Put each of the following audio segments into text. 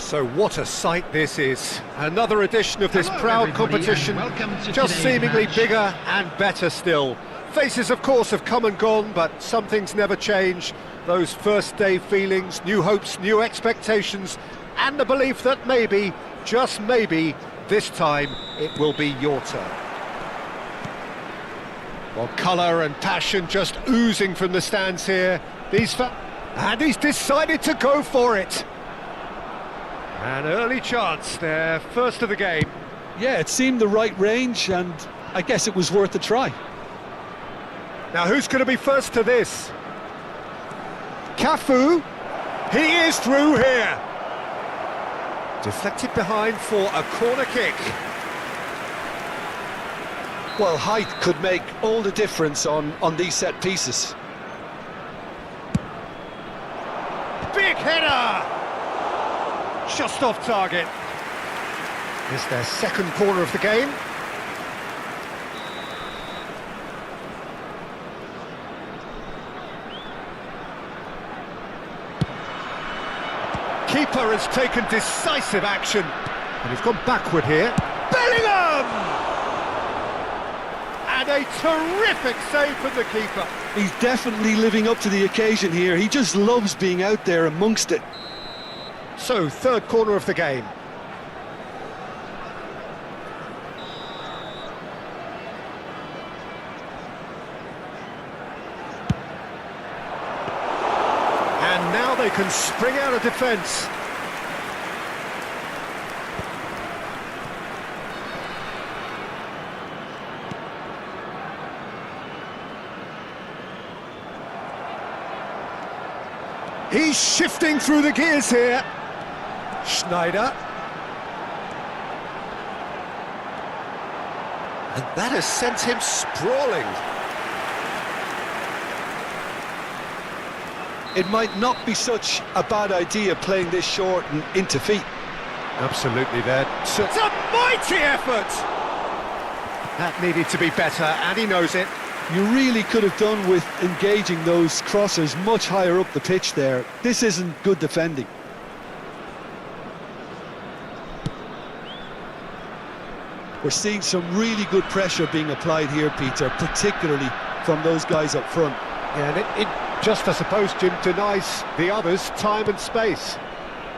So what a sight this is. Another edition of this proud competition, just seemingly bigger and better still. Faces, of course, have come and gone, but some things never change. Those first day feelings, new hopes, new expectations, and the belief that maybe, just maybe, this time it will be your turn. Well, colour and passion just oozing from the stands here. And he's decided to go for it. An early chance there, first of the game. Yeah, it seemed the right range, and I guess it was worth a try. Now who's going to be first to this? Cafu, he is through here. Deflected behind for a corner kick. Well, height could make all the difference on these set pieces. Big header! Just off target. Is their second corner of the game. Keeper has taken decisive action. And he's gone backward here. Bellingham! And a terrific save from the keeper. He's definitely living up to the occasion here. He just loves being out there amongst it. So, third corner of the game. And now they can spring out of defence. He's shifting through the gears here. Schneider. And that has sent him sprawling. It might not be such a bad idea playing this short and into feet. Absolutely there. It's a mighty effort! That needed to be better, and he knows it. You really could have done with engaging those crossers much higher up the pitch there. This isn't good defending. We're seeing some really good pressure being applied here, Peter, particularly from those guys up front. Yeah, and it just, I suppose, Jim, denies the others time and space.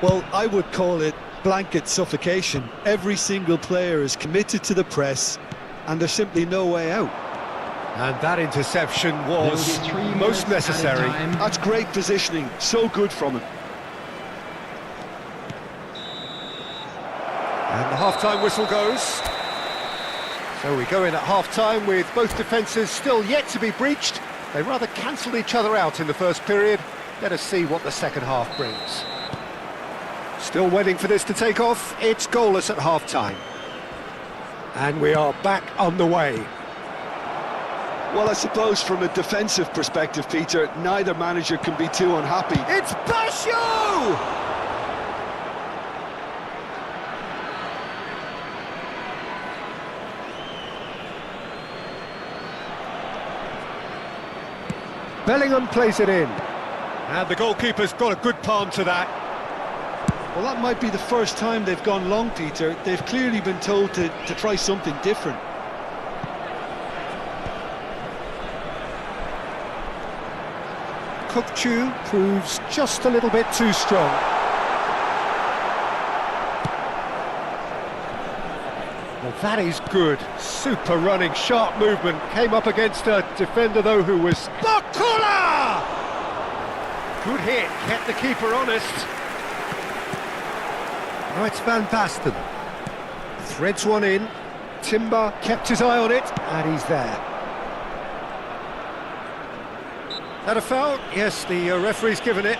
Well, I would call it blanket suffocation. Every single player is committed to the press, and there's simply no way out. And that interception was most necessary. That's great positioning, so good from him. And the half-time whistle goes. So we go in at half-time with both defences still yet to be breached. They rather cancelled each other out in the first period. Let us see what the second half brings. Still waiting for this to take off. It's goalless at half-time. And we are back on the way. Well, I suppose from a defensive perspective, Peter, neither manager can be too unhappy. It's Basho! Bellingham plays it in. And the goalkeeper's got a good palm to that. Well, that might be the first time they've gone long, Peter. They've clearly been told to try something different. Kukçu proves just a little bit too strong. Well, that is good. Super running, sharp movement. Came up against a defender, though, who was... Bakula! Good hit, kept the keeper honest. Now it's Van Basten. Threads one in. Timber kept his eye on it, and he's there. That a foul? Yes, the referee's given it.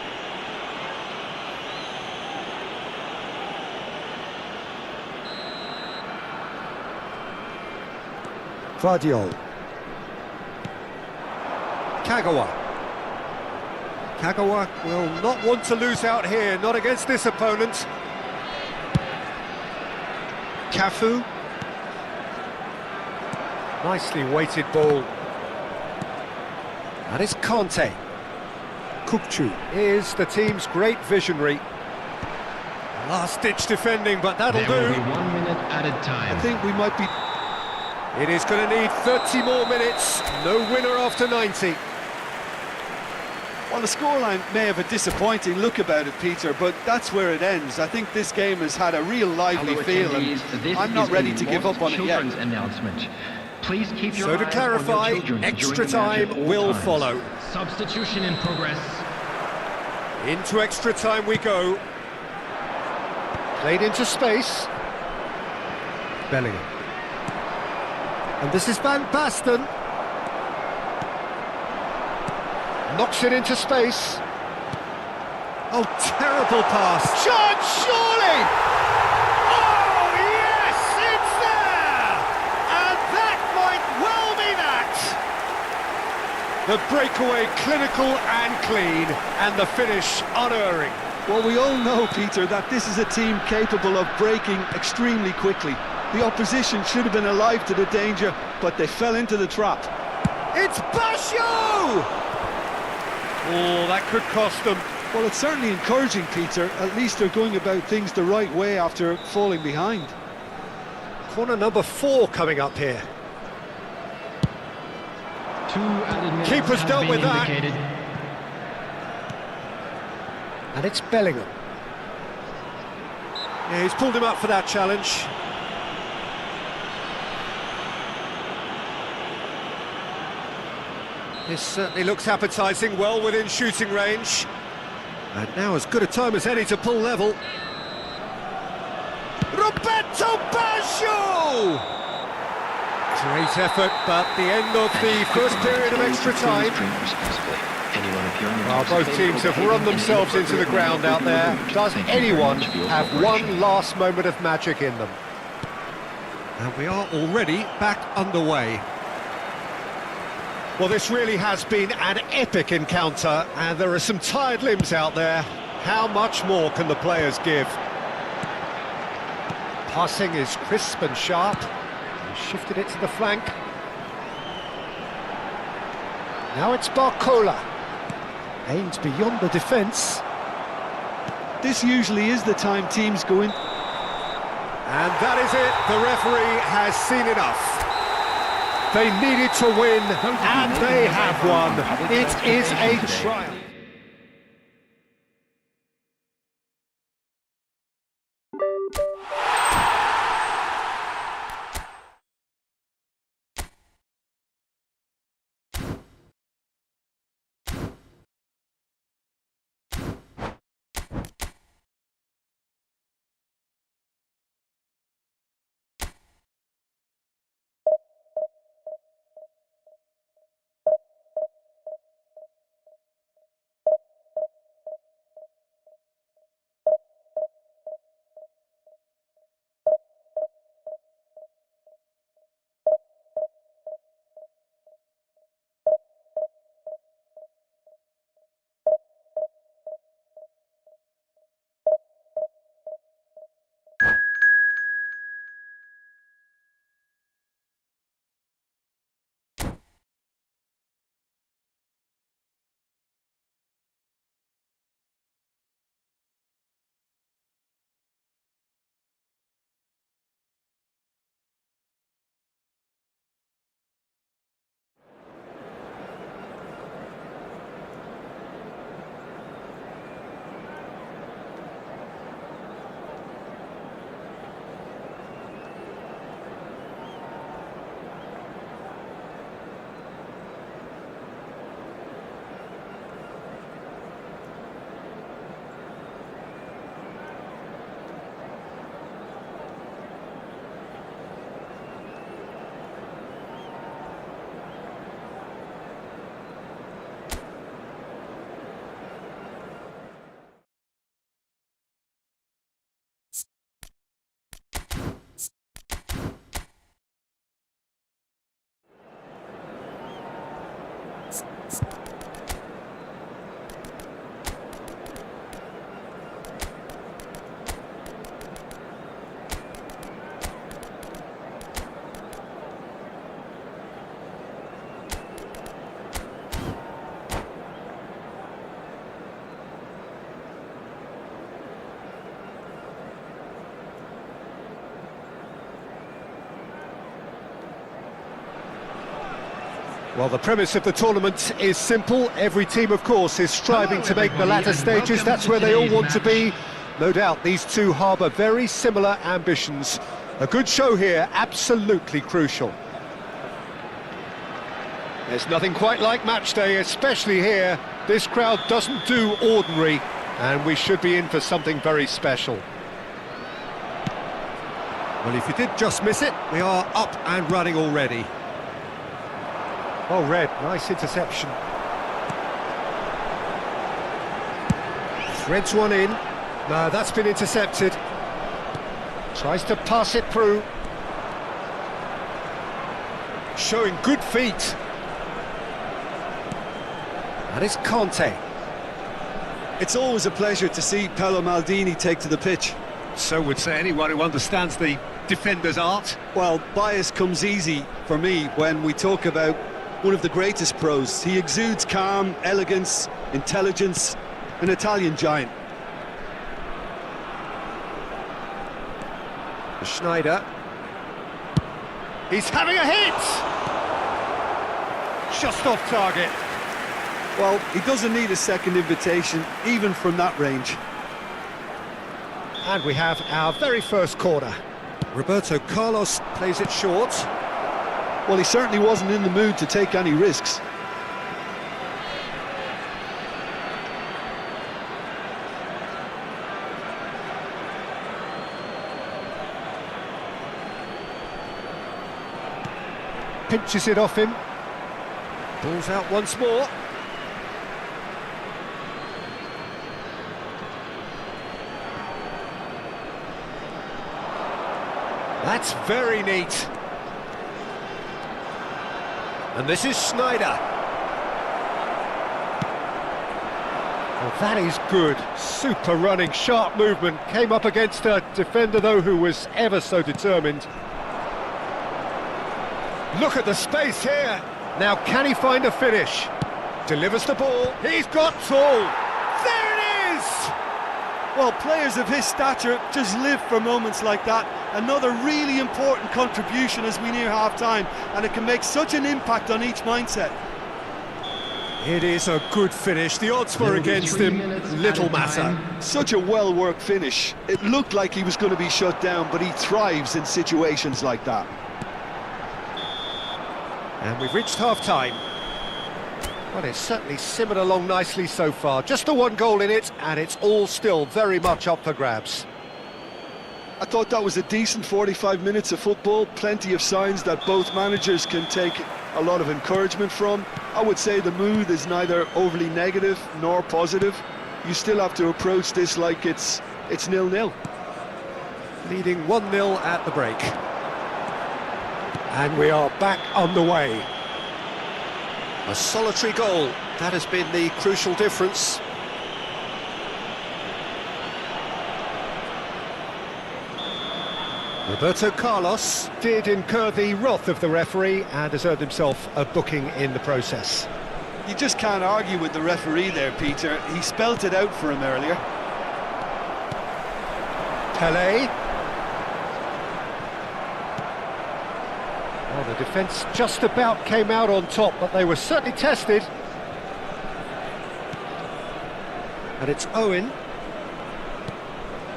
Vardiol. Kagawa. Kagawa will not want to lose out here, not against this opponent. Cafu. Nicely weighted ball. That is Conte. Kukçu is the team's great visionary. Last-ditch defending, but that'll There will do. be 1 minute added time. I think we might be... It is going to need 30 more minutes. No winner after 90. Well, the scoreline may have a disappointing look about it, Peter, but that's where it ends. I think this game has had a real lively Hello, feel, attendees. and This I'm not is ready a to give up on it yet. children's announcement. Please keep your So to eyes clarify, on your children extra during the match at time all will times. follow. Substitution in progress. Into extra time we go. Played into space. Bellingham. And this is Van Basten. Knocks it into space. Oh, terrible pass. Shot, surely! Oh, yes, it's there! And that might well be that! The breakaway clinical and clean, and the finish unerring. Well, we all know, Peter, that this is a team capable of breaking extremely quickly. The opposition should have been alive to the danger, but they fell into the trap. It's Basho! Oh, that could cost them. Well, it's certainly encouraging, Peter. At least they're going about things the right way after falling behind. Corner number 4 coming up here. 2 added minutes Keeper's have dealt been with that. indicated. And it's Bellingham. Yeah, he's pulled him up for that challenge. This certainly looks appetising, well within shooting range. And now as good a time as any to pull level. Roberto Baggio! Great effort, but the end of the first period of extra time. Well, both teams have run themselves into the ground out there. Does anyone have one last moment of magic in them? And we are already back underway. Well, this really has been an epic encounter, and there are some tired limbs out there. How much more can the players give? Passing is crisp and sharp. He shifted it to the flank. Now it's Barcola. Aims beyond the defence. This usually is the time teams go in. And that is it. The referee has seen enough. They needed to win, and they have won. It is a triumph. Well, the premise of the tournament is simple. Every team, of course, is striving to make the latter stages. That's where they all want to be. No doubt these two harbour very similar ambitions. A good show here, absolutely crucial. There's nothing quite like match day, especially here. This crowd doesn't do ordinary, and we should be in for something very special. Well, if you did just miss it, we are up and running already. Oh, Red, nice interception. Threads one in. No, that's been intercepted. Tries to pass it through. Showing good feet. That is Conte. It's always a pleasure to see Paolo Maldini take to the pitch. So would say anyone who understands the defender's art. Well, bias comes easy for me when we talk about one of the greatest pros. He exudes calm, elegance, intelligence, an Italian giant. Schneider. He's having a hit! Just off target. Well, he doesn't need a second invitation, even from that range. And we have our very first corner. Roberto Carlos plays it short. Well, he certainly wasn't in the mood to take any risks. Pinches it off him. Ball's out once more. That's very neat. And this is Schneider. Well, that is good. Super running, sharp movement. Came up against a defender, though, who was ever so determined. Look at the space here. Now, can he find a finish? Delivers the ball. He's got tall. There it is! Well, players of his stature just live for moments like that. Another really important contribution as we near half-time, and it can make such an impact on each mindset. It is a good finish. The odds were against him. Little matter. Such a well-worked finish. It looked like he was going to be shut down, but he thrives in situations like that. And we've reached half-time. Well, it's certainly simmered along nicely so far. Just the one goal in it, and it's all still very much up for grabs. I thought that was a decent 45 minutes of football. Plenty of signs that both managers can take a lot of encouragement from. I would say the mood is neither overly negative nor positive. You still have to approach this like it's 0-0. Leading 1-0 at the break. And we are back underway. A solitary goal, that has been the crucial difference. Roberto Carlos did incur the wrath of the referee and has earned himself a booking in the process. You just can't argue with the referee there, Peter. He spelt it out for him earlier. Pelé. Well, the defence just about came out on top, but they were certainly tested. And it's Owen.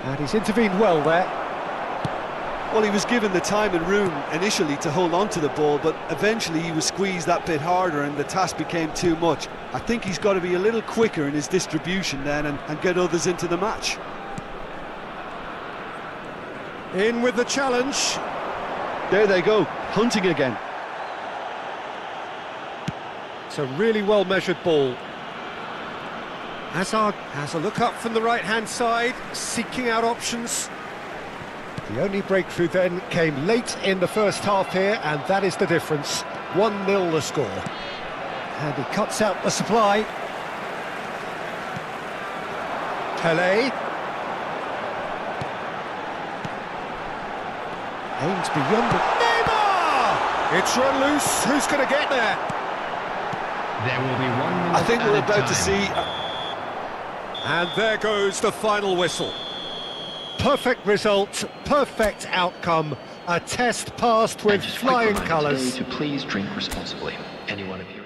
And he's intervened well there. Well, he was given the time and room initially to hold on to the ball, but eventually he was squeezed that bit harder and the task became too much. I think he's got to be a little quicker in his distribution then and get others into the match. In with the challenge. There they go, hunting again. It's a really well-measured ball. Hazard has a look up from the right-hand side, seeking out options. The only breakthrough then came late in the first half here, and that is the difference. 1-0 the score. And he cuts out the supply. Pelé. Aims beyond the... Neymar! It's run loose. Who's going to get there? There will be 1 minute. I think we're about to see... And there goes the final whistle. Perfect result, perfect outcome, a test passed with flying colours. To please drink responsibly. Any one of you.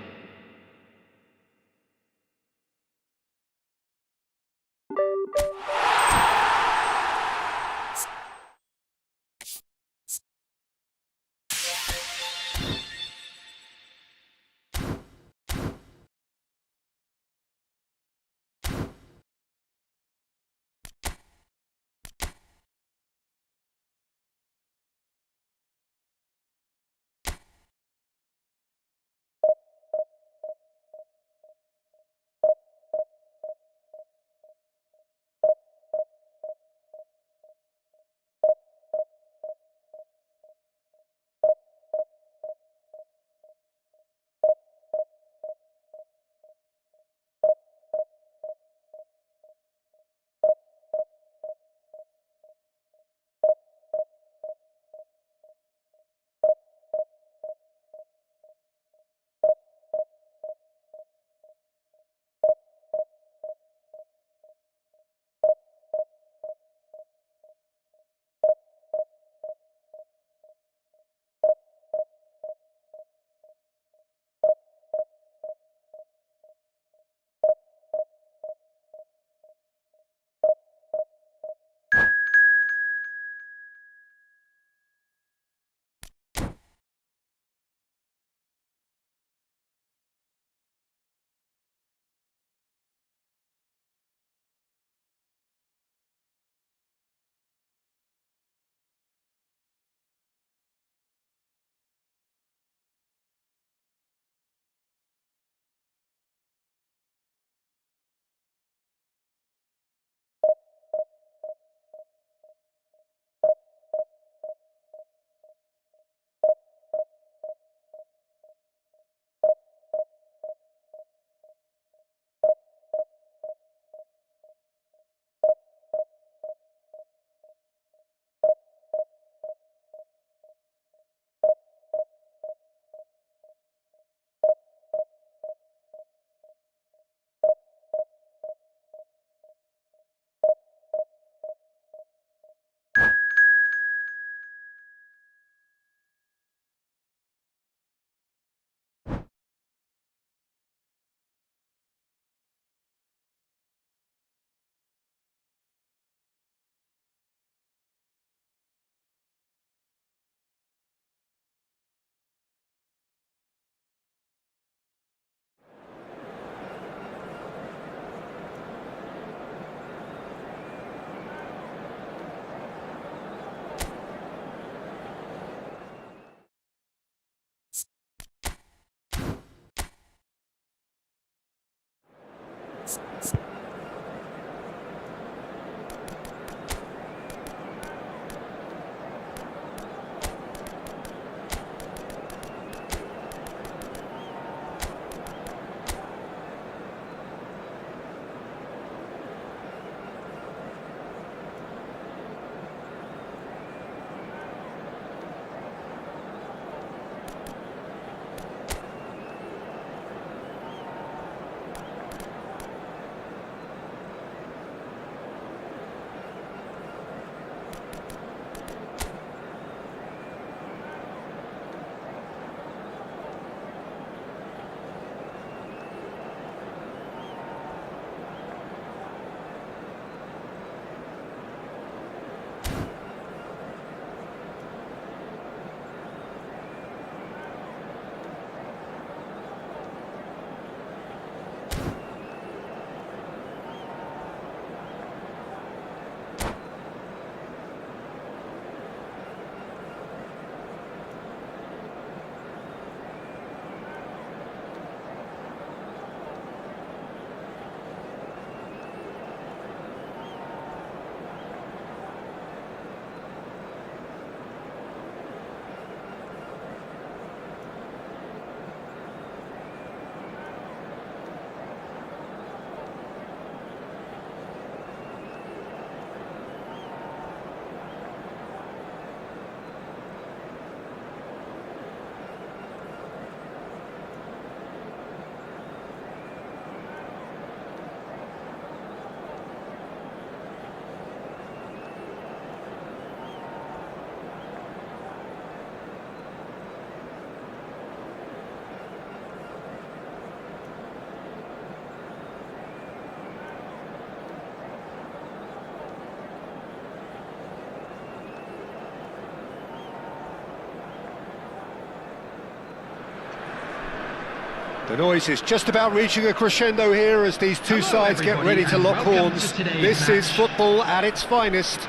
The noise is just about reaching a crescendo here as these two sides get ready to lock horns. This is football at its finest.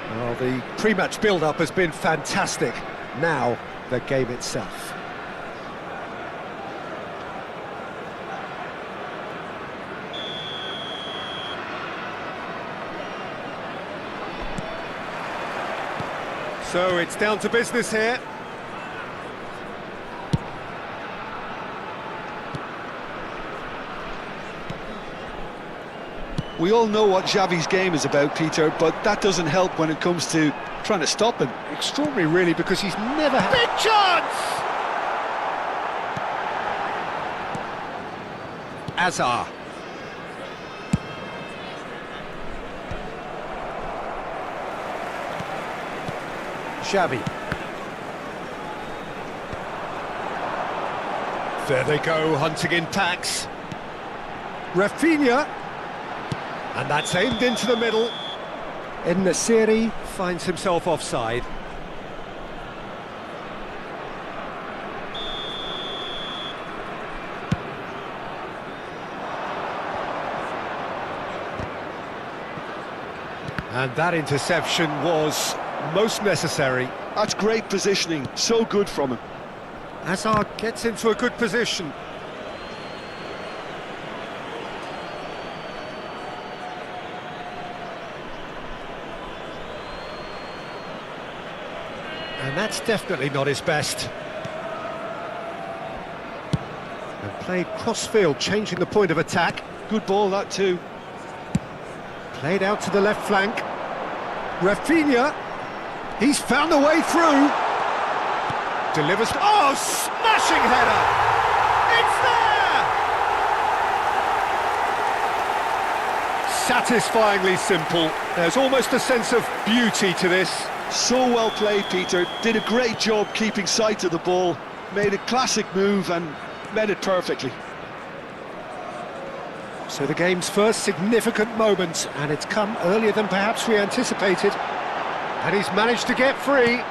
Well, the pre-match build-up has been fantastic. Now, the game itself. So it's down to business here. We all know what Xavi's game is about, Peter, but that doesn't help when it comes to trying to stop him. Extraordinary, really, because he's never had... Big chance! Azar. Xavi. There they go, hunting in packs. Rafinha. And that's aimed into the middle. En-Nesyri finds himself offside. And that interception was most necessary. That's great positioning, so good from him. Hazard gets into a good position. And that's definitely not his best. And played cross-field, changing the point of attack. Good ball, that too. Played out to the left flank. Rafinha, he's found a way through. Delivers, oh, smashing header! It's there! Satisfyingly simple. There's almost a sense of beauty to this. So well played, Peter. Did a great job keeping sight of the ball. Made a classic move and met it perfectly. So the game's first significant moment, and it's come earlier than perhaps we anticipated. And he's managed to get free.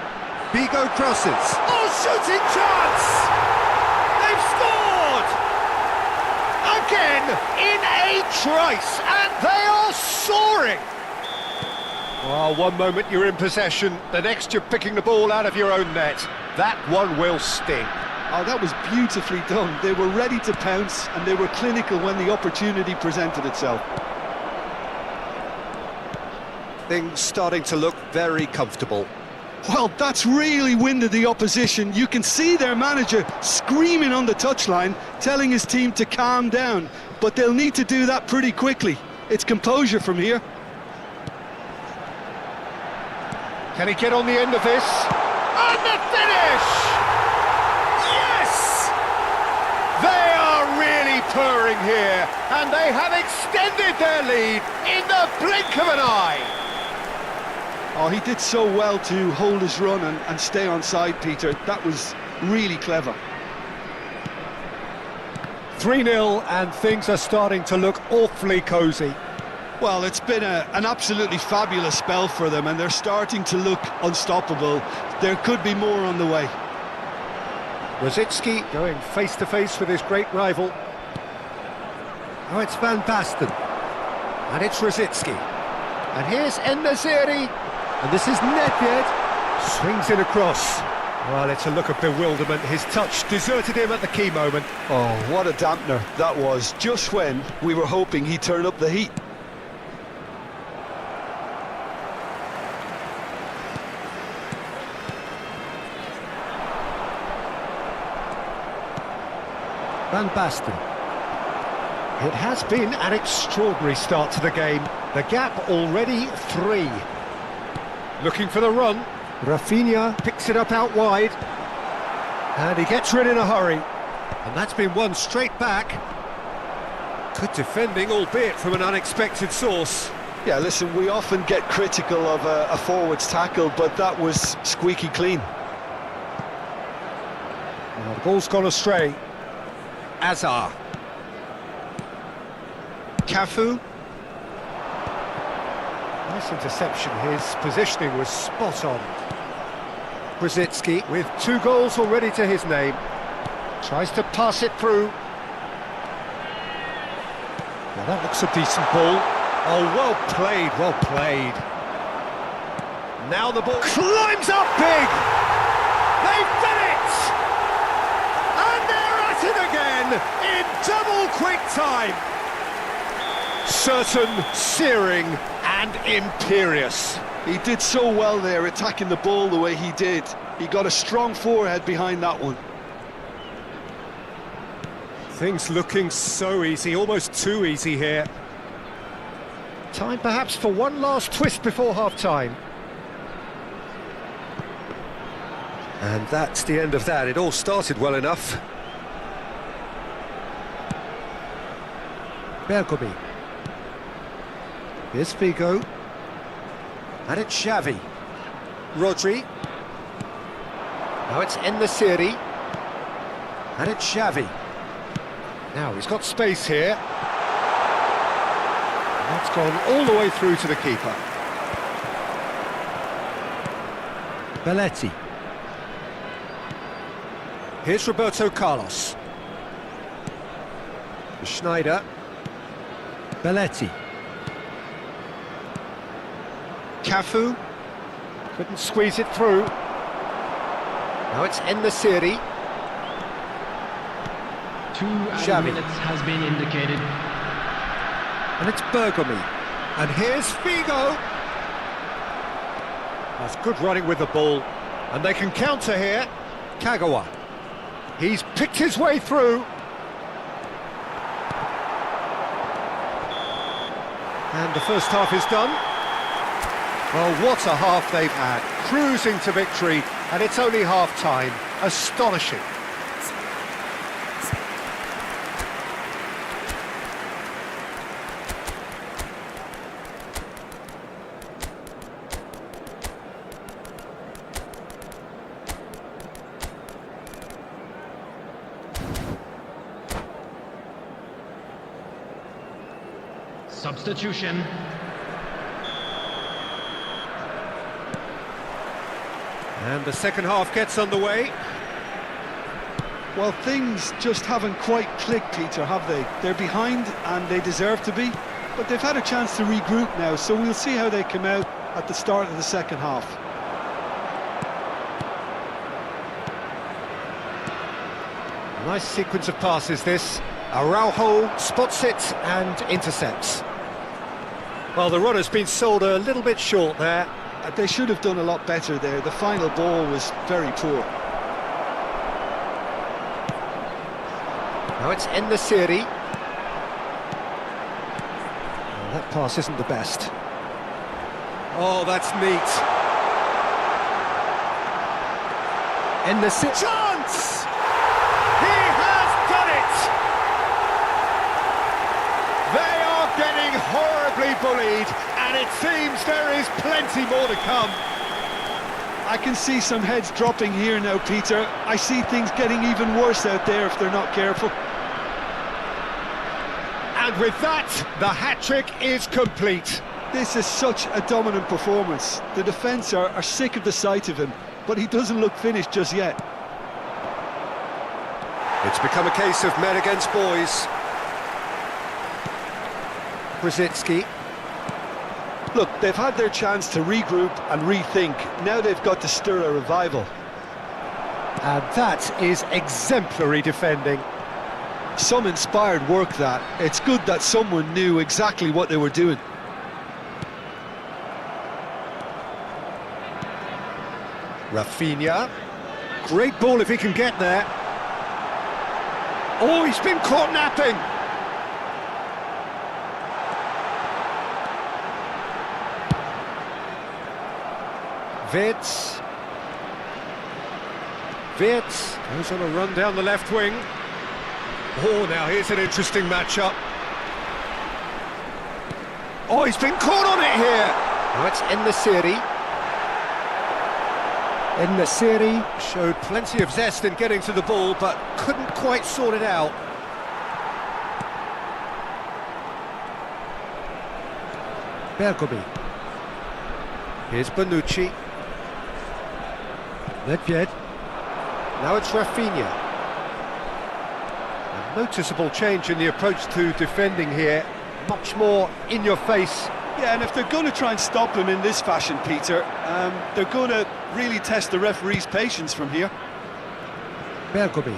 Bigo crosses. Oh, shooting chance! They've scored! Again, in a trice, and they are soaring! Well, one moment you're in possession, the next you're picking the ball out of your own net. That one will sting. Oh, that was beautifully done. They were ready to pounce, and they were clinical when the opportunity presented itself. Things starting to look very comfortable. Well, that's really winded the opposition. You can see their manager screaming on the touchline, telling his team to calm down. But they'll need to do that pretty quickly. It's composure from here. Can he get on the end of this? And the finish! Yes! They are really purring here, and they have extended their lead in the blink of an eye. Oh, he did so well to hold his run and stay on side, Peter. That was really clever. 3-0, and things are starting to look awfully cosy. Well, it's been an absolutely fabulous spell for them, and they're starting to look unstoppable. There could be more on the way. Rosicky going face-to-face with his great rival. Oh, it's Van Basten. And it's Rosicky. And here's En-Nesyri. And this is Nedved. Swings in across. Well, it's a look of bewilderment. His touch deserted him at the key moment. Oh, what a dampener that was, just when we were hoping he'd turn up the heat. Van Basten. It has been an extraordinary start to the game. The gap already 3. Looking for the run. Rafinha picks it up out wide. And he gets rid in a hurry. And that's been won straight back. Good defending, albeit from an unexpected source. Yeah, listen, we often get critical of a forward's tackle, but that was squeaky clean. Well, the ball's gone astray. Azar. Cafu. Nice interception, his positioning was spot on. Rosicky with 2 goals already to his name. Tries to pass it through. Well, that looks a decent ball. Oh, well played, well played. Now the ball climbs up big! They've done it! And they're at it again in double quick time. Certain, searing and imperious. He did so well there, attacking the ball the way he did. He got a strong forehead behind that one. Things looking so easy, almost too easy here. Time perhaps for one last twist before half-time. And that's the end of that. It all started well enough. Bergomi. Here's Figo. And it's Xavi. Rodri. Now it's En-Nesyri. And it's Xavi. Now he's got space here. And that's gone all the way through to the keeper. Belletti. Here's Roberto Carlos. Schneider. Belletti. Cafu. Couldn't squeeze it through. Now it's En-Nesyri. 2 Xavi. minutes has been indicated. And it's Bergomi. And here's Figo. That's good running with the ball. And they can counter here. Kagawa. He's picked his way through. And the first half is done. Well, what a half they've had. Cruising to victory, and it's only half-time. Astonishing. Substitution. And the second half gets underway. Well, things just haven't quite clicked, Peter, have they? They're behind and they deserve to be, but they've had a chance to regroup now, so we'll see how they come out at the start of the second half. Nice sequence of passes this. Araujo spots it and intercepts. Well, the runner's been sold a little bit short there. They should have done a lot better there. The final ball was very poor. Now it's En-Nesyri. Well, that pass isn't the best. Oh, that's neat. En-Nesyri. Chance! He has done it! They are getting horribly bullied, and it seems there is plenty more to come. I can see some heads dropping here now, Peter. I see things getting even worse out there if they're not careful. And with that, the hat-trick is complete. This is such a dominant performance. The defence are sick of the sight of him, but he doesn't look finished just yet. It's become a case of men against boys. Brzezinski. Look, they've had their chance to regroup and rethink. Now they've got to stir a revival. And that is exemplary defending. Some inspired work, that. It's good that someone knew exactly what they were doing. Rafinha. Great ball if he can get there. Oh, he's been caught napping. Wirtz goes on a run down the left wing. Oh, now here's an interesting matchup. Oh, he's been caught on it here. Now it's En-Nesyri. En-Nesyri showed plenty of zest in getting to the ball, but couldn't quite sort it out. Bergomi. Here's Bonucci. Nedved. Now it's Rafinha. Noticeable change in the approach to defending here. Much more in your face. Yeah, and if they're going to try and stop him in this fashion, Peter, they're going to really test the referee's patience from here. Bergomi.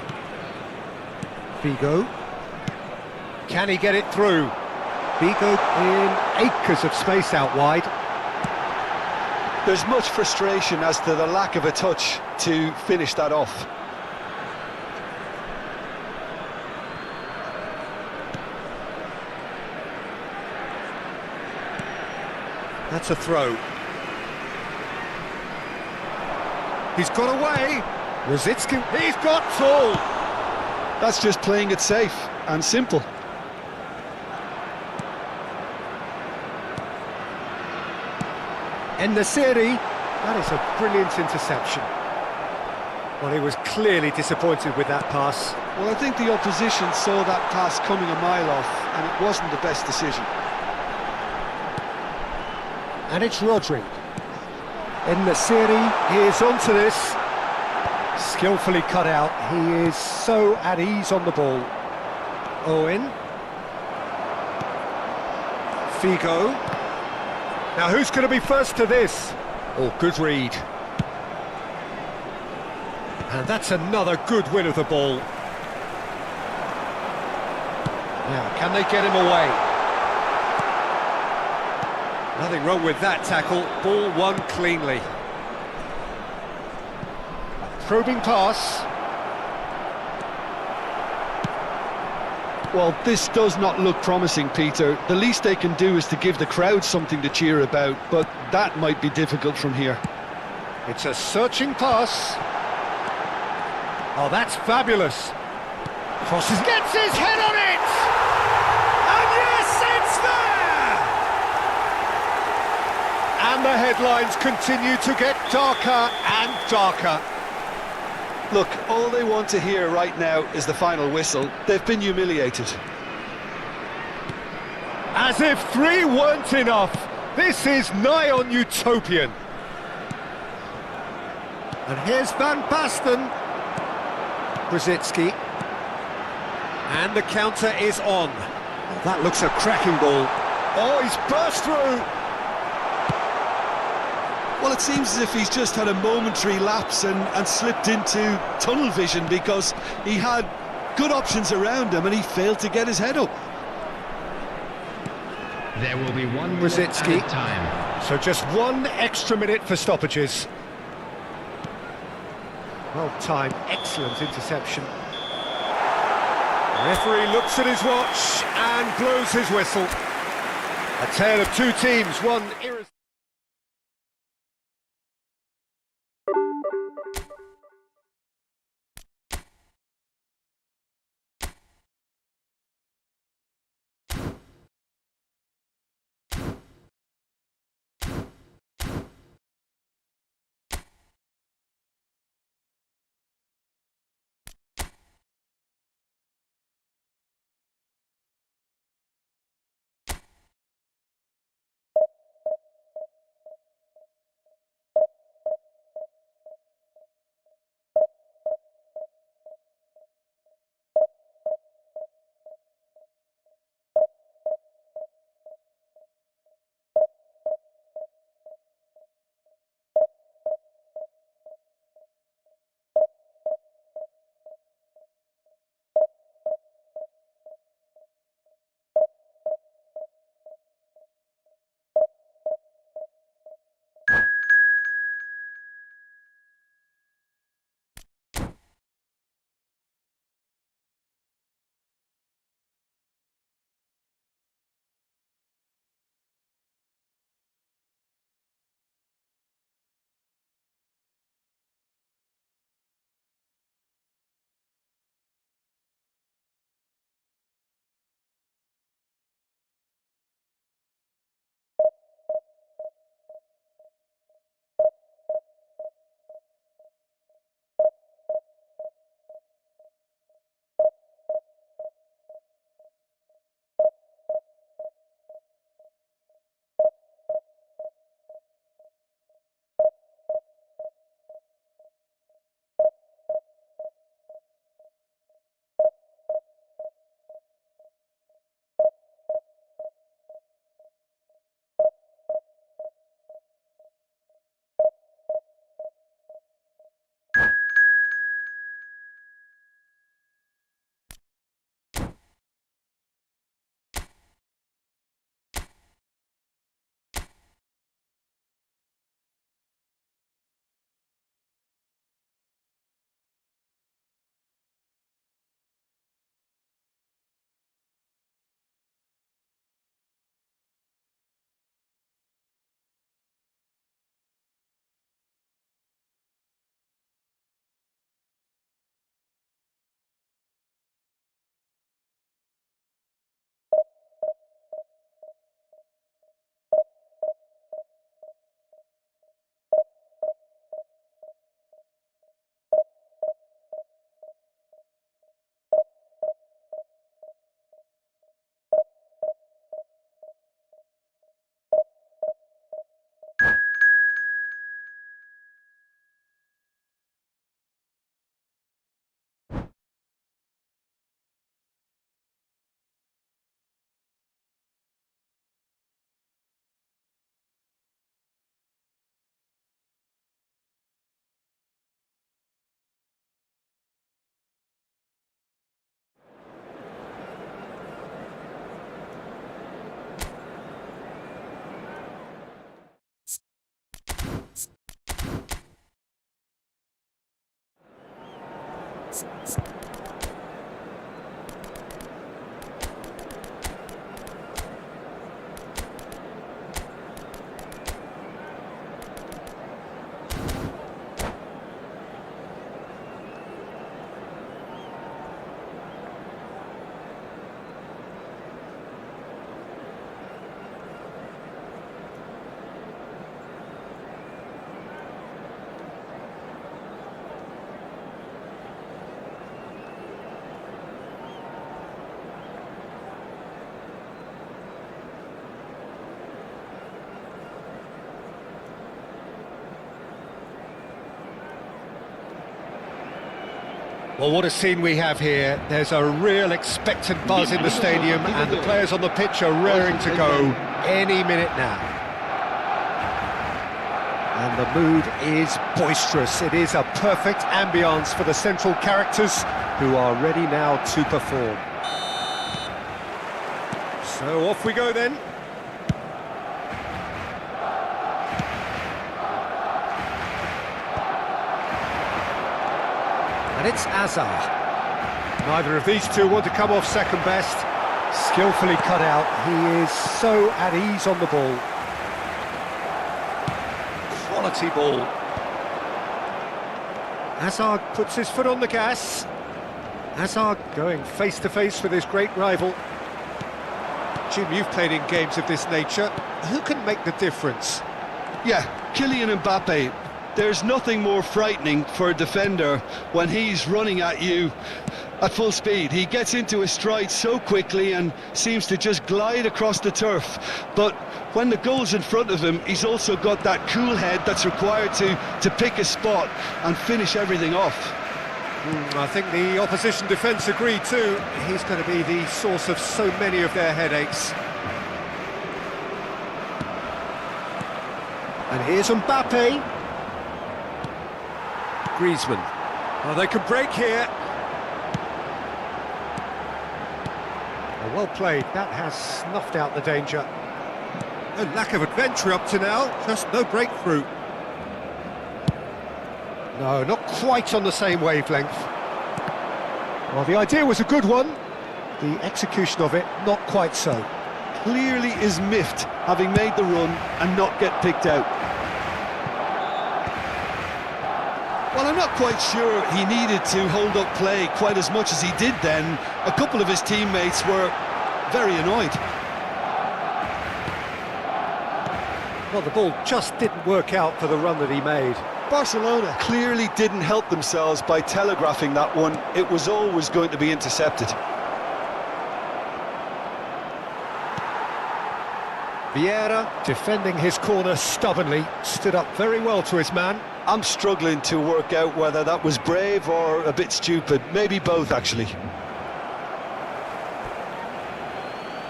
Figo. Can he get it through? Figo in acres of space out wide. There's much frustration as to the lack of a touch to finish that off. That's a throw. He's got away. Rosicki, he's got tall. That's just playing it safe and simple. En-Nesyri, that is a brilliant interception. Well, he was clearly disappointed with that pass. Well, I think the opposition saw that pass coming a mile off, and it wasn't the best decision. And it's Rodri. En-Nesyri, he is onto this. Skillfully cut out. He is so at ease on the ball. Owen. Figo. Now who's going to be first to this? Oh, good read. And that's another good win of the ball. Now, can they get him away? Nothing wrong with that tackle. Ball won cleanly. Probing pass. Well, this does not look promising, Peter. The least they can do is to give the crowd something to cheer about, but that might be difficult from here. It's a searching pass. Oh, that's fabulous. Crosses, gets his head on it! And yes, it's there! And the headlines continue to get darker and darker. Look, all they want to hear right now is the final whistle. They've been humiliated. As if 3 weren't enough, this is nigh on utopian. And here's Van Basten. Rosicki. And the counter is on. Oh, that looks a cracking ball. Oh, he's burst through. Well, it seems as if he's just had a momentary lapse and slipped into tunnel vision, because he had good options around him and he failed to get his head up. There will be 1 minute Rosicki. added time. So just 1 extra minute for stoppages. Well timed, excellent interception. The referee looks at his watch and blows his whistle. A tale of 2 teams, one irresistible. Well, what a scene we have here. There's a real expectant buzz in the stadium, and the players on the pitch are raring to go any minute now. And the mood is boisterous. It is a perfect ambience for the central characters who are ready now to perform. So off we go then. And it's Azar. Neither of these two want to come off second best. Skillfully cut out. He is so at ease on the ball. Quality ball. Hazard puts his foot on the gas. Hazard going face to face with his great rival. Jim, you've played in games of this nature. Who can make the difference? Yeah, Kylian Mbappe. There's nothing more frightening for a defender when he's running at you at full speed. He gets into his stride so quickly and seems to just glide across the turf. But when the goal's in front of him, he's also got that cool head that's required to pick a spot and finish everything off. I think the opposition defence agree too. He's going to be the source of so many of their headaches. And here's Mbappe. Griezmann. Oh, they can break here. Oh, well played. That has snuffed out the danger. No lack of adventure up to now, just no breakthrough. No, not quite on the same wavelength. Well, the idea was a good one. The execution of it, not quite so. Clearly is miffed, having made the run and not get picked out. Well, I'm not quite sure he needed to hold up play quite as much as he did then. A couple of his teammates were very annoyed. Well, the ball just didn't work out for the run that he made. Barcelona clearly didn't help themselves by telegraphing that one. It was always going to be intercepted. Vieira, defending his corner stubbornly, stood up very well to his man. I'm struggling to work out whether that was brave or a bit stupid. Maybe both, actually.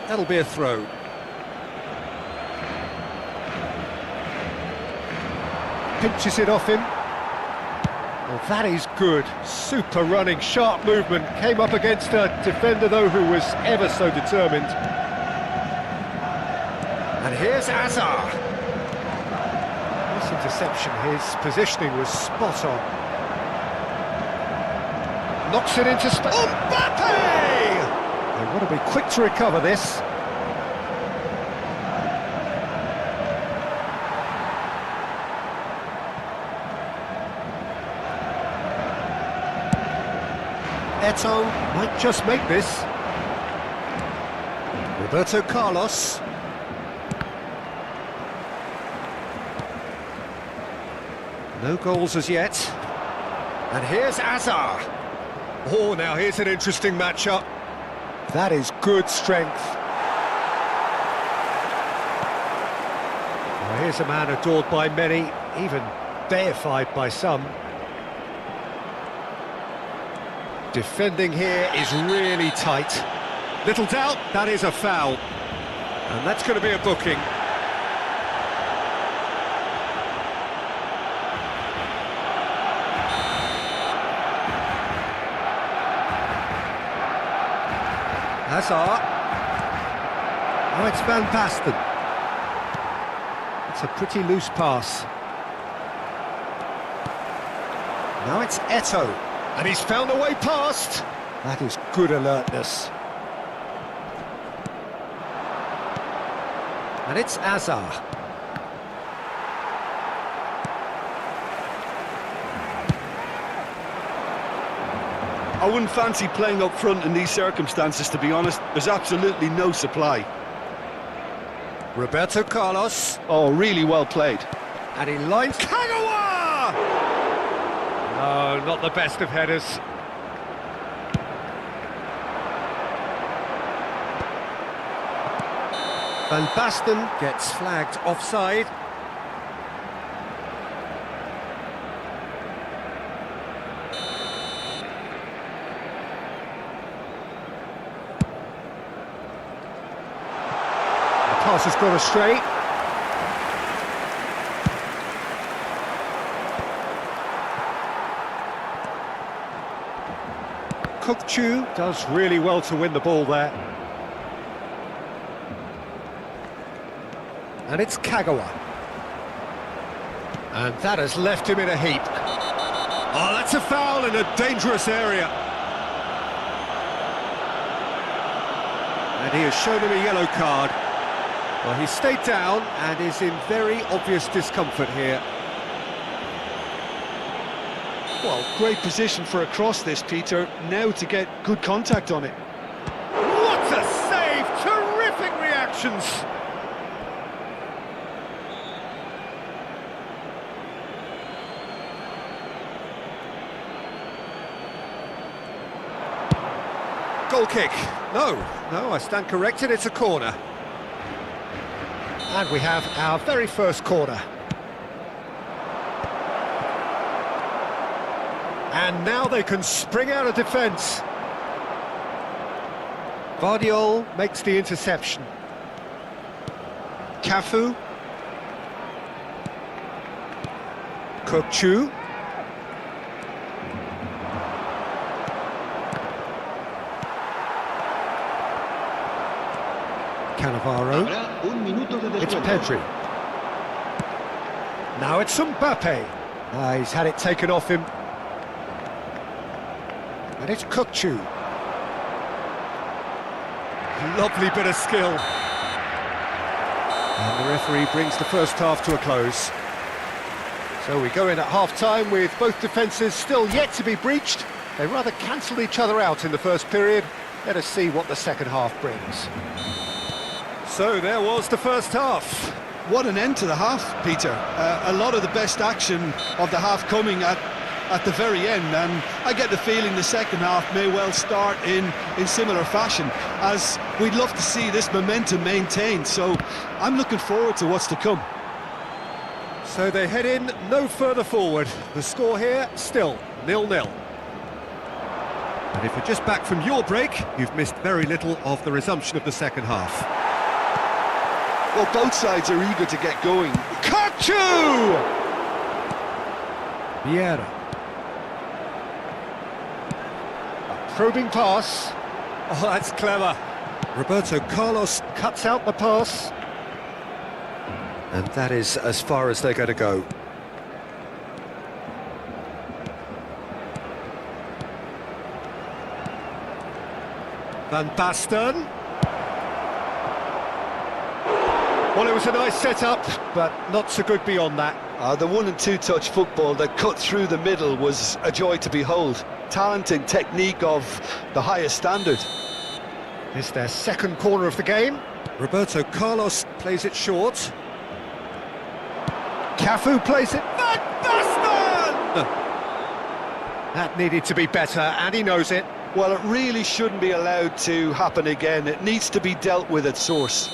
That'll be a throw. Pinches it off him. Well, that is good. Super running, sharp movement. Came up against a defender, though, who was ever so determined. And here's Azar. This interception, his positioning was spot on. Knocks it into space. Mbappe! They want to be quick to recover this. Eto'o might just make this. Roberto Carlos. No goals as yet. And here's Azar. Oh, now here's an interesting matchup. That is good strength. Well, here's a man adored by many, even deified by some. Defending here is really tight. Little doubt, that is a foul. And that's going to be a booking. Hazard. Oh, it's Van Basten. It's a pretty loose pass. Now it's Eto'o. And he's found a way past. That is good alertness. And it's Azar. I wouldn't fancy playing up front in these circumstances, to be honest. There's absolutely no supply. Roberto Carlos. Oh, really well played. And he lines Kagawa! No, not the best of headers. Van Basten gets flagged offside. The pass has gone astray. Kukchu does really well to win the ball there. And it's Kagawa. And that has left him in a heap. Oh, that's a foul in a dangerous area. And he has shown him a yellow card. Well, he stayed down and is in very obvious discomfort here. Well, great position for a cross this, Peter. Now to get good contact on it. What a save! Terrific reactions! Goal kick. No, I stand corrected, it's a corner. And we have our very first corner. And now they can spring out of defence. Vardiol makes the interception. Cafu. Kukchu. Cannavaro. It's Pedri. Now it's Mbappe. He's had it taken off him. And it's Kukchu. Lovely bit of skill. And the referee brings the first half to a close. So we go in at half-time with both defences still yet to be breached. They rather cancelled each other out in the first period. Let us see what the second half brings. So there was the first half. What an end to the half, Peter. A lot of the best action of the half coming at the very end, and I get the feeling the second half may well start in similar fashion, as we'd love to see this momentum maintained, so I'm looking forward to what's to come. So they head in no further forward. The score here, still 0-0. And if you're just back from your break, you've missed very little of the resumption of the second half. Well, both sides are eager to get going. Kukchu! Vieira. A probing pass. Oh, that's clever. Roberto Carlos cuts out the pass. And that is as far as they're going to go. Van Basten. Well, it was a nice setup, but not so good beyond that. The one and two touch football that cut through the middle was a joy to behold. Talent and technique of the highest standard. It's their second corner of the game. Roberto Carlos plays it short. Cafu plays it. Van Basten! That needed to be better, and he knows it. Well, it really shouldn't be allowed to happen again. It needs to be dealt with at source.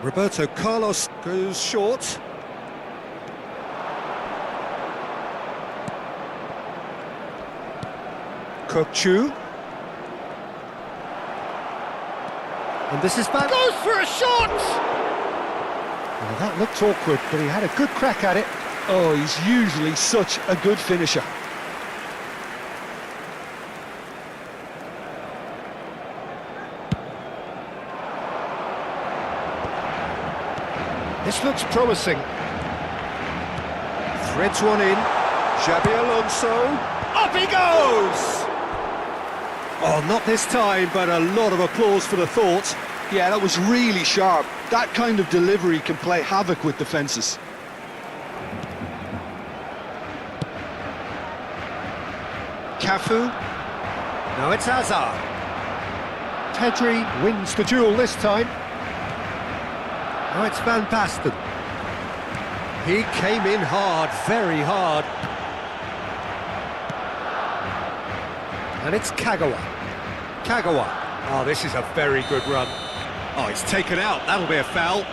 Roberto Carlos goes short. Kukchu. And this is back. Goes for a shot! Well, that looked awkward, but he had a good crack at it. Oh, he's usually such a good finisher. This looks promising. Threads one in. Xabi Alonso, up he goes! Oh, not this time, but a lot of applause for the thought. Yeah, that was really sharp. That kind of delivery can play havoc with defences. Cafu. Now it's Hazard. Pedri wins the duel this time. Now it's Van Basten. He came in hard, very hard. And it's Kagawa. Kagawa. Oh, this is a very good run. Oh, it's taken out. That'll be a foul.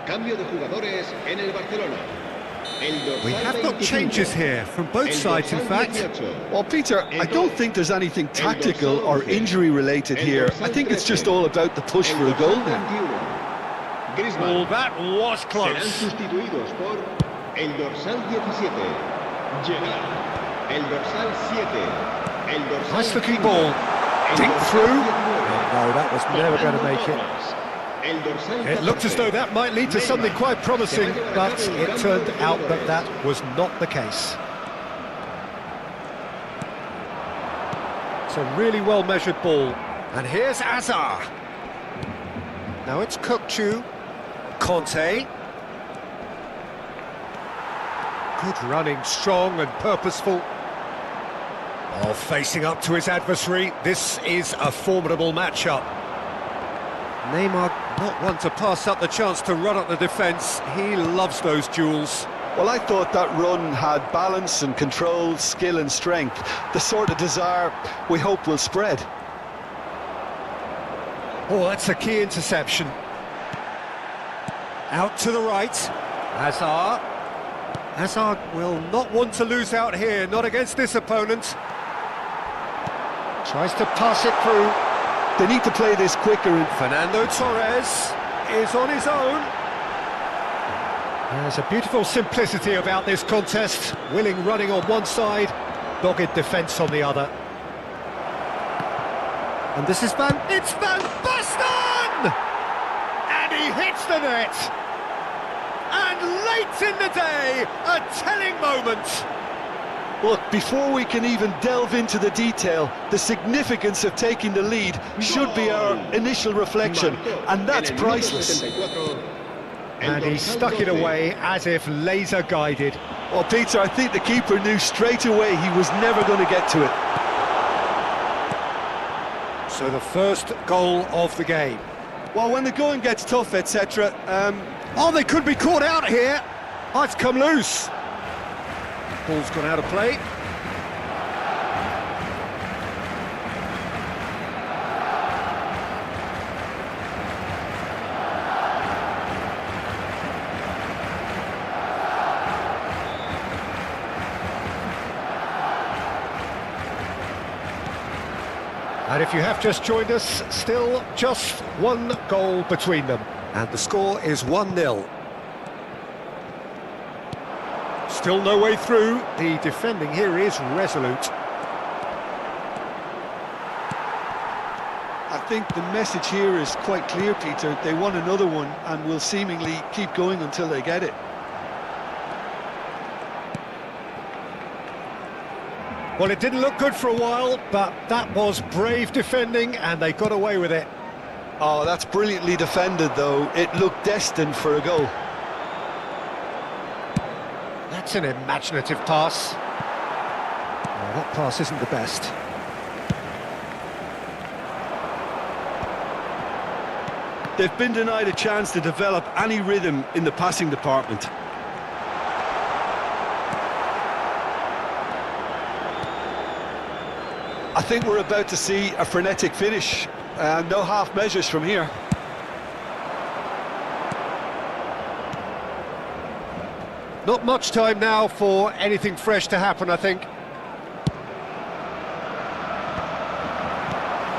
Cambio de jugadores en el Barcelona. We have got changes here from both sides, in fact. Well, Peter, I don't think there's anything tactical or injury related here. I think it's just all about the push for a goal now. Well, that was close. Serán sustituidos por el dorsal 17, Gerard, el dorsal 7, el dorsal Nice looking 5, ball. el Deep dorsal through. 19, No, that was never going to make it. el dorsal It looked as though that might lead to something quite promising, but it turned out that that was not the case. It's a really well-measured ball. And here's Azar. Now it's Kukçu. Conte. Good running, strong and purposeful. Oh, facing up to his adversary. This is a formidable matchup. Neymar not one to pass up the chance to run up the defence. He loves those duels. Well, I thought that run had balance and control, skill and strength. The sort of desire we hope will spread. Oh, that's a key interception. Out to the right. Hazard. Hazard will not want to lose out here, not against this opponent. Tries to pass it through. They need to play this quicker. And Fernando Torres is on his own. There's a beautiful simplicity about this contest. Willing running on one side, dogged defence on the other. And this is it's Van Basten! And he hits the net! And late in the day, a telling moment. look, before we can even delve into the detail, the significance of taking the lead should be our initial reflection, and that's priceless. And he stuck it away as if laser guided. Well, Peter, I think the keeper knew straight away he was never going to get to it. So the first goal of the game. Well, when the going gets tough, etc. Oh, they could be caught out here. Oh, it's come loose. Ball's gone out of play. And if you have just joined us, still just one goal between them. And the score is 1-0. Still no way through. The defending here is resolute. I think the message here is quite clear, Peter. They want another one and will seemingly keep going until they get it. Well, it didn't look good for a while, but that was brave defending and they got away with it. Oh, that's brilliantly defended, though. It looked destined for a goal. That's an imaginative pass. Well, that pass isn't the best. They've been denied a chance to develop any rhythm in the passing department. I think we're about to see a frenetic finish, and no half measures from here. Not much time now for anything fresh to happen, I think.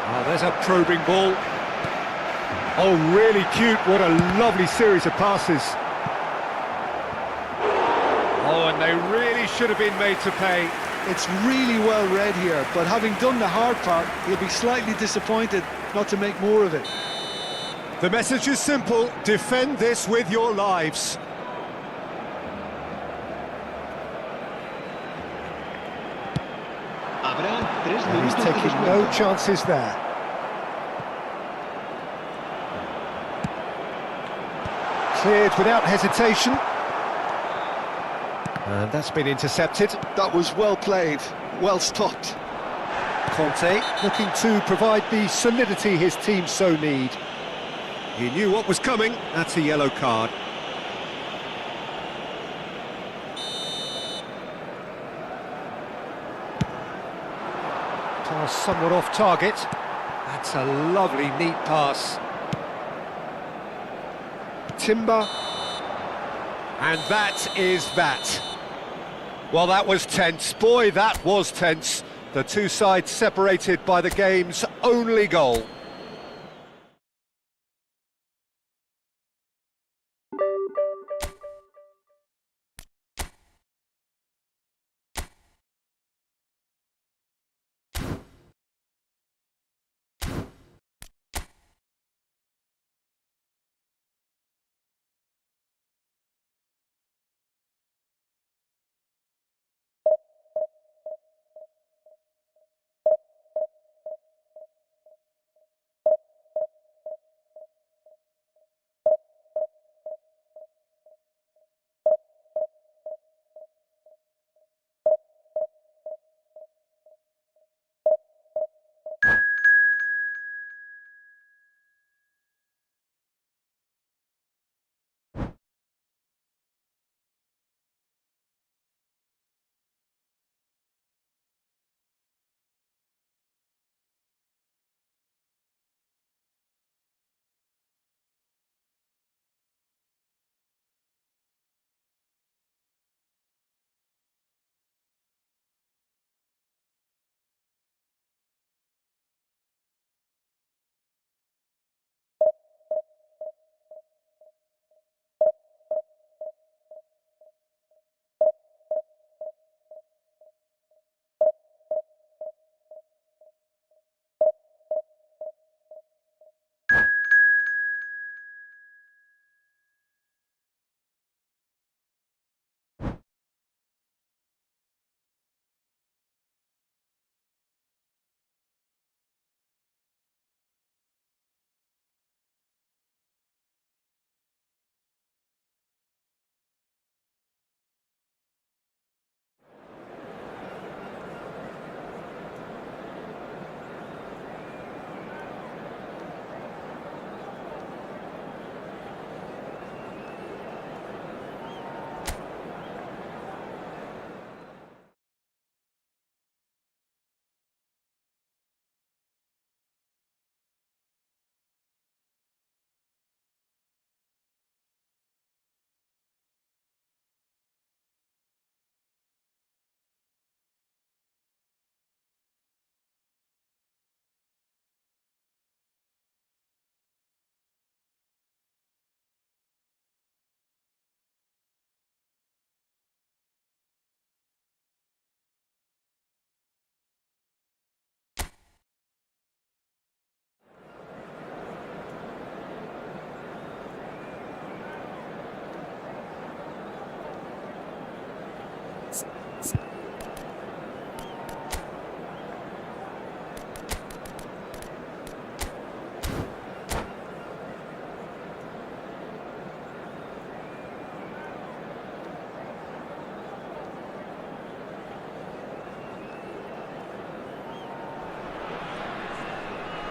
Oh, there's a probing ball. Oh, really cute. What a lovely series of passes. Oh, and they really should have been made to pay. It's really well read here, but having done the hard part, he'll be slightly disappointed not to make more of it. The message is simple: defend this with your lives. He's taking no chances there. Cleared without hesitation. And that's been intercepted. That was well played, well stopped. Conte looking to provide the solidity his team so need. He knew what was coming. That's a yellow card. Pass somewhat off target. That's a lovely, neat pass. Timber. And that is that. Well, that was tense. Boy, that was tense. The two sides separated by the game's only goal.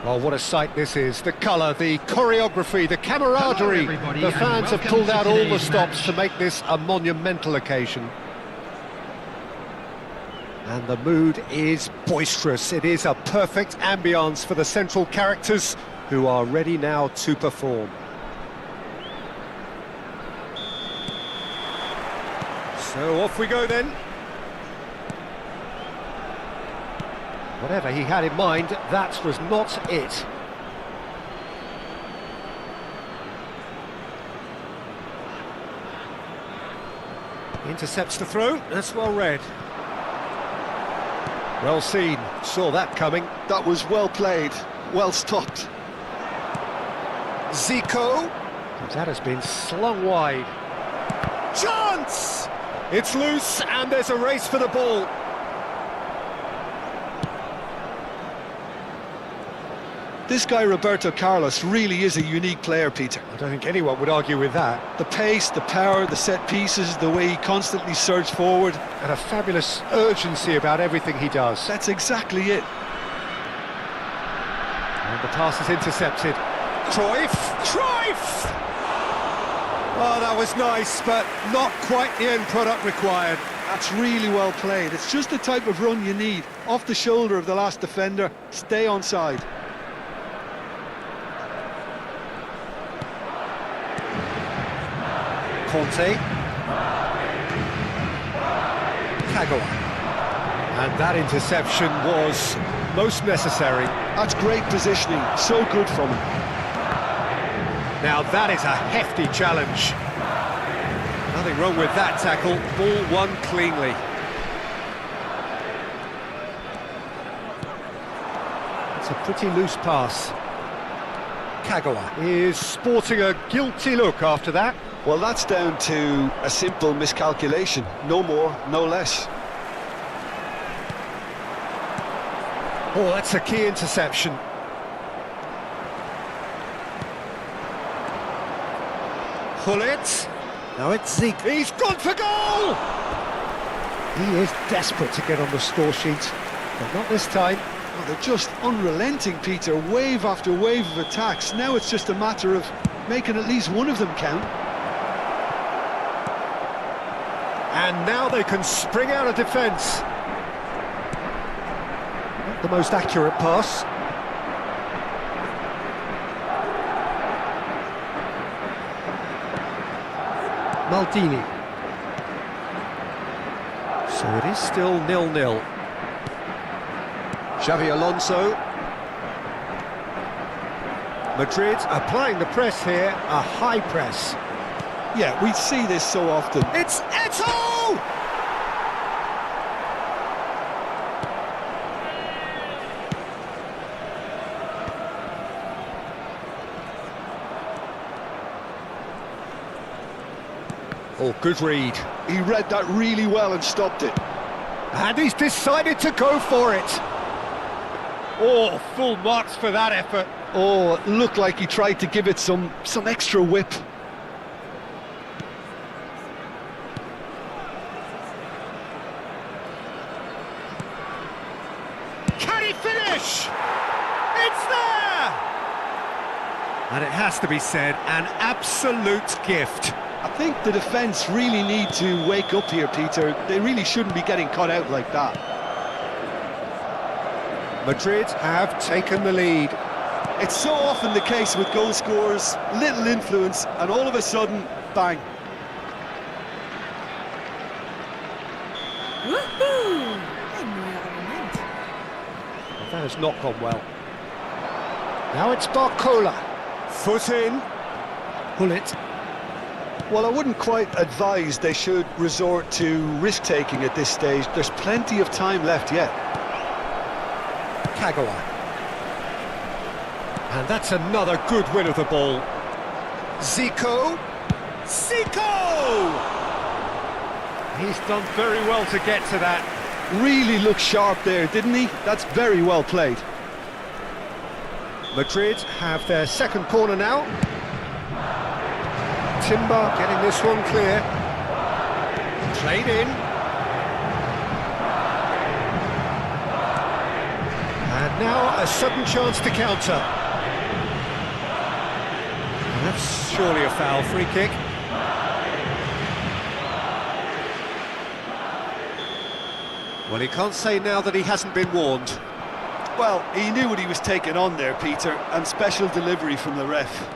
Well, what a sight this is. The colour, the choreography, the camaraderie. everybody, The fans have welcome pulled to out all the today's stops match. to make this a monumental occasion. And the mood is boisterous. It is a perfect ambience for the central characters who are ready now to perform. So off we go then. Whatever he had in mind, that was not it. Intercepts the throw, that's well read. Well seen, saw that coming. That was well played, well stopped. Zico. That has been slung wide. Chance! It's loose and there's a race for the ball. This guy Roberto Carlos really is a unique player, Peter. I don't think anyone would argue with that. The pace, the power, the set pieces, the way he constantly surged forward. And a fabulous urgency about everything he does. That's exactly it. And the pass is intercepted. Cruyff! Oh, that was nice, but not quite the end product required. That's really well played. It's just the type of run you need. Off the shoulder of the last defender, stay onside. Conte. Kagawa. And that interception was most necessary. That's great positioning, so good from him. Now that is a hefty challenge. Nothing wrong with that tackle, ball won cleanly. It's a pretty loose pass. Kagawa is sporting a guilty look after that. Well, that's down to a simple miscalculation. No more, no less. Oh, that's a key interception. Hullet. Now it's Zeke. He's gone for goal! He is desperate to get on the score sheet, but not this time. Oh, they're just unrelenting, Peter. Wave after wave of attacks. Now it's just a matter of making at least one of them count. And now they can spring out of defence. Not the most accurate pass. Maldini. So it is still 0-0. Xavi Alonso. Madrid applying the press here, a high press. Yeah, we see this so often. It's Eto'o! Oh, good read. He read that really well and stopped it. And he's decided to go for it. Oh, full marks for that effort. Oh, it looked like he tried to give it some extra whip. Can he finish? It's there! And it has to be said, an absolute gift. I think the defence really need to wake up here, Peter. They really shouldn't be getting caught out like that. Madrid have taken the lead. It's so often the case with goal scorers, little influence, and all of a sudden, bang. Woohoo! That has not gone well. Now it's Barcola. Foot in. Hullet. Well, I wouldn't quite advise they should resort to risk-taking at this stage. There's plenty of time left yet. Kagawa. And that's another good win of the ball. Zico. Zico! He's done very well to get to that. Really looked sharp there, didn't he? That's very well played. Madrid have their second corner now. Timber getting this one clear. Played in. And And now a sudden chance to counter. That's surely a foul. Free kick. Well, he can't say now that he hasn't been warned. Well, he knew what he was taking on there, Peter, and special delivery from the ref.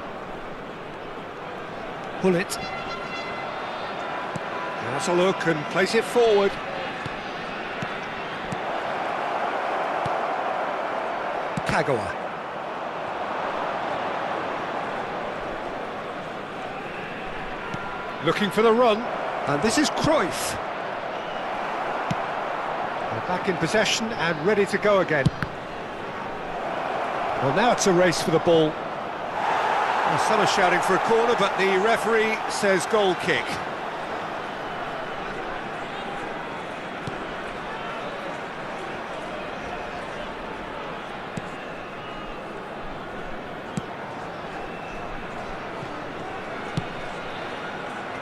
Pull it. Has a look and place it forward. Kagawa. Looking for the run, and this is Cruyff. They're back in possession and ready to go again. Well, now it's a race for the ball. Well, some are shouting for a corner, but the referee says goal kick.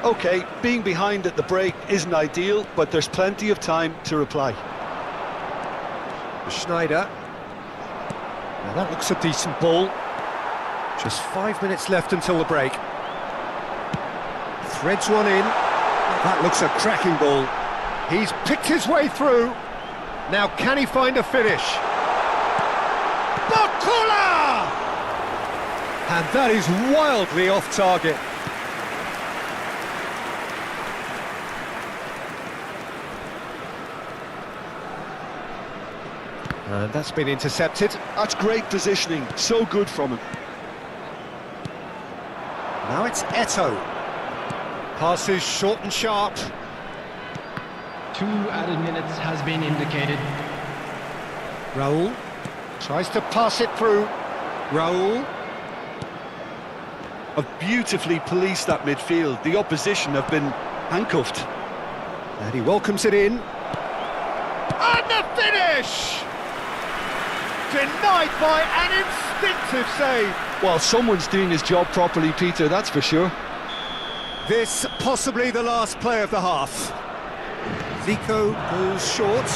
OK, being behind at the break isn't ideal, but there's plenty of time to reply. Schneider. Now that looks a decent ball. Just 5 minutes left until the break. Threads one in. That looks a cracking ball. He's picked his way through. Now can he find a finish? Bakula! And that is wildly off target. And that's been intercepted. That's great positioning, so good from him. Now it's Eto'o. Passes short and sharp. 2 added minutes has been indicated. Raul tries to pass it through. Raul. Have beautifully policed that midfield. The opposition have been handcuffed. And he welcomes it in. And the finish! Denied by an instinctive save. Well, someone's doing his job properly, Peter, that's for sure. This possibly the last play of the half. Zico goes short.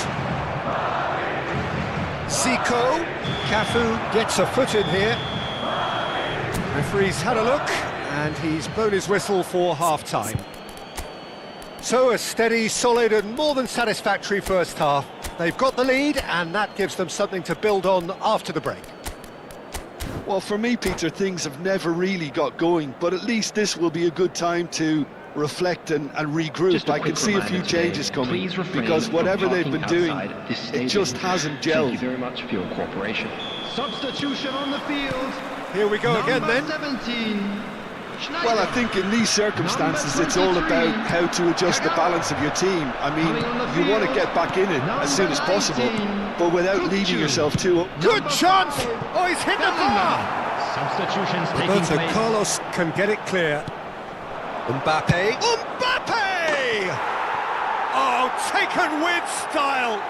Zico. Cafu gets a foot in here. Referee's had a look and he's blown his whistle for half-time. So a steady, solid and more than satisfactory first half. They've got the lead and that gives them something to build on after the break. Well, for me, Peter, things have never really got going, but at least this will be a good time to reflect and regroup. I can see a few changes coming, because whatever they've been doing, it just hasn't gelled. Thank you very much for your cooperation. Substitution on the field. Here we go again then. 17. Well, I think in these circumstances, it's all about how to adjust the balance of your team. I mean, you want to get back in it as soon as possible, but without leaving yourself too up. Good chance! Oh, he's hit the bar! Substitutions taking Roberto place. Carlos can get it clear. Mbappe. Mbappe! Oh, taken with style!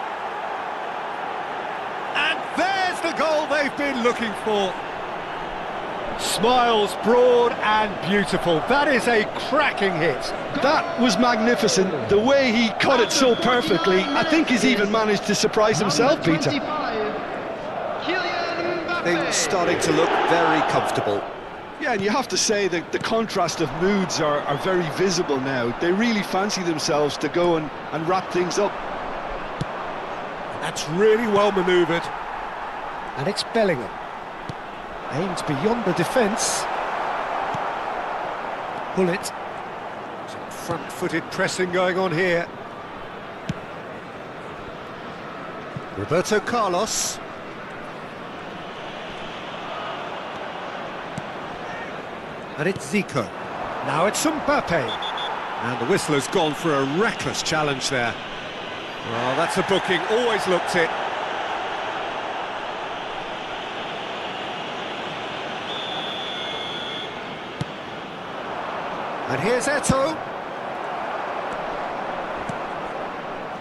And there's the goal they've been looking for. Smiles broad and beautiful. That is a cracking hit. That was magnificent. The way he cut it so perfectly, I think he's even managed to surprise himself, Peter. Things starting to look very comfortable. Yeah, and you have to say that the contrast of moods are very visible now. They really fancy themselves to go and wrap things up. That's really well manoeuvred. And it's Bellingham. Aimed beyond the defence. Pull it. Some front-footed pressing going on here. Roberto Carlos. And it's Zico. Now it's Mbappe. And the whistler's gone for a reckless challenge there. Well, that's a booking, always looked it. And here's Eto'o.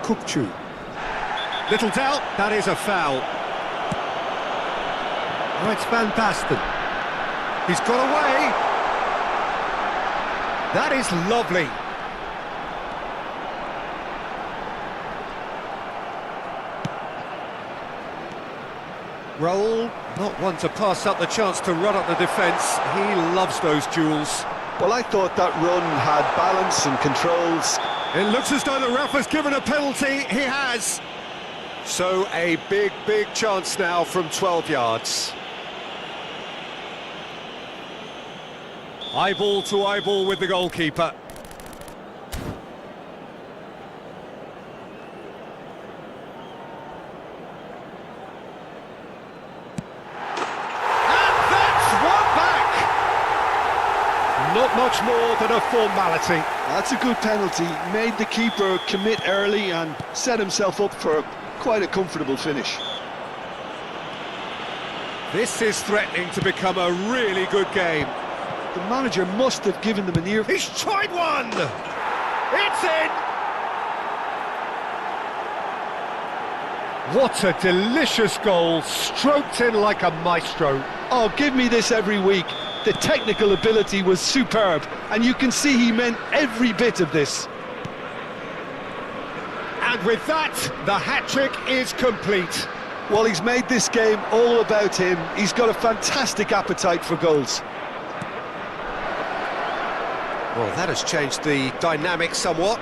Kukçu. Little doubt, that is a foul. Oh, it's Van Basten. He's got away. That is lovely. role, not one to pass up the chance to run up the defence. He loves those duels. Well, I thought that run had balance and controls. It looks as though the ref has given a penalty. He has. So a big chance now from 12 yards. Eyeball to eyeball with the goalkeeper. Not much more than a formality. That's a good penalty. Made the keeper commit early and set himself up for quite a comfortable finish. This is threatening to become a really good game. The manager must have given them an ear. He's tried one! It's in! What a delicious goal, stroked in like a maestro. Oh, give me this every week. The technical ability was superb, and you can see he meant every bit of this. And with that, the hat-trick is complete. Well, he's made this game all about him. He's got a fantastic appetite for goals. Well, that has changed the dynamic somewhat.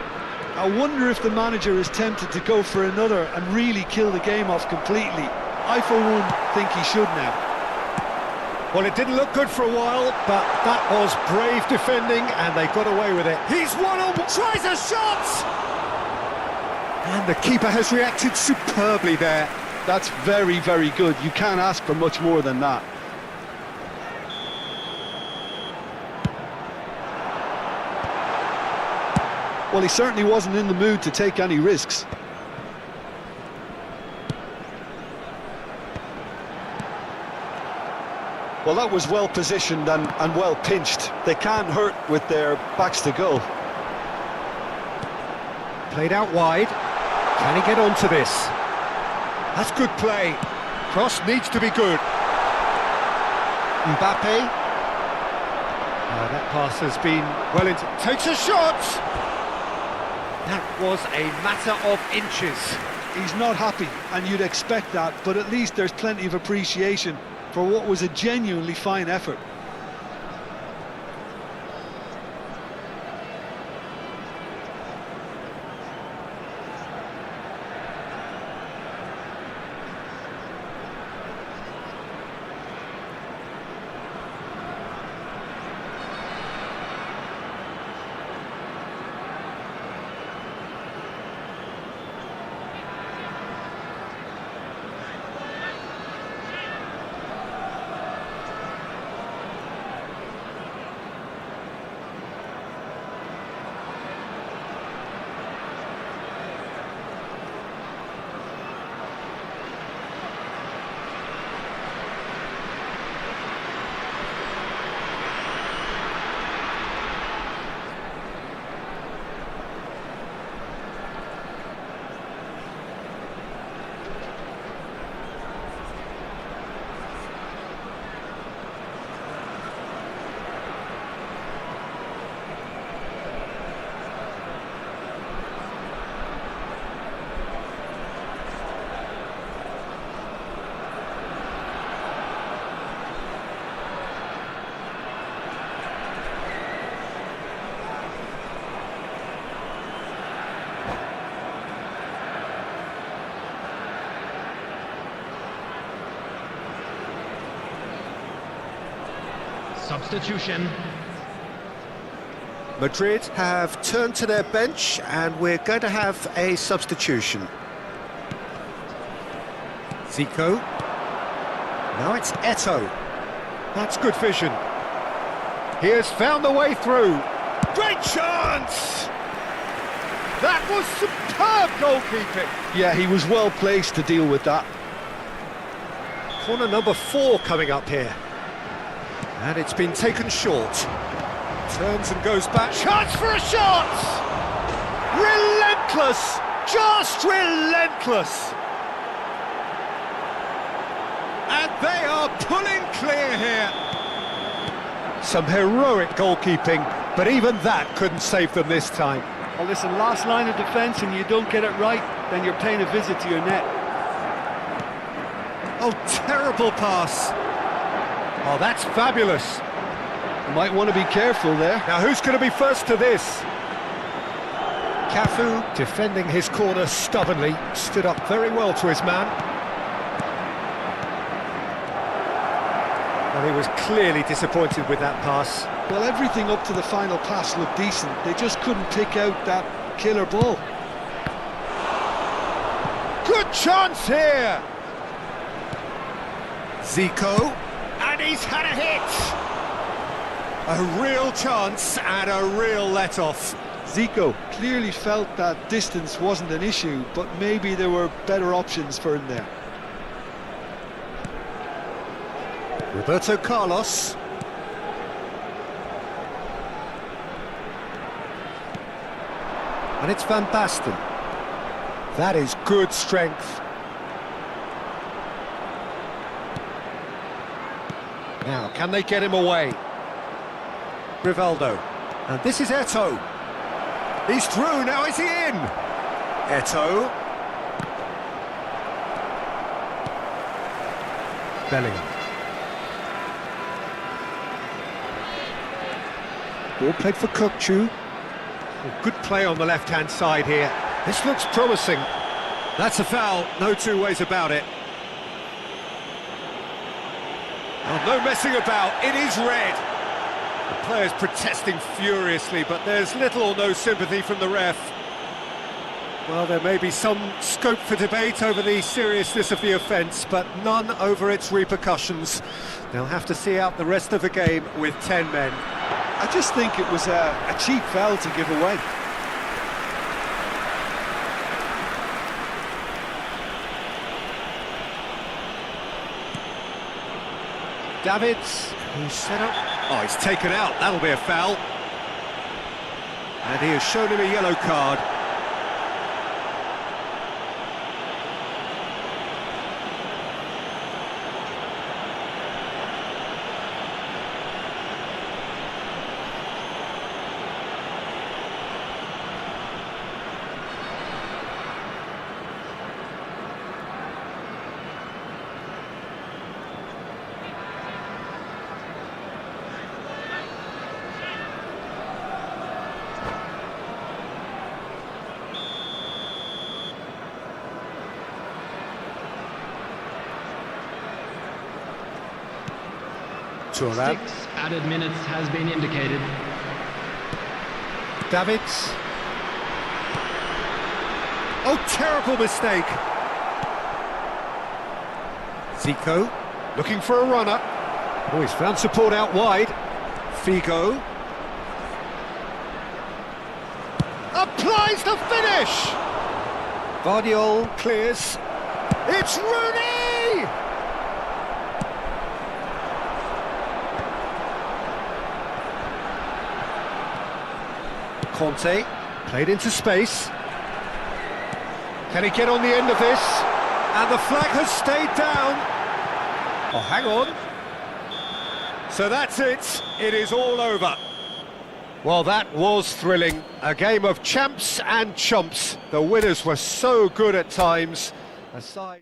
I wonder if the manager is tempted to go for another and really kill the game off completely. I, for one, think he should now. Well, it didn't look good for a while, but that was brave defending, and they got away with it. He's one-on, tries a shot! And the keeper has reacted superbly there. That's very good. You can't ask for much more than that. Well, he certainly wasn't in the mood to take any risks. Well, that was well positioned and well pinched. They can't hurt with their backs to goal. Played out wide. Can he get onto this? That's good play. Cross needs to be good. Mbappe. That pass has been well into... Takes a shot! That was a matter of inches. He's not happy, and you'd expect that, but at least there's plenty of appreciation for what was a genuinely fine effort. Substitution. Madrid have turned to their bench, and we're going to have a substitution. Zico. Now it's Eto'o. That's good vision. He has found the way through. Great chance! That was superb goalkeeping. Yeah, he was well placed to deal with that. Corner number 4 coming up here. And it's been taken short. Turns and goes back. Chance for a shot! Relentless! Just relentless! And they are pulling clear here. Some heroic goalkeeping, but even that couldn't save them this time. Well, listen, last line of defence and you don't get it right, then you're paying a visit to your net. Oh, terrible pass. Oh, that's fabulous. Might want to be careful there. Now, who's going to be first to this? Cafu, defending his corner stubbornly, stood up very well to his man. And he was clearly disappointed with that pass. Well, everything up to the final pass looked decent. They just couldn't pick out that killer ball. Good chance here! Zico, and he's had a hit! A real chance and a real let-off. Zico clearly felt that distance wasn't an issue, but maybe there were better options for him there. Roberto Carlos. And it's Van Basten. That is good strength. Now, can they get him away? Rivaldo. And this is Eto'o. He's through, now is he in? Eto'o. Bellingham. Ball played for Kokchu. Good play on the left-hand side here. This looks promising. That's a foul, no two ways about it. Oh, no messing about, it is red. The players protesting furiously, but there's little or no sympathy from the ref. Well, there may be some scope for debate over the seriousness of the offence, but none over its repercussions. They'll have to see out the rest of the game with 10 men. I just think it was a cheap foul to give away. Davids, who's set up. Oh, he's taken out. That'll be a foul. And he has shown him a yellow card. Thuram. 6 added minutes has been indicated. Davids. Oh, terrible mistake. Zico, looking for a runner. Oh, he's found support out wide. Figo. Applies the finish! Vardiol clears. It's Rooney! Conte, played into space. Can he get on the end of this? And the flag has stayed down. Oh, hang on. So that's it. It is all over. Well, that was thrilling. A game of champs and chumps. The winners were so good at times. Aside...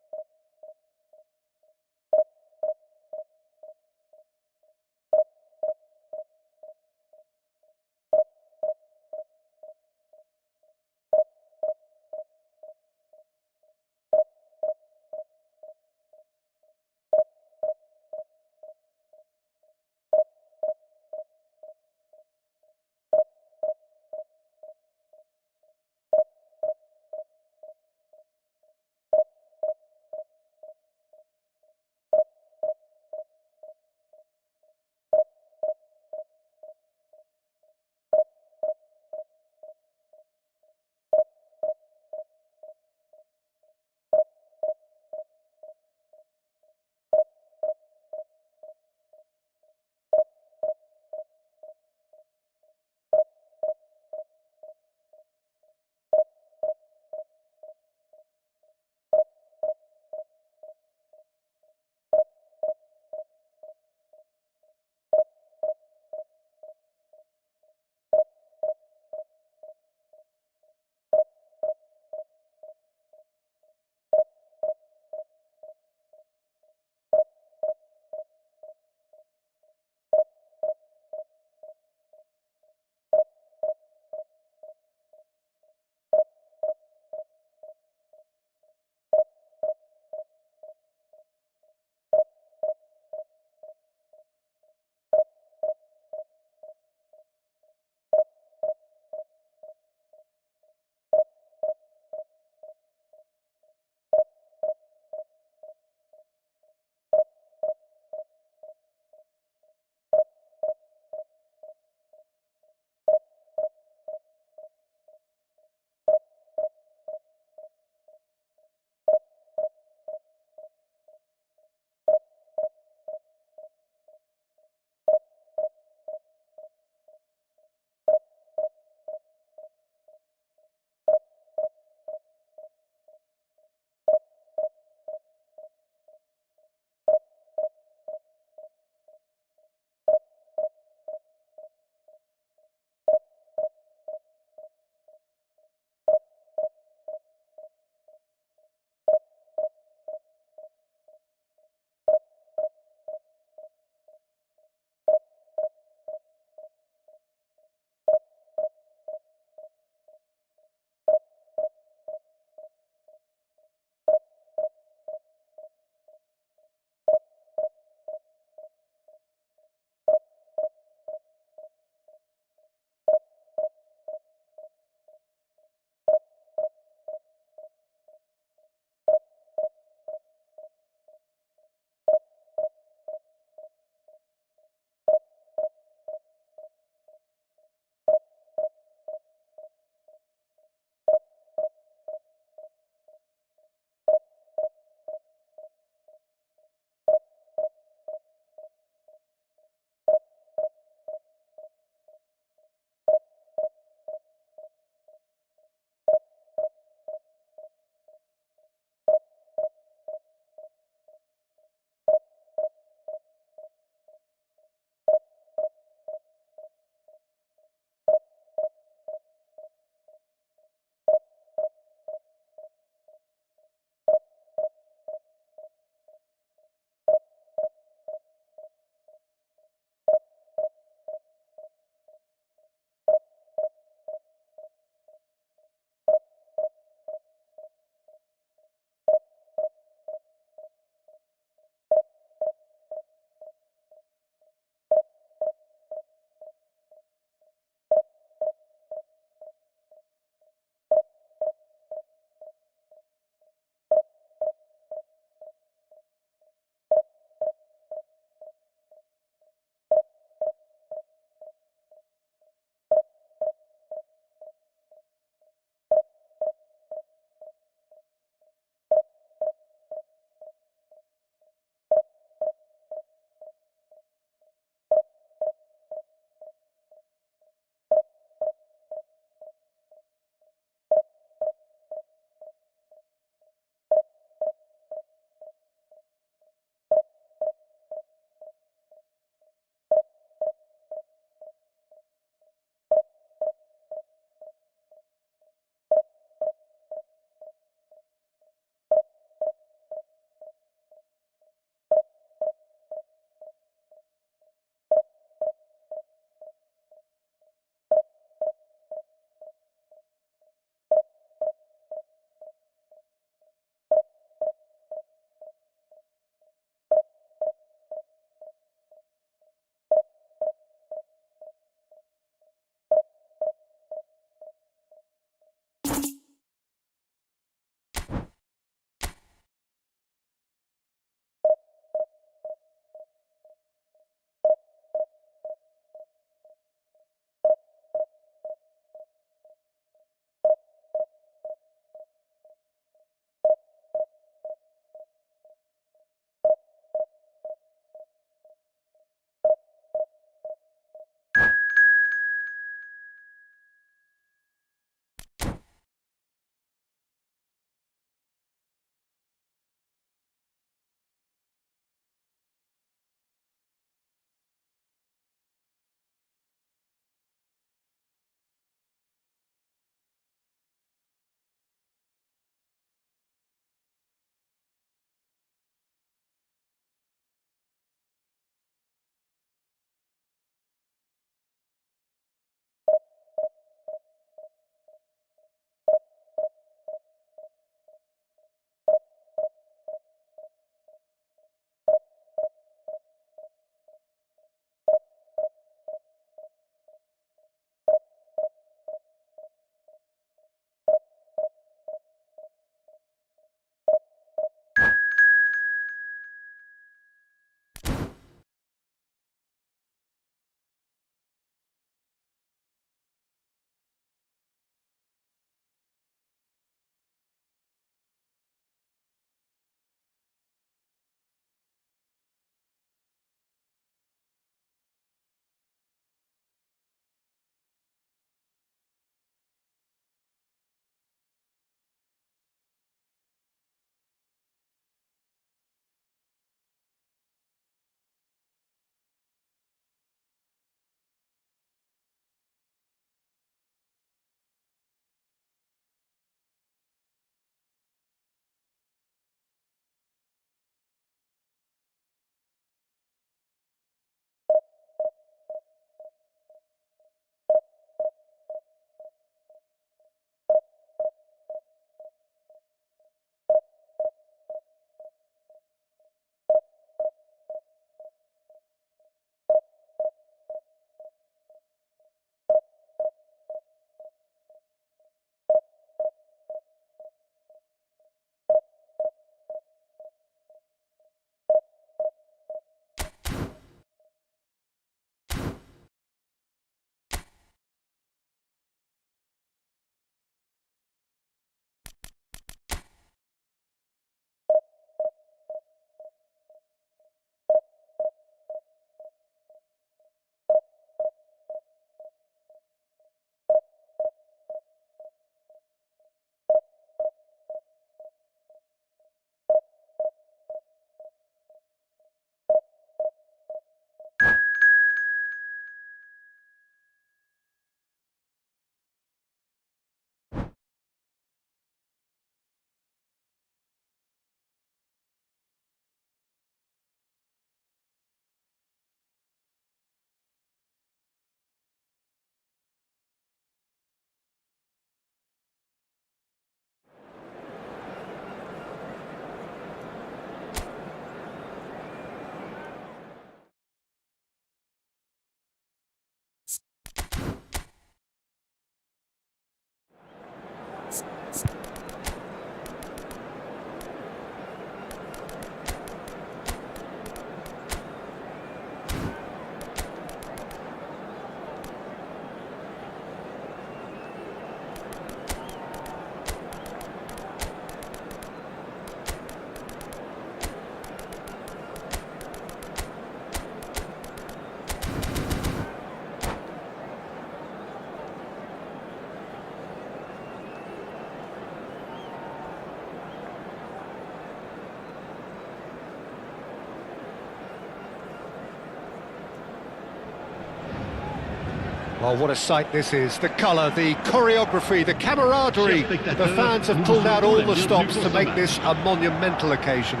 Well, what a sight this is. The colour, the choreography, the camaraderie. The fans have pulled out all the stops to make this a monumental occasion.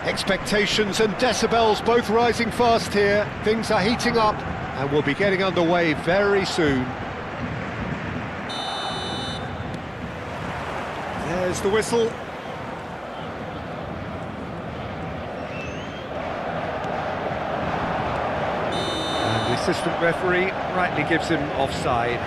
Expectations and decibels both rising fast here. Things are heating up and we'll be getting underway very soon. There's the whistle. And the assistant referee rightly gives him offside.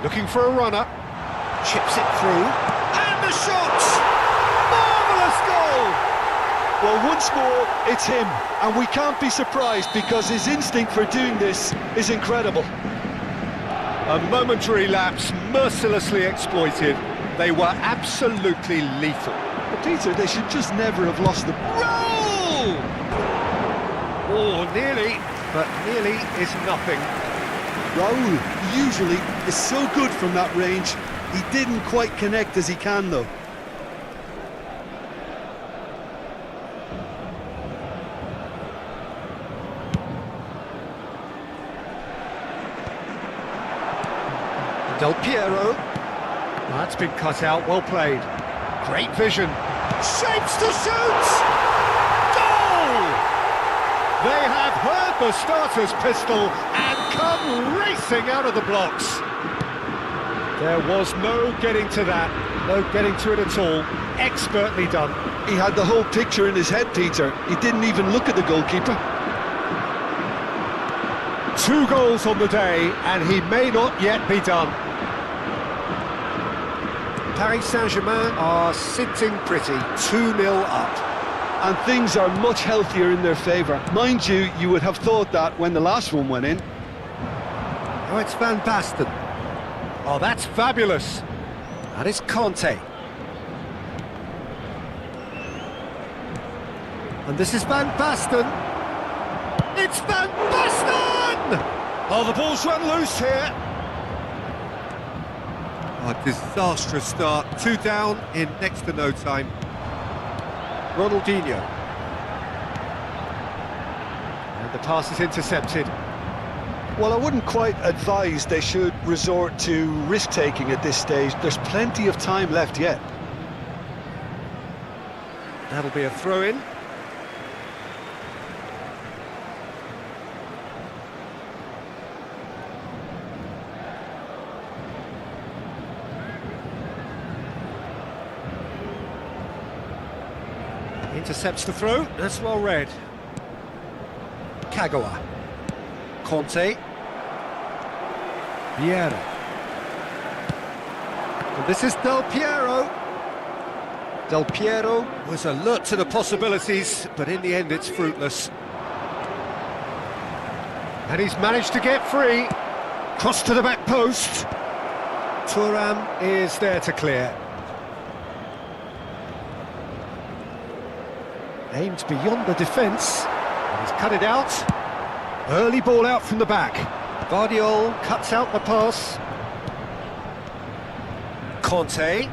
Looking for a runner, chips it through, and the shot! Marvellous goal! Well, once more, it's him, and we can't be surprised because his instinct for doing this is incredible. A momentary lapse, mercilessly exploited. They were absolutely lethal. But Peter, they should just never have lost the... Roll! Oh, nearly, but nearly is nothing. Raul usually is so good from that range. He didn't quite connect as he can, though. Del Piero. That's been cut out, well played. Great vision. Shapes to shoot! Goal! They have heard the starter's pistol and come racing out of the blocks. There was no getting to that, no getting to it at all. Expertly done. He had the whole picture in his head, Peter. He didn't even look at the goalkeeper. 2 goals on the day, and he may not yet be done. Paris Saint-Germain are sitting pretty, 2-0 up. And things are much healthier in their favour. Mind you, you would have thought that when the last one went in. Oh, it's Van Basten. Oh, that's fabulous. That is Conte. And this is Van Basten. It's Van Basten! Oh, the ball's run loose here. A disastrous start. 2 down in next to no time. Ronaldinho. And the pass is intercepted. Well, I wouldn't quite advise they should resort to risk-taking at this stage. There's plenty of time left yet. That'll be a throw-in. Intercepts the throw, that's well read. Kagawa. Conte. Vieira. And this is Del Piero. Del Piero was alert to the possibilities, but in the end it's fruitless. And he's managed to get free. Cross to the back post. Thuram is there to clear. Aimed beyond the defence, and he's cut it out. Early ball out from the back. Guardiola cuts out the pass. Conte.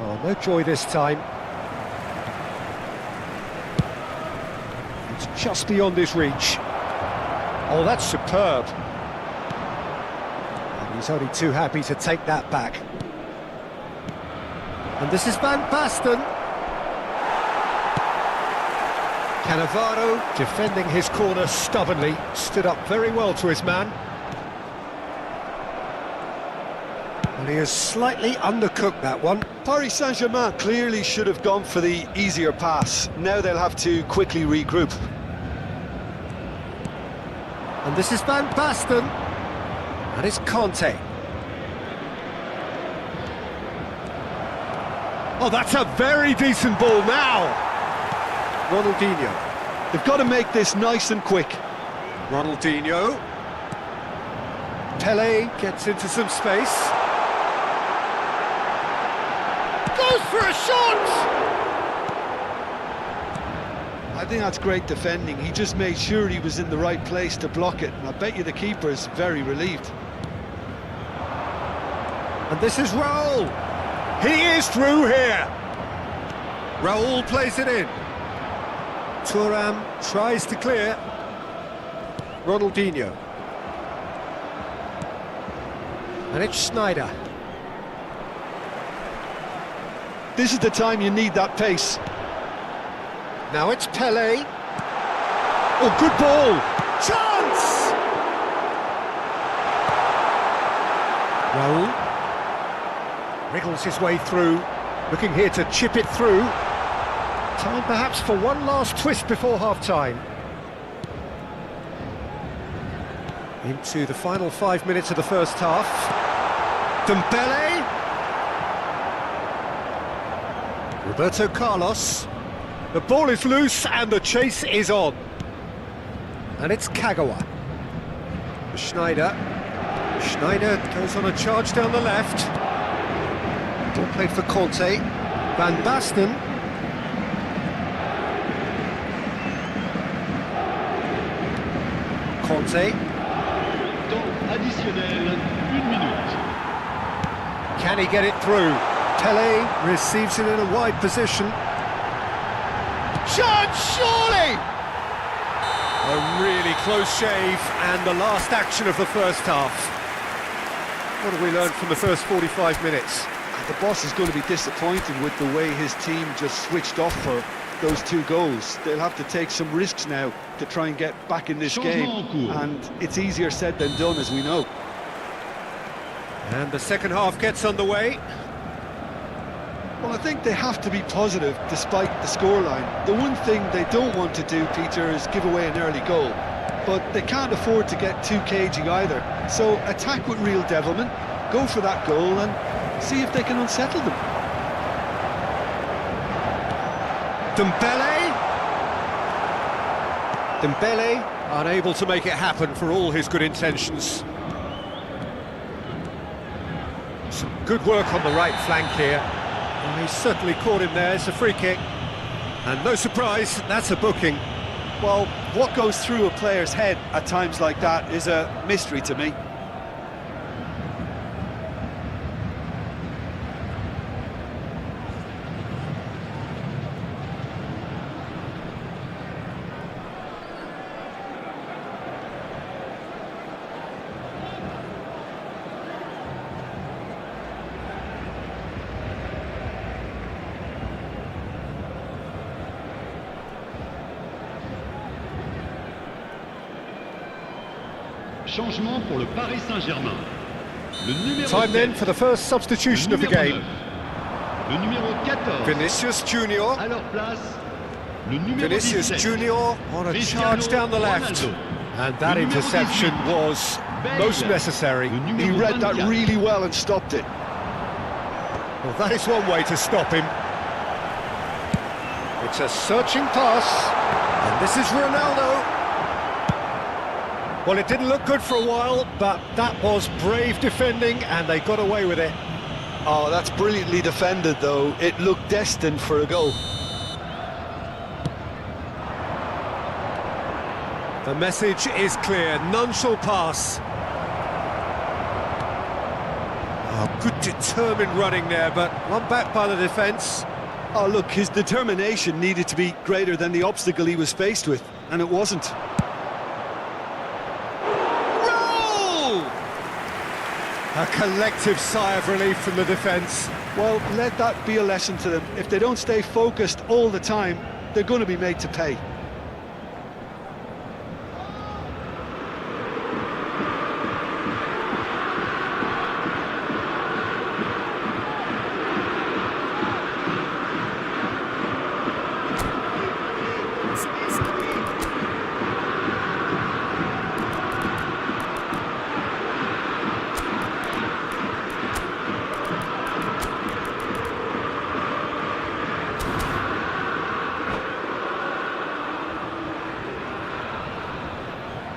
Oh, no joy this time. It's just beyond his reach. Oh, that's superb. And he's only too happy to take that back. And this is Van Basten. Cannavaro, defending his corner stubbornly, stood up very well to his man. And he has slightly undercooked that one. Paris Saint-Germain clearly should have gone for the easier pass. Now they'll have to quickly regroup. And this is Van Basten. That is Conte. Oh, that's a very decent ball now. Ronaldinho. They've got to make this nice and quick. Ronaldinho. Pele gets into some space. Goes for a shot! And think that's great defending. He just made sure he was in the right place to block it, and I bet you the keeper's very relieved. And this is Raul. He is through here. Raul plays it in. Thuram tries to clear. Ronaldinho. And it's Schneider. This is the time you need that pace. Now it's Pele. Oh, good ball. Chance! Raul. Wriggles his way through. Looking here to chip it through. Time perhaps for one last twist before half-time. Into the final 5 minutes of the first half. Dembele. Roberto Carlos. The ball is loose and the chase is on. And it's Kagawa. Schneider. Schneider goes on a charge down the left. Ball played for Conte. Van Basten. Conte. Temps additionnel, 1 minute. Can he get it through? Pele receives it in a wide position. Chance, surely! A really close shave, and the last action of the first half. What have we learned from the first 45 minutes? The boss is going to be disappointed with the way his team just switched off for those 2 goals. They'll have to take some risks now to try and get back in this game, and it's easier said than done, as we know. And the second half gets underway. Well, I think they have to be positive despite the scoreline. The one thing they don't want to do, Peter, is give away an early goal. But they can't afford to get too cagey either. So attack with real devilment, go for that goal and see if they can unsettle them. Dembele. Dembele unable to make it happen for all his good intentions. Some good work on the right flank here. Well, he's certainly caught him there. It's a free kick. And no surprise, that's a booking. Well, what goes through a player's head at times like that is a mystery to me. Changement pour le Paris Saint-Germain. Le numéro Time 7, then for the first substitution of the game. 9, le numéro 14. Vinicius Junior. À leur place, le numéro Vinicius 17. Junior on a Cristiano charge down the left. Ronaldo. And that Le numéro interception 18. was most necessary. Le He numéro read that 24. really well and stopped it. Well, that is one way to stop him. It's a searching pass. And this is Ronaldo. Well, it didn't look good for a while, but that was brave defending, and they got away with it. Oh, that's brilliantly defended, though. It looked destined for a goal. The message is clear, none shall pass. Oh, good determined running there, but one back by the defence. Oh, look, his determination needed to be greater than the obstacle he was faced with, and it wasn't. A collective sigh of relief from the defence. Well, let that be a lesson to them. If they don't stay focused all the time, they're going to be made to pay.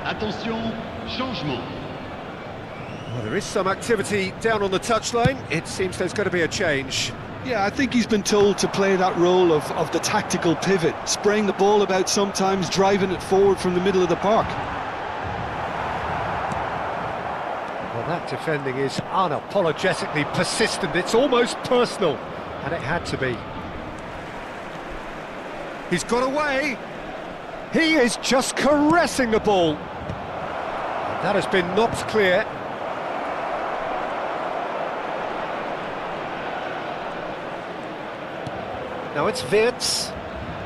Attention, changement. Well, there is some activity down on the touchline. It seems there's going to be a change. Yeah, I think he's been told to play that role of the tactical pivot, spraying the ball about sometimes, driving it forward from the middle of the park. Well, that defending is unapologetically persistent. It's almost personal, and it had to be. He's got away. He is just caressing the ball. And that has been knocked clear. Now it's Wirtz.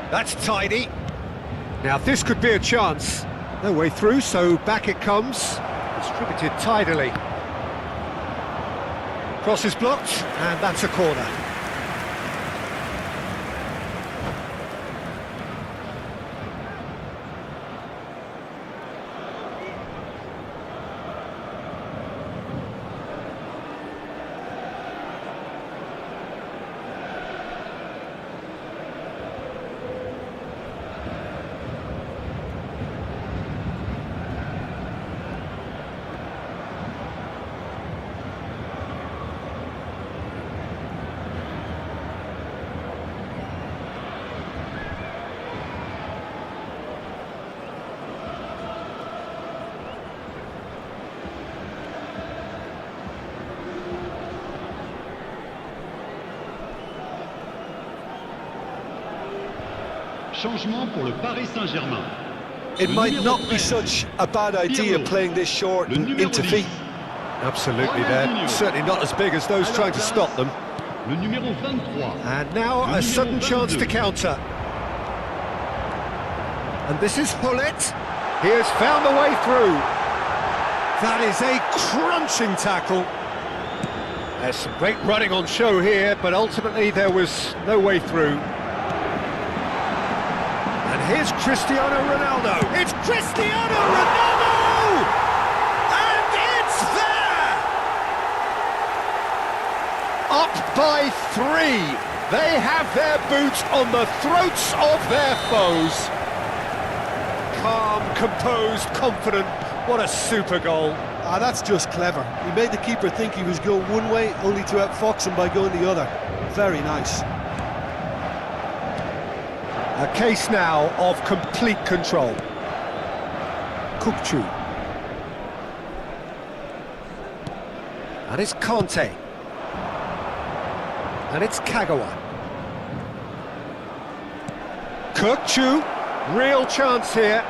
That's tidy. Now this could be a chance. No way through, so back it comes. Distributed tidily. Cross is blocked, and that's a corner. Changement pour le Paris Saint-Germain. It might not be such a bad idea playing this short and into feet. Absolutely, they're certainly not as big as those trying to stop them. Le numéro 23. And now a sudden chance to counter. And this is Hullet. He has found the way through. That is a crunching tackle. There's some great running on show here, but ultimately there was no way through. And here's Cristiano Ronaldo. It's Cristiano Ronaldo! And it's there! Up by 3. They have their boots on the throats of their foes. Calm, composed, confident. What a super goal. Ah, that's just clever. He made the keeper think he was going one way, only to outfox him by going the other. Very nice. A case now of complete control. Kukçu. And it's Conte. And it's Kagawa. Kukçu. Real chance here.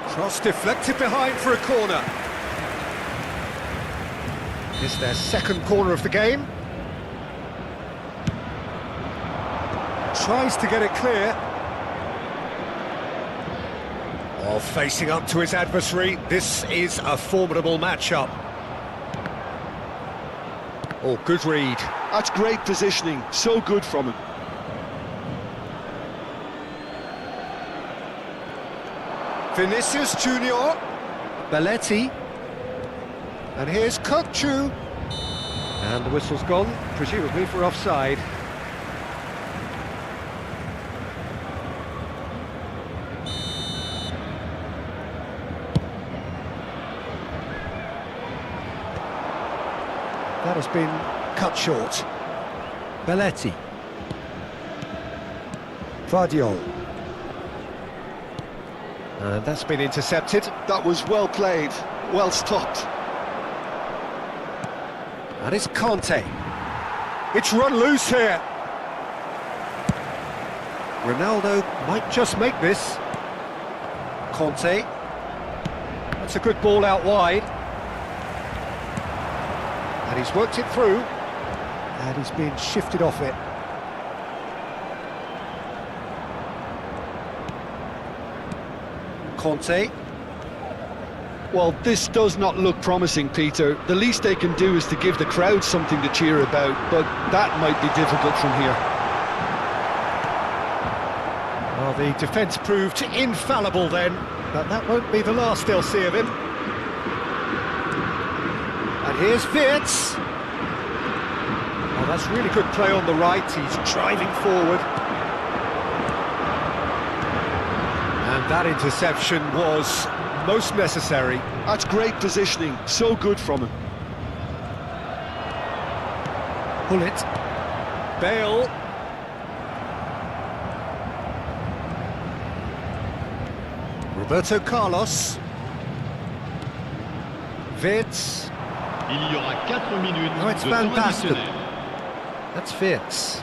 Cross deflected behind for a corner. It's their second corner of the game. Tries to get it clear. Oh, facing up to his adversary. This is a formidable matchup. Oh, good read. That's great positioning. So good from him. Vinicius Junior. Belletti. And here's Kukçu. And the whistle's gone, presumably for offside. That has been cut short. Belletti. Vardiol. And that's been intercepted. That was well played, well stopped. And it's Conte. It's run loose here. Ronaldo might just make this. Conte. That's a good ball out wide. And he's worked it through. And he's been shifted off it. Conte. Well, this does not look promising, Peter. The least they can do is to give the crowd something to cheer about, but that might be difficult from here. Well, the defence proved infallible then, but that won't be the last they'll see of him. And here's Wirtz. Oh, that's really good play on the right. He's driving forward. And that interception was most necessary. That's great positioning. So good from him. Hullet. Bale. Roberto Carlos. Wirtz. Il y aura 4 minutes Oh, it's de Van temps Basten. additionnel. That's Wirtz.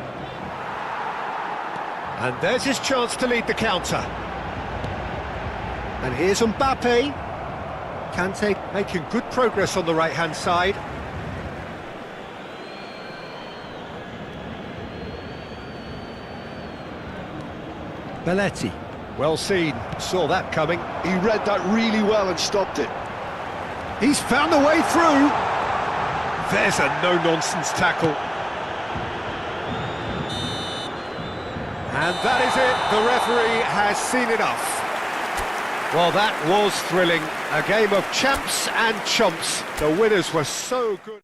And there's his chance to lead the counter. And here's Mbappe. Kante making good progress on the right-hand side. Belletti. Well seen, saw that coming. He read that really well and stopped it. He's found a way through. There's a no-nonsense tackle. And that is it, the referee has seen enough. Well, that was thrilling. A game of champs and chumps. The winners were so good.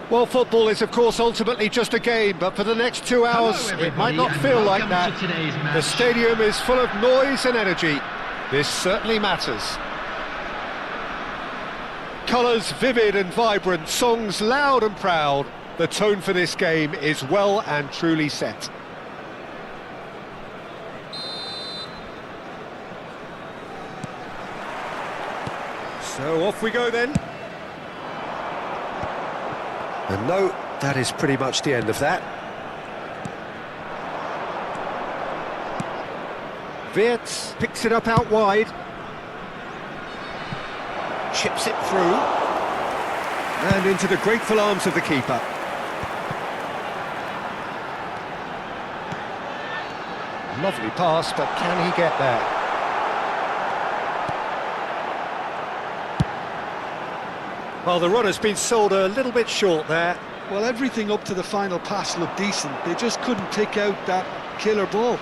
Well, football is, of course, ultimately just a game, but for the next 2 hours, it might not feel like that. The stadium is full of noise and energy. This certainly matters. Colours vivid and vibrant, songs loud and proud. The tone for this game is well and truly set. So off we go then. And no, that is pretty much the end of that. Wirtz picks it up out wide. Chips it through. And into the grateful arms of the keeper. Lovely pass, but can he get there? Well, the run has been sold a little bit short there. Well, everything up to the final pass looked decent. They just couldn't pick out that killer ball.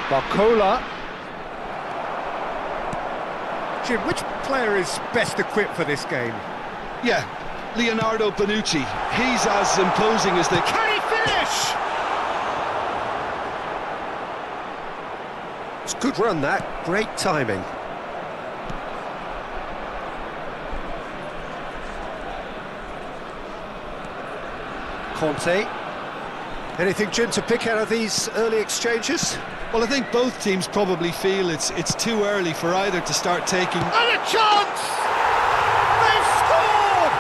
Barcola. Jim, which player is best equipped for this game? Yeah, Leonardo Bonucci. He's as imposing as the... Can he finish? It's a good run, that. Great timing. Conte. Anything, Jim, to pick out of these early exchanges? Well, I think both teams probably feel it's too early for either to start taking... And a chance! They've scored!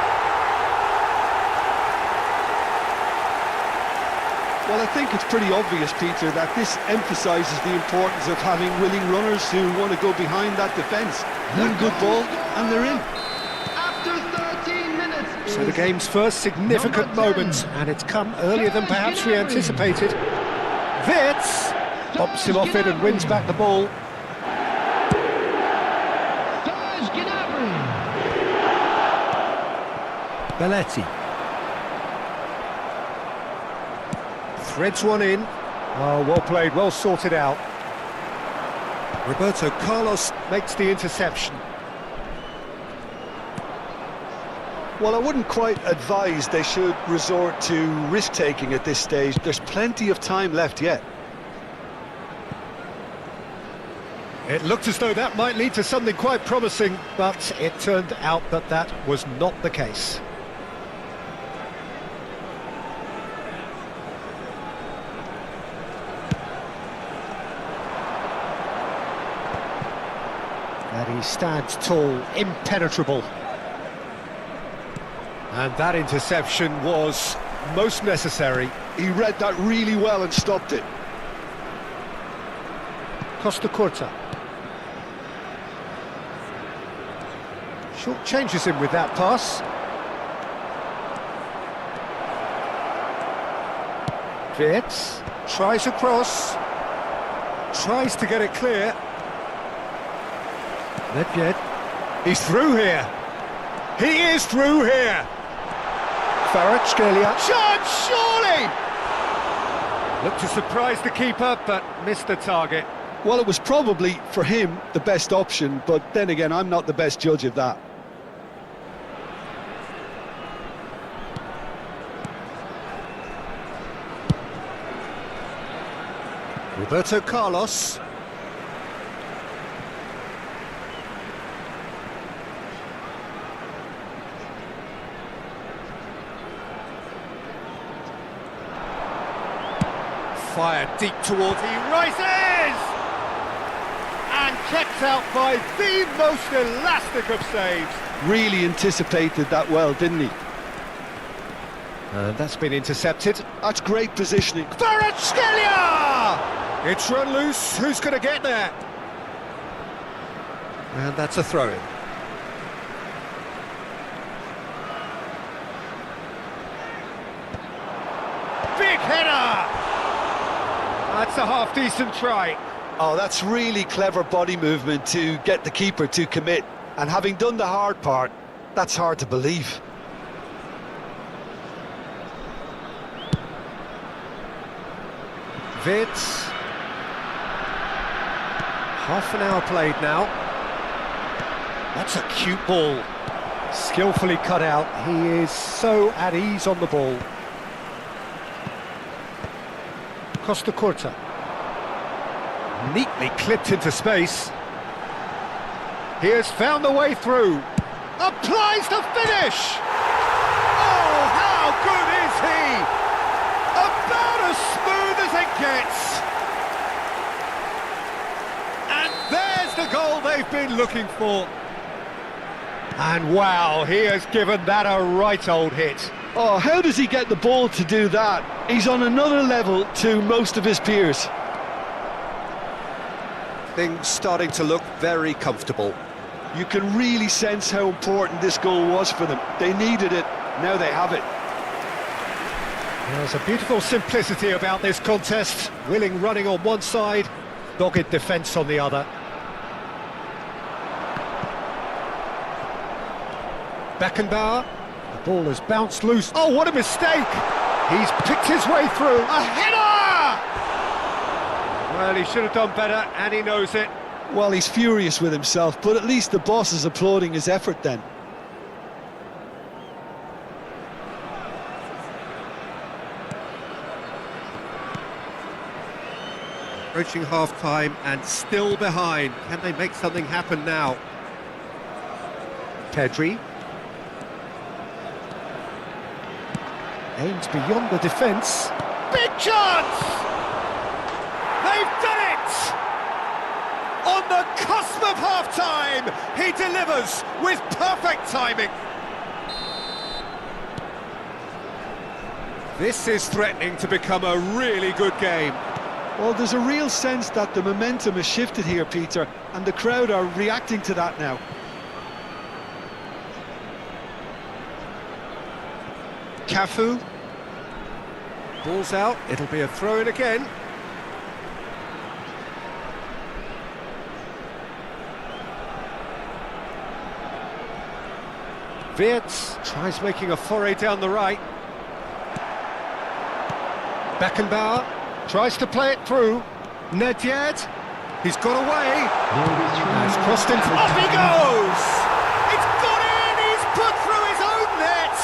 Well, I think it's pretty obvious, Peter, that this emphasises the importance of having willing runners who want to go behind that defence. One good ball, and they're in. After 13 minutes. So the game's first significant moment, and it's come earlier than perhaps we anticipated. Wirtz pops him off it and wins back the ball. Belletti. Threads one in. Oh, well played, well sorted out. Roberto Carlos makes the interception. Well, I wouldn't quite advise they should resort to risk-taking at this stage. There's plenty of time left yet. It looked as though that might lead to something quite promising, but it turned out that that was not the case. And he stands tall, impenetrable. And that interception was most necessary. He read that really well and stopped it. Costa Curta. Short changes him with that pass. Wirtz tries across. Tries to get it clear. Nedved. He's through here. He is through here. Kvaratskhelia. Chance, surely! Looked to surprise the keeper, but missed the target. Well, it was probably, for him, the best option, but then again, I'm not the best judge of that. Roberto Carlos. Fired deep towards, he rises! And kept out by the most elastic of saves. Really anticipated that well, didn't he? And that's been intercepted. That's great positioning. Kvaratskhelia! It's run loose, who's going to get there? And that's a throw-in. Big header! That's a half-decent try. Oh, that's really clever body movement to get the keeper to commit. And having done the hard part, that's hard to believe. Wirtz. Half an hour played now. That's a cute ball. Skillfully cut out. He is so at ease on the ball. Costa Curta. Neatly clipped into space. He has found the way through. Applies the finish! Oh, how good is he? About as smooth as it gets. been looking for. And wow, he has given that a right old hit. Oh, how does he get the ball to do that? He's on another level to most of his peers. Things starting to look very comfortable. You can really sense how important this goal was for them. They needed it, now they have it. There's a beautiful simplicity about this contest. Willing running on one side, dogged defence on the other. Beckenbauer, the ball has bounced loose. Oh, what a mistake! He's picked his way through. A header! Well, he should have done better, and he knows it. Well, he's furious with himself, but at least the boss is applauding his effort then. Approaching half-time and still behind. Can they make something happen now? Pedri. Aims beyond the defence. Big chance! They've done it! On the cusp of half-time, he delivers with perfect timing. This is threatening to become a really good game. Well, there's a real sense that the momentum has shifted here, Peter, and the crowd are reacting to that now. Cafu. Ball's out, it'll be a throw-in again. Wirtz tries making a foray down the right. Beckenbauer tries to play it through. Nedved, he's got away. He's crossed into... Off he goes! It's gone in! He's put through his own net!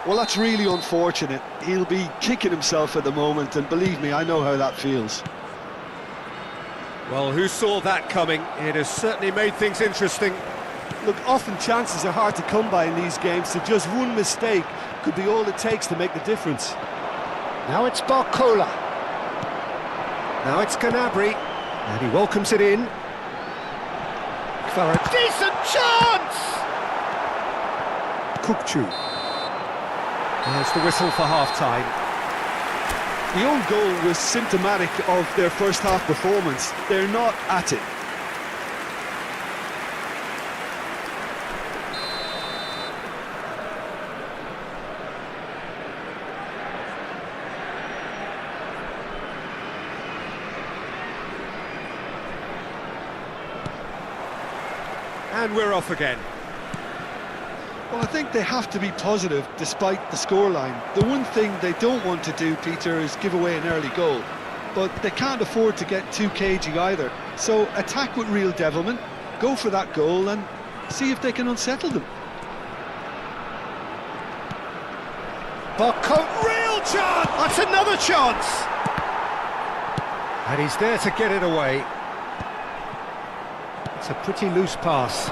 Well, that's really unfortunate. He'll be kicking himself at the moment, and believe me, I know how that feels. Well, who saw that coming? It has certainly made things interesting. Look, often chances are hard to come by in these games, so just one mistake could be all it takes to make the difference. Now it's Barcola. Now it's Gnabry. And he welcomes it in. For a decent chance! Kukcu. There's the whistle for half-time. The own goal was symptomatic of their first half performance. They're not at it. And we're off again. Well, I think they have to be positive despite the scoreline. The one thing they don't want to do, Peter, is give away an early goal. But they can't afford to get too cagey either. So attack with real devilment, go for that goal and see if they can unsettle them. Barcola, real chance! That's another chance! And he's there to get it away. It's a pretty loose pass.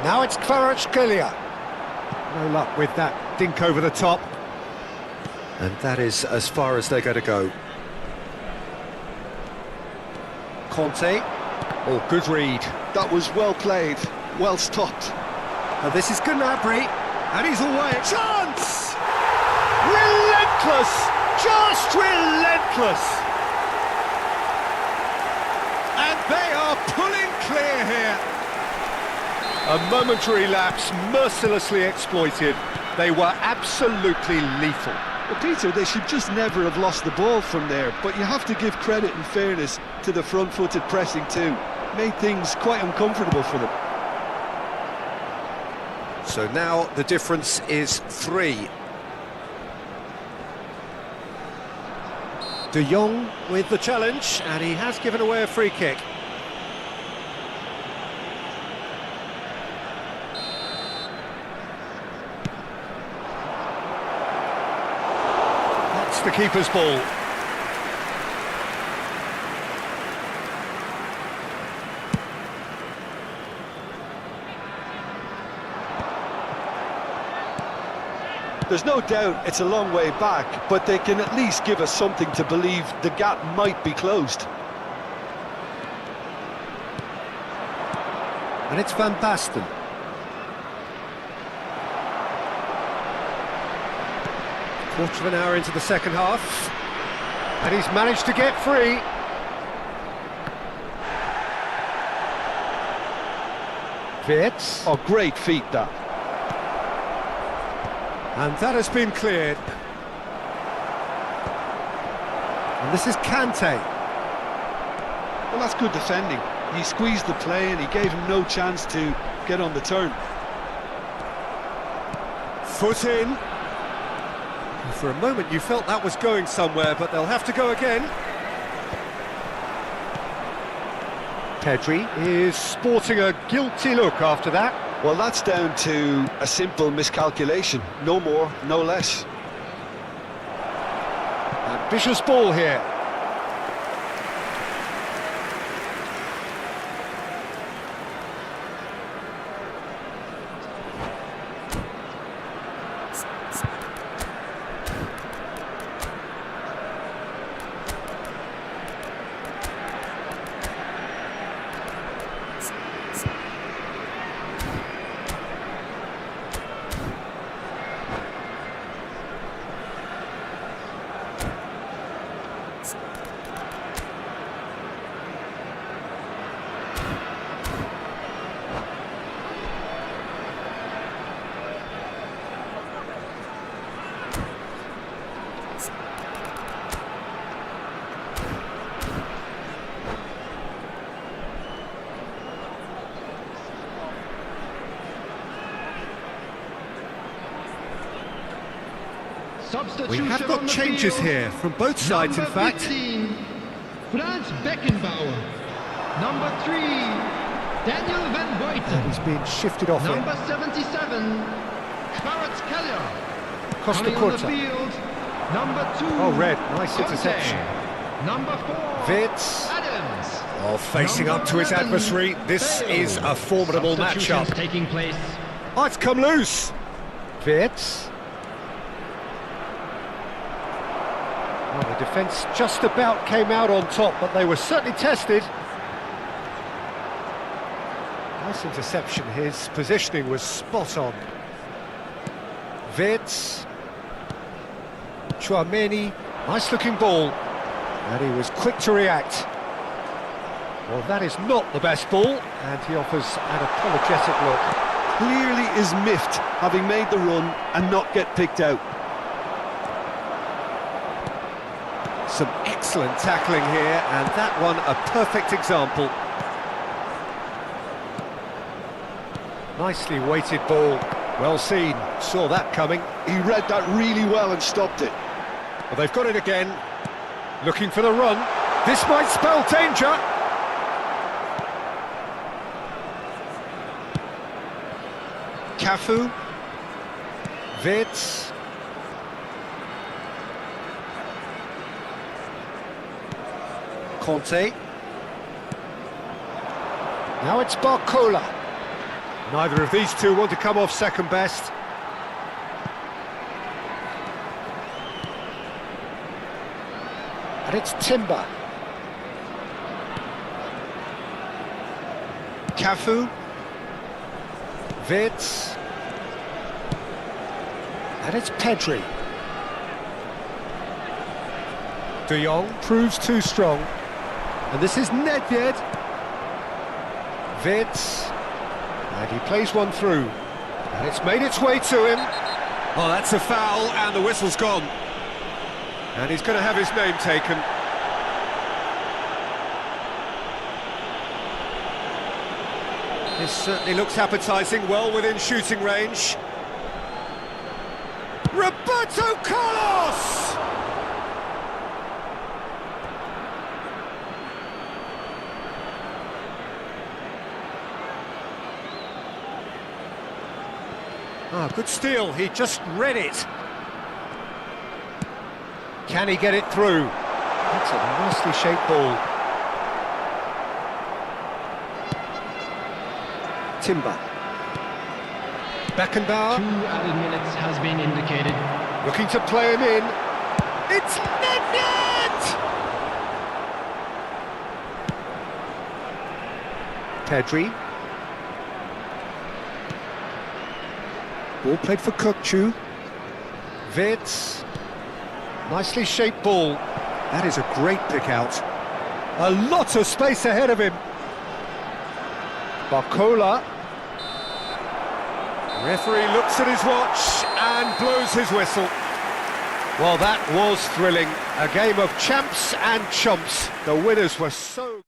Now it's Kvaratskhelia. No luck with that dink over the top. And that is as far as they're going to go. Conte. Oh, good read. That was well played, well stopped. And this is Gnabry. And he's away. Chance! Relentless! Just relentless! And they are pulling clear here. A momentary lapse, mercilessly exploited. They were absolutely lethal. Well, Peter, they should just never have lost the ball from there, but you have to give credit and fairness to the front-footed pressing too. Made things quite uncomfortable for them. So now the difference is 3. De Jong with the challenge, and he has given away a free kick. The keeper's ball. There's no doubt it's a long way back, but they can at least give us something to believe the gap might be closed. And it's Van Basten. Quarter of an hour into the second half. And he's managed to get free. Wirtz. Oh, great feat, that. And that has been cleared. And this is Kante. Well, that's good defending. He squeezed the play and he gave him no chance to get on the turn. Foot in. For a moment you felt that was going somewhere, but they'll have to go again. Pedri is sporting a guilty look after that. Well, that's down to a simple miscalculation. No more, no less. Ambitious ball here. We have got changes here from both sides, in fact. 15, Franz Beckenbauer. Number 3, Daniel Van Buiten. He's being shifted off here. Number 77, Kvaratskhelia. Costa Coming on the Curta. field, number 2. Oh, red, nice Conte. interception. Number 4, Wirtz. Adams. Oh, facing up to his Number 11, adversary. This is a formidable Substitutions matchup. taking place. Oh, it's come loose. Wirtz. Well, the defence just about came out on top, but they were certainly tested. Nice interception. His positioning was spot on. Wirtz. Chouameni. Nice looking ball. And he was quick to react. Well, that is not the best ball, and he offers an apologetic look. Clearly is miffed, having made the run and not get picked out. Some excellent tackling here, and that one a perfect example. Nicely weighted ball. Well seen. Saw that coming. He read that really well and stopped it. Well, they've got it again. Looking for the run. This might spell danger. Cafu. Wirtz. Conte. Now it's Barcola. Neither of these two want to come off second best. And it's Timber. Cafu. Wirtz. And it's Pedri. De Jong proves too strong. And this is Nedved. Wirtz. And he plays one through. And it's made its way to him. Oh, that's a foul, and the whistle's gone. And he's going to have his name taken. This certainly looks appetising, well within shooting range. Roberto Carlos! Ah, good steal, he just read it. Can he get it through? That's a nicely shaped ball. Timber. Beckenbauer. 2 added minutes has been indicated. Looking to play him in. It's Nedved! Pedri. Ball played for Kukçu. Vitz. Nicely shaped ball. That is a great pick out. A lot of space ahead of him. Barcola. Referee looks at his watch and blows his whistle. Well, that was thrilling. A game of champs and chumps. The winners were so...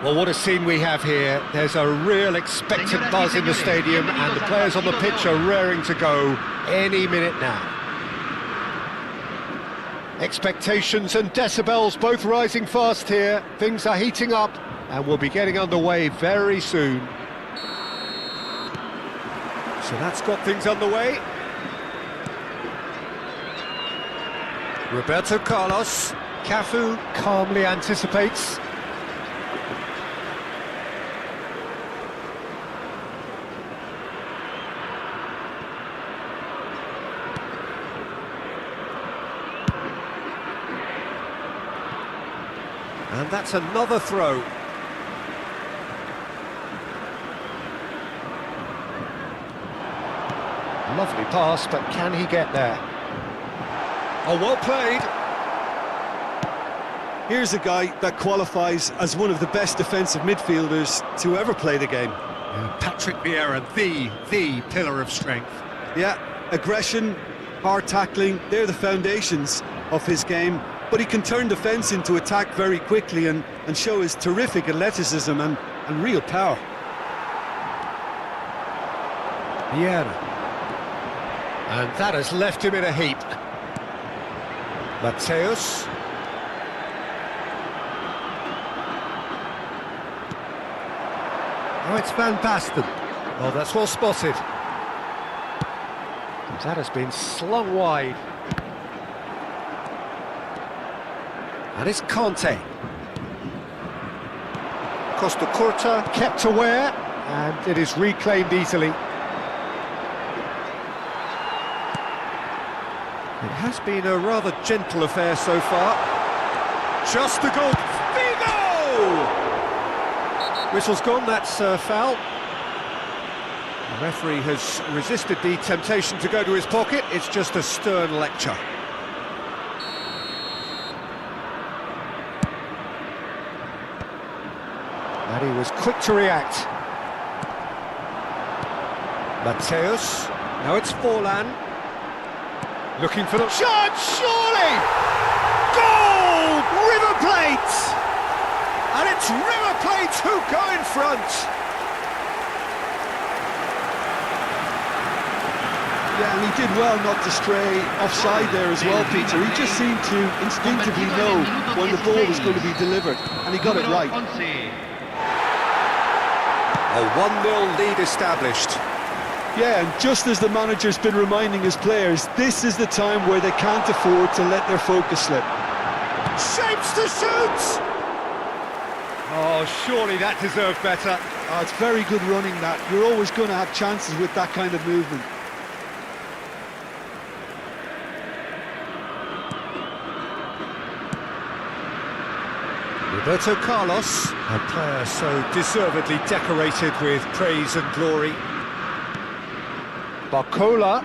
Well, what a scene we have here. There's a real expectant buzz in the stadium and the players on the pitch are raring to go any minute now. Expectations and decibels both rising fast here. Things are heating up and we'll be getting underway very soon. So that's got things underway. Roberto Carlos. Cafu calmly anticipates. And And that's another throw. Lovely pass, but can he get there? Oh, well played. Here's a guy that qualifies as one of the best defensive midfielders to ever play the game. Patrick Vieira, the pillar of strength. Yeah, aggression, hard tackling, they're the foundations of his game. But he can turn defence into attack very quickly and show his terrific athleticism and real power. Vieira. And that has left him in a heap. Mateus. Oh, it's Van Basten. Oh, that's well spotted. That has been slung wide. And it's Conte. Costa Curta kept aware, and it is reclaimed easily. It has been a rather gentle affair so far. Just a goal. Vigo! Whistle's gone, that's foul. The referee has resisted the temptation to go to his pocket. It's just a stern lecture. And he was quick to react. Mateus. Now it's Forlan. Looking for the shot, surely! Goal! River Plate! And it's River Plate who go in front. Yeah, and he did well not to stray offside there as well, Peter. He just seemed to instinctively know when the ball was going to be delivered, and he got it right. A 1-0 lead established. Yeah, and just as the manager's been reminding his players, this is the time where they can't afford to let their focus slip. Shapes to shoot! Oh, surely that deserved better. Oh, it's very good running, that. You're always going to have chances with that kind of movement. Roberto Carlos, a player so deservedly decorated with praise and glory. Barcola.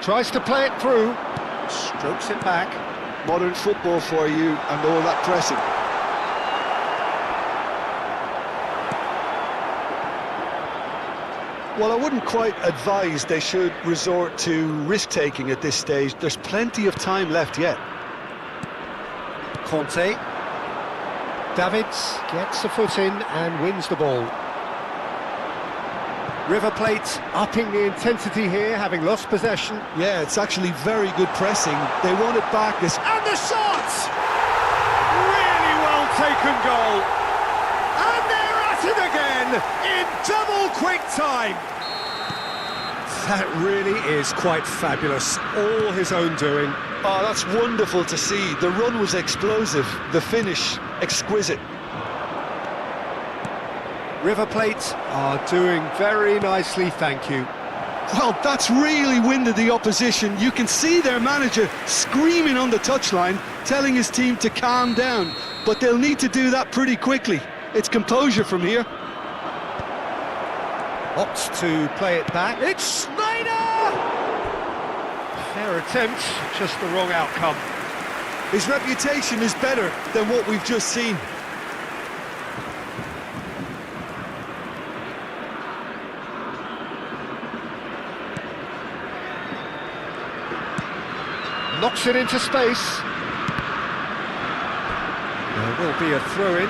Tries to play it through. Strokes it back. Modern football for you and all that pressing. Well, I wouldn't quite advise they should resort to risk-taking at this stage. There's plenty of time left yet. Conte. Davids gets a foot in and wins the ball. River Plate upping the intensity here, having lost possession. Yeah, it's actually very good pressing. They want it back. And the shot! Really well taken goal. And they're at it again in double quick time. That really is quite fabulous. All his own doing. Oh, that's wonderful to see. The run was explosive, the finish exquisite. River Plate are doing very nicely, thank you. Well, that's really winded the opposition. You can see their manager screaming on the touchline, telling his team to calm down. But they'll need to do that pretty quickly. It's composure from here. Opts to play it back. It's Schneider! Fair attempt, just the wrong outcome. His reputation is better than what we've just seen. Knocks it into space. There will be a throw-in.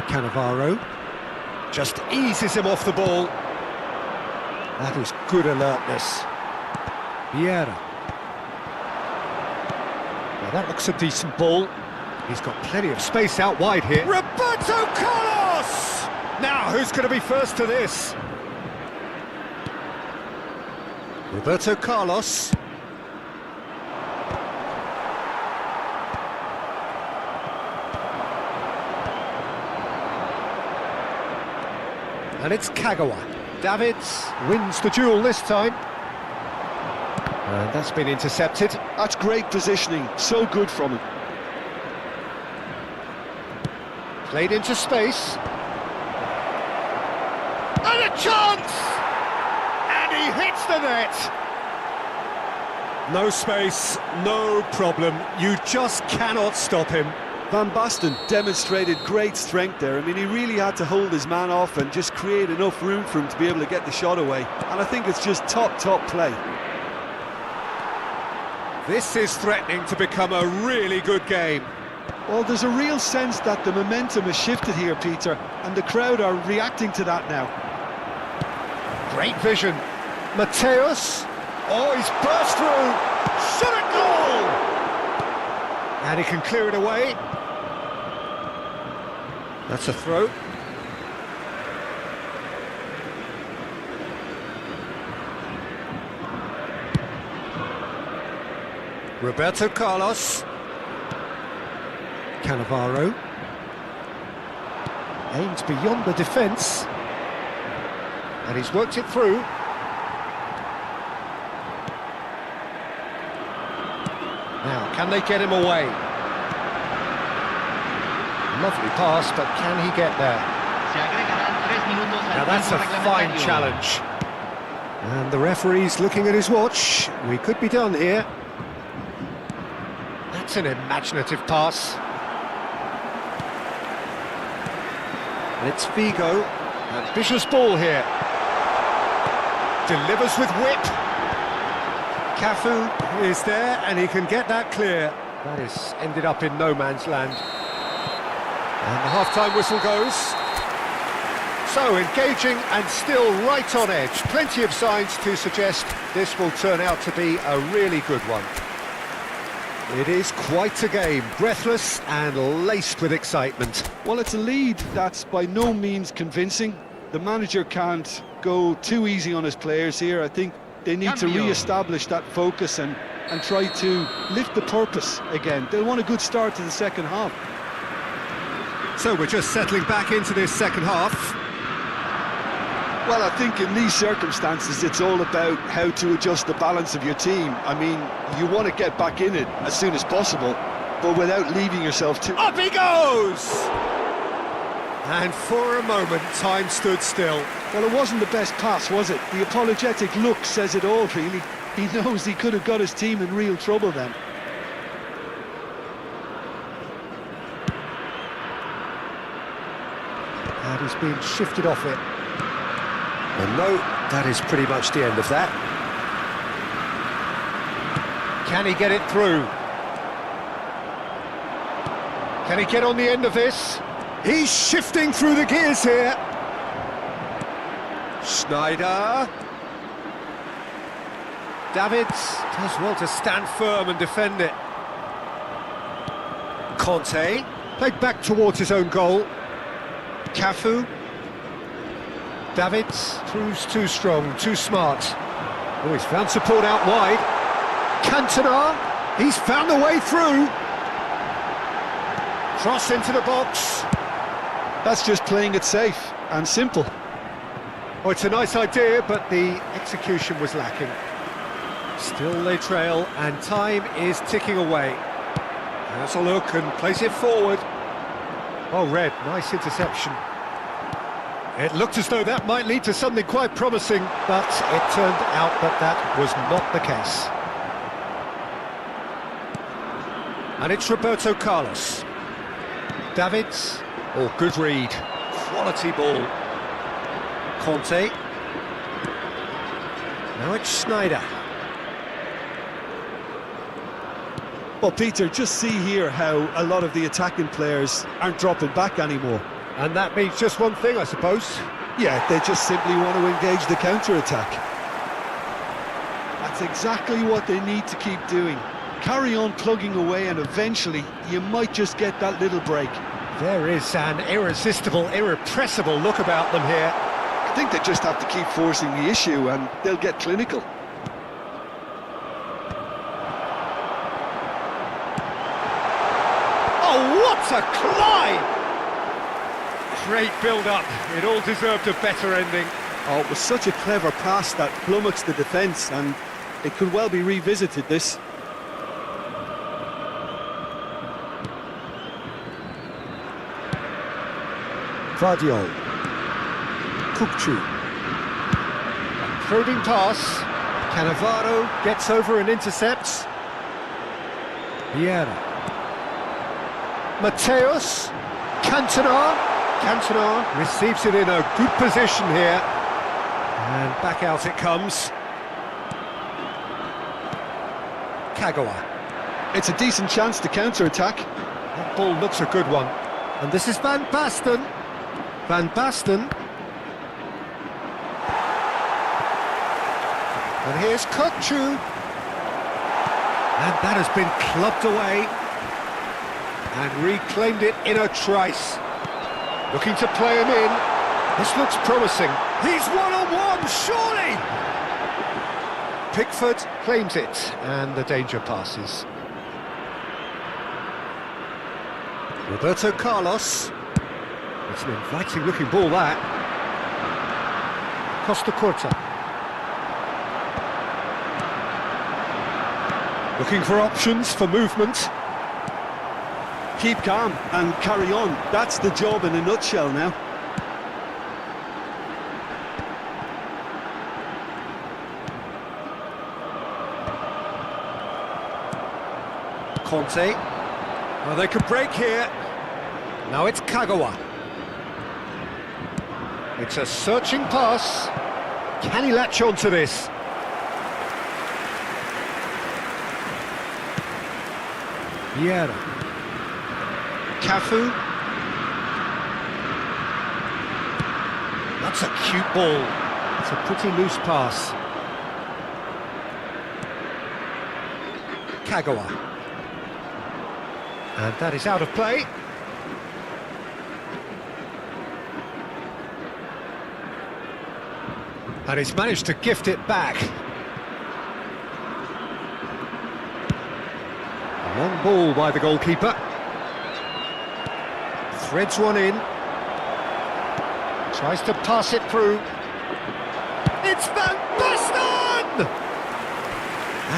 Cannavaro just eases him off the ball. That is good alertness. Vieira. Well, that looks a decent ball. He's got plenty of space out wide here. Roberto Carlos! Now, who's going to be first to this? Roberto Carlos. And it's Kagawa. Davids wins the duel this time. And that's been intercepted. That's great positioning, so good from him. Played into space. And a chance! And he hits the net! No space, no problem. You just cannot stop him. Van Basten demonstrated great strength there. I mean, he really had to hold his man off and just create enough room for him to be able to get the shot away. And I think it's just top play. This is threatening to become a really good game. Well, there's a real sense that the momentum has shifted here, Peter, and the crowd are reacting to that now. Great vision. Mateus. Oh, he's burst through. Shot at goal! And he can clear it away. That's a throw. Roberto Carlos. Cannavaro. Aims beyond the defence. And he's worked it through. Now, can they get him away? Lovely pass, but can he get there? Now that's a fine challenge. And the referee's looking at his watch. We could be done here. That's an imaginative pass. And it's Figo. Ambitious ball here. Delivers with whip. Cafu is there, and he can get that clear. That has ended up in no man's land. And the half-time whistle goes. So, engaging and still right on edge. Plenty of signs to suggest this will turn out to be a really good one. It is quite a game, breathless and laced with excitement. Well, it's a lead that's by no means convincing. The manager can't go too easy on his players here. I think they need to re-establish that focus and try to lift the purpose again. They'll want a good start to the second half. So we're just settling back into this second half. Well, I think in these circumstances it's all about how to adjust the balance of your team. I mean, you want to get back in it as soon as possible, but without leaving yourself too... Up he goes! And for a moment, time stood still. Well, it wasn't the best pass, was it? The apologetic look says it all, really. He knows he could have got his team in real trouble then. And he's been shifted off it. And no, that is pretty much the end of that. Can he get it through? Can he get on the end of this? He's shifting through the gears here. Schneider. Davids does well to stand firm and defend it. Conte played back towards his own goal. Cafu. Davids proves too strong, too smart. Oh, he's found support out wide. Cantona, he's found a way through. Cross into the box. That's just playing it safe and simple. Oh, it's a nice idea, but the execution was lacking. Still they trail, and time is ticking away. Has a look and plays it forward. Oh, Red, nice interception. It looked as though that might lead to something quite promising, but it turned out that that was not the case. And it's Roberto Carlos. Davids. Oh, good read. Quality ball. Conte. Now it's Schneider. Well, Peter, just see here how a lot of the attacking players aren't dropping back anymore. And that means just one thing, I suppose. Yeah, they just simply want to engage the counter-attack. That's exactly what they need to keep doing. Carry on plugging away, and eventually you might just get that little break. There is an irresistible, irrepressible look about them here. I think they just have to keep forcing the issue and they'll get clinical. Oh, what a climb! Great build-up. It all deserved a better ending. Oh, it was such a clever pass that flummoxed the defence, and it could well be revisited, this. Guardiol. Kukcu. Probing pass. Cannavaro gets over and intercepts. Vieira. Mateus. Cantona. Cantona receives it in a good position here. And back out it comes. Kagawa. It's a decent chance to counter-attack. That ball looks a good one. And this is Van Basten. Van Basten. And here's Kukcu. And that has been clubbed away. And reclaimed it in a trice. Looking to play him in. This looks promising. He's one-on-one, surely! Pickford claims it, and the danger passes. Roberto Carlos. It's an inviting-looking ball, that. Costa Curta. Looking for options for movement. Keep calm and carry on. That's the job in a nutshell now. Conte. Well, they could break here. Now it's Kagawa. It's a searching pass. Can he latch on to this? Vieira. Cafu. That's a cute ball. It's a pretty loose pass. Kagawa. And that is out of play. And he's managed to gift it back. A long ball by the goalkeeper. Threads one in. Tries to pass it through. It's Van Basten!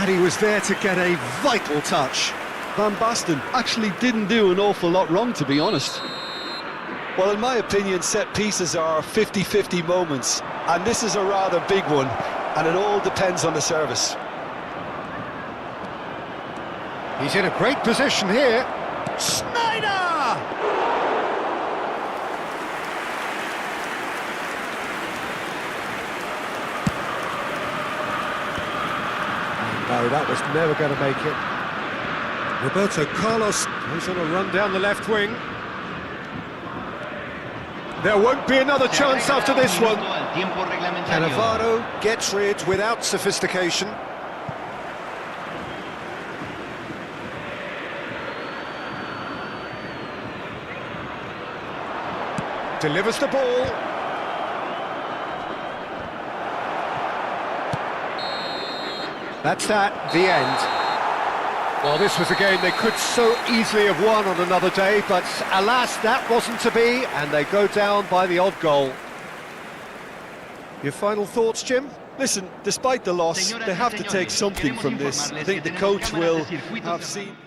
And he was there to get a vital touch. Van Basten actually didn't do an awful lot wrong, to be honest. Well, in my opinion, set pieces are 50-50 moments, and this is a rather big one, and it all depends on the service. He's in a great position here. Snyder! No, that was never going to make it. Roberto Carlos goes on a run down the left wing. There won't be another chance after this one. Cannavaro gets rid without sophistication. Delivers the ball. That's that, the end. Well, this was a game they could so easily have won on another day, but alas, that wasn't to be, and they go down by the odd goal. Your final thoughts, Jim? Listen, despite the loss, they have to take something from this. I think the coach will have seen...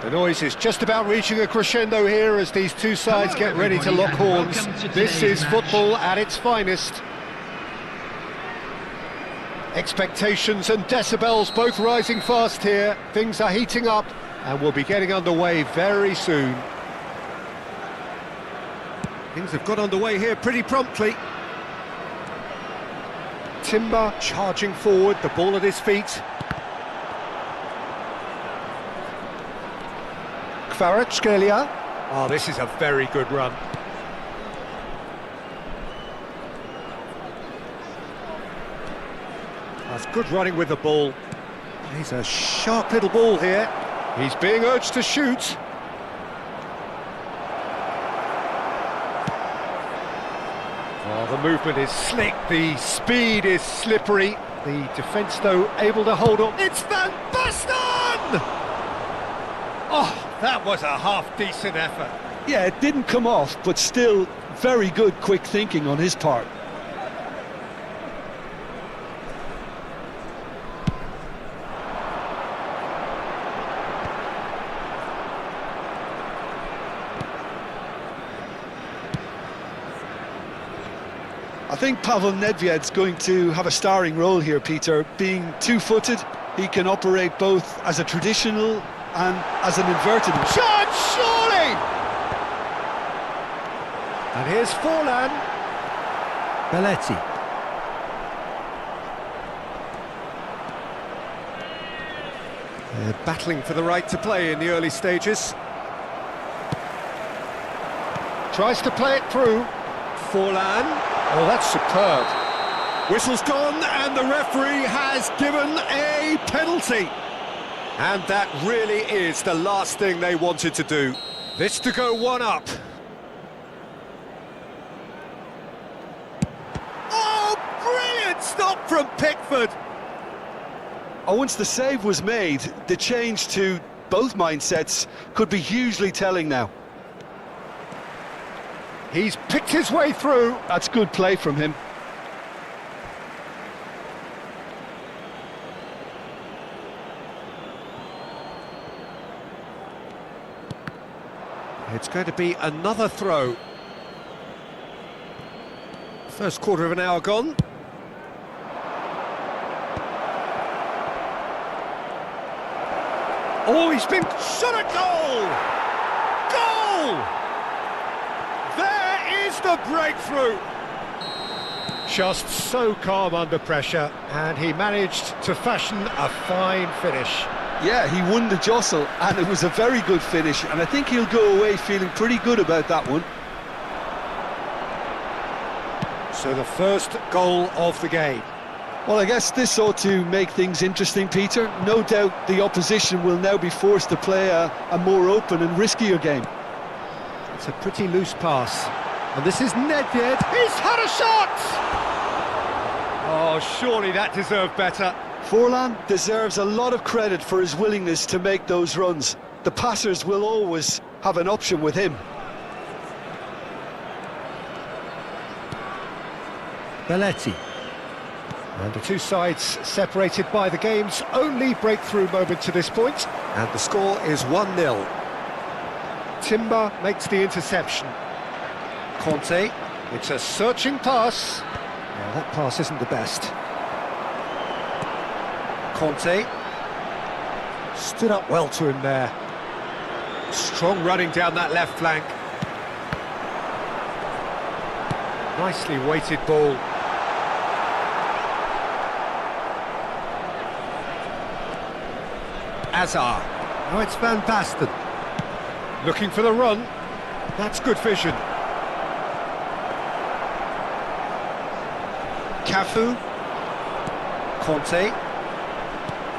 The noise is just about reaching a crescendo here as these two sides get ready to lock horns. This is football at its finest. Expectations and decibels both rising fast here. Things are heating up and we'll be getting underway very soon. Things have got underway here pretty promptly. Timber charging forward, the ball at his feet. Kvaratskhelia. Oh, this is a very good run. That's good running with the ball. He's a sharp little ball here. He's being urged to shoot. Oh, the movement is slick, the speed is slippery. The defence, though, able to hold on. It's Van Basten! Oh, that was a half-decent effort. Yeah, it didn't come off, but still very good quick thinking on his part. I think Pavel Nedved's going to have a starring role here, Peter. Being two-footed, he can operate both as a traditional and as an inverted one. Shot, surely! And here's Forlan. Belletti. They're battling for the right to play in the early stages. Tries to play it through. Forlan. Oh, that's superb. Whistle's gone and the referee has given a penalty. And that really is the last thing they wanted to do. This to go one up. Oh, brilliant stop from Pickford. Oh, once the save was made, the change to both mindsets could be hugely telling now. He's picked his way through. That's good play from him. It's going to be another throw. First quarter of an hour gone. Oh, he's been shot at goal! Goal! There is the breakthrough! Just so calm under pressure, and he managed to fashion a fine finish. Yeah, he won the jostle, and it was a very good finish, and I think he'll go away feeling pretty good about that one. So the first goal of the game. Well, I guess this ought to make things interesting, Peter. No doubt the opposition will now be forced to play a more open and riskier game. It's a pretty loose pass. And this is Nedved. He's had a shot! Oh, surely that deserved better. Forlan deserves a lot of credit for his willingness to make those runs. The passers will always have an option with him. Belletti. And the two sides separated by the game's only breakthrough moment to this point. And the score is 1-0. Timber makes the interception. Conte, it's a searching pass. Now that pass isn't the best. Conte. Stood up well to him there. Strong running down that left flank. Nicely weighted ball. Hazard. Now it's Van Basten. Looking for the run. That's good vision. Cafu. Conte.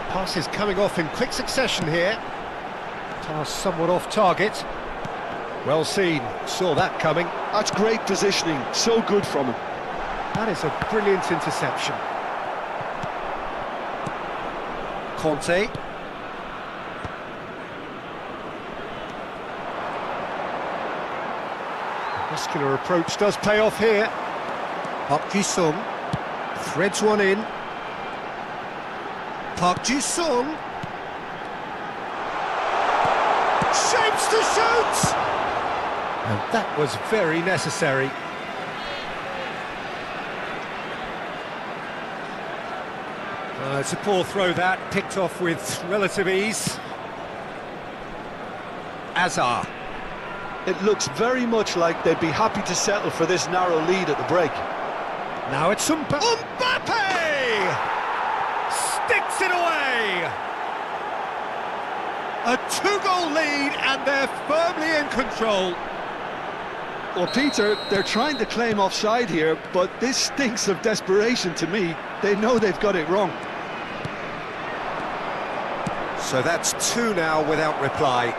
Pass is coming off in quick succession here. Pass somewhat off target. Well seen, saw that coming. That's great positioning, so good from him. That is a brilliant interception. Conte. Muscular approach does pay off here. Park Ji-sung threads one in. Park Ji-sung shapes to shoot! And that was very necessary. It's a poor throw that, picked off with relative ease. Hazard. It looks very much like they'd be happy to settle for this narrow lead at the break. Now it's Mbappe! Sticks it away! A two-goal lead and they're firmly in control. Well, Peter, they're trying to claim offside here, but this stinks of desperation to me. They know they've got it wrong. So that's two now without reply.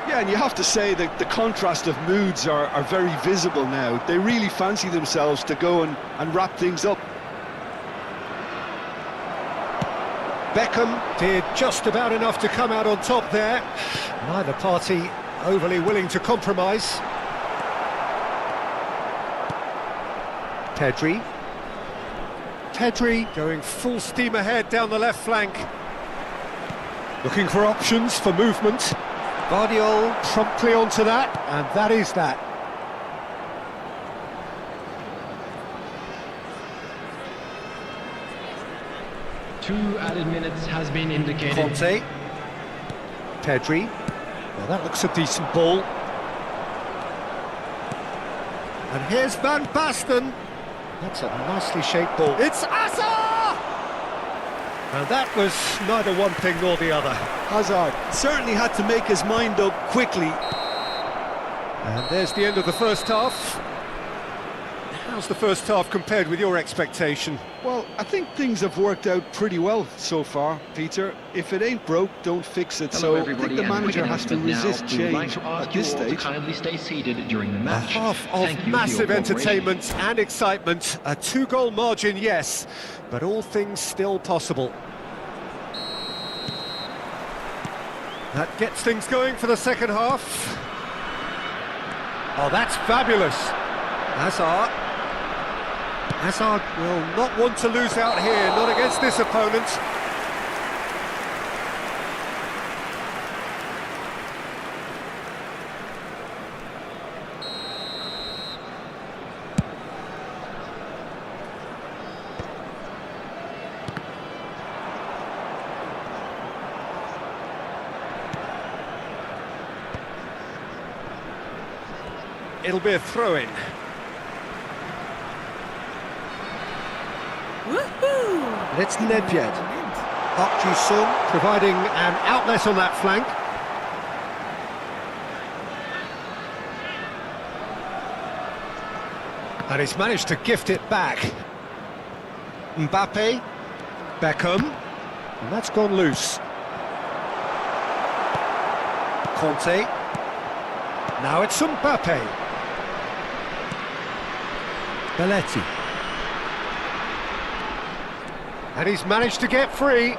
Yeah, and you have to say that the contrast of moods are very visible now. They really fancy themselves to go and wrap things up. Beckham did just about enough to come out on top there. Neither party overly willing to compromise. Pedri. Pedri going full steam ahead down the left flank. Looking for options for movement. Guardiola promptly onto that, and that is that. Two added minutes has been indicated. Conte. Pedri. Well, that looks a decent ball. And here's Van Basten. That's a nicely shaped ball. It's Hazard! And that was neither one thing nor the other. Hazard certainly had to make his mind up quickly. And there's the end of the first half. How's the first half compared with your expectation? Well, I think things have worked out pretty well so far, Peter. If it ain't broke, don't fix it. Hello, so I think the manager has to resist change at this stage. Kindly stay seated during the A match. half of massive entertainment and excitement. A two-goal margin, yes, but all things still possible. That gets things going for the second half. Oh, that's fabulous. Hazard. Hazard will not want to lose out here, not against this opponent. It'll be a throw-in. And it's Nedved. Park Ji-sung providing an outlet on that flank. And he's managed to gift it back. Mbappe. Beckham. And that's gone loose. Conte. Now it's Mbappe. Belletti. And he's managed to get free.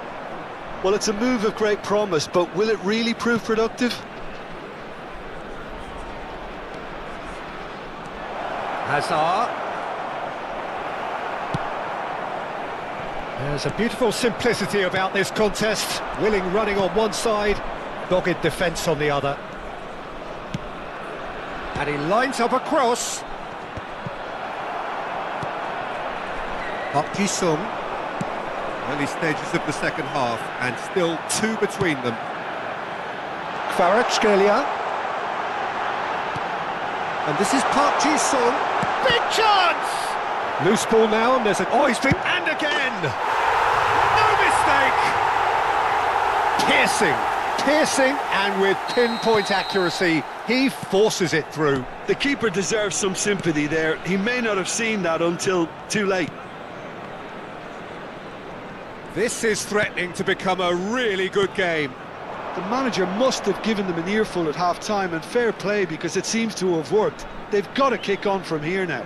Well, it's a move of great promise, but will it really prove productive? Hazard. There's a beautiful simplicity about this contest. Willing running on one side, dogged defence on the other. And he lines up a cross. Park Ji-sung. Early stages of the second half, and still two between them. Kvaratskhelia. And this is Park Ji-sung. Big chance! Loose ball now, and there's a... Oh, he's been... And again! No mistake! Piercing, and with pinpoint accuracy, he forces it through. The keeper deserves some sympathy there. He may not have seen that until too late. This is threatening to become a really good game. The manager must have given them an earful at half-time, and fair play, because it seems to have worked. They've got to kick on from here now.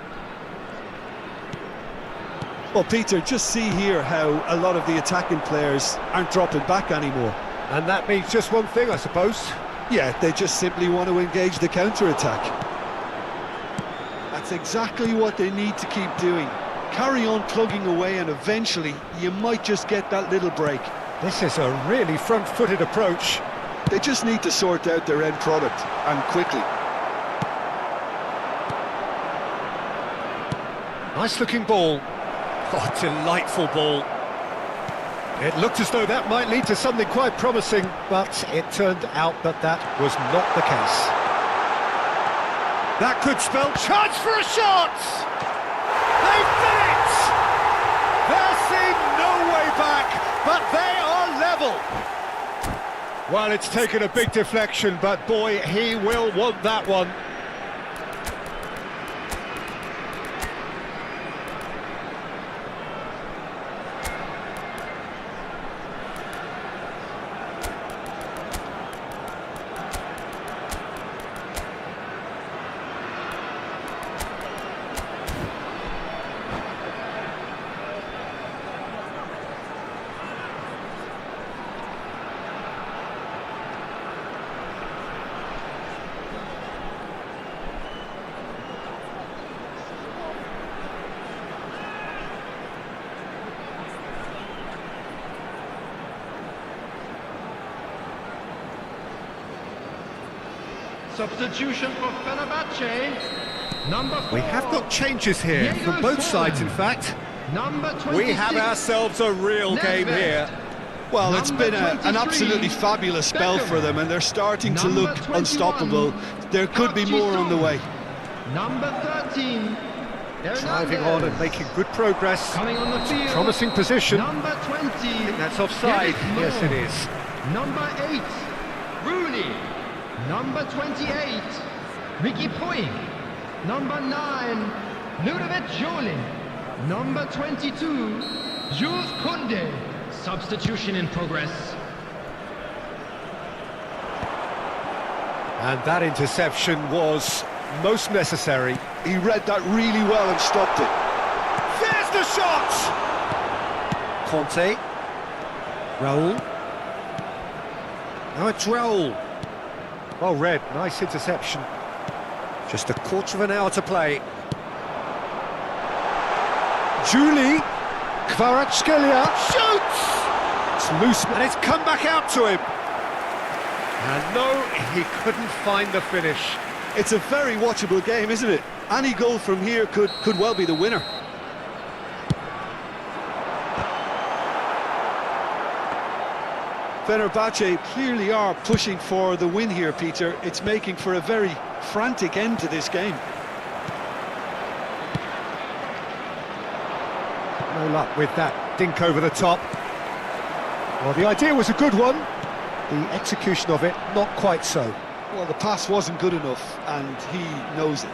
Well, Peter, just see here how a lot of the attacking players aren't dropping back anymore. And that means just one thing, I suppose. Yeah, they just simply want to engage the counter-attack. That's exactly what they need to keep doing. Carry on plugging away, and eventually you might just get that little break. This is a really front-footed approach. They just need to sort out their end product, and quickly. Nice-looking ball. Oh, delightful ball. It looked as though that might lead to something quite promising, but it turned out that that was not the case. That could spell chance for a shot! They've done it! There seemed no way back, but they are level. Well, it's taken a big deflection, but boy, he will want that one. Substitution for Fenerbahce. Number 4. We have got changes here from both sides, in fact. Number 26. We have ourselves a real game here. Well, it's been an absolutely fabulous spell for them, and they're starting to look unstoppable. There could be more on the way. Number 13. Driving on and making good progress. Coming on the field. Promising position. Number 20. I think that's offside. Yes, it is. Number 8. Rooney. Number 28. Ricky Puig. Number 9. Ludovic Jolin. Number 22. Jules Koundé. Substitution in progress. And that interception was most necessary. He read that really well and stopped it. There's the shot! Conte. Raul. Now it's Raul. Well read, nice interception. Just a quarter of an hour to play. Julie. Kvaratskhelia shoots! It's loose, and it's come back out to him. And no, he couldn't find the finish. It's a very watchable game, isn't it? Any goal from here could well be the winner. Fenerbahce clearly are pushing for the win here, Peter. It's making for a very frantic end to this game. No luck with that dink over the top. Well, the idea was a good one. The execution of it, not quite so. Well, the pass wasn't good enough, and he knows it.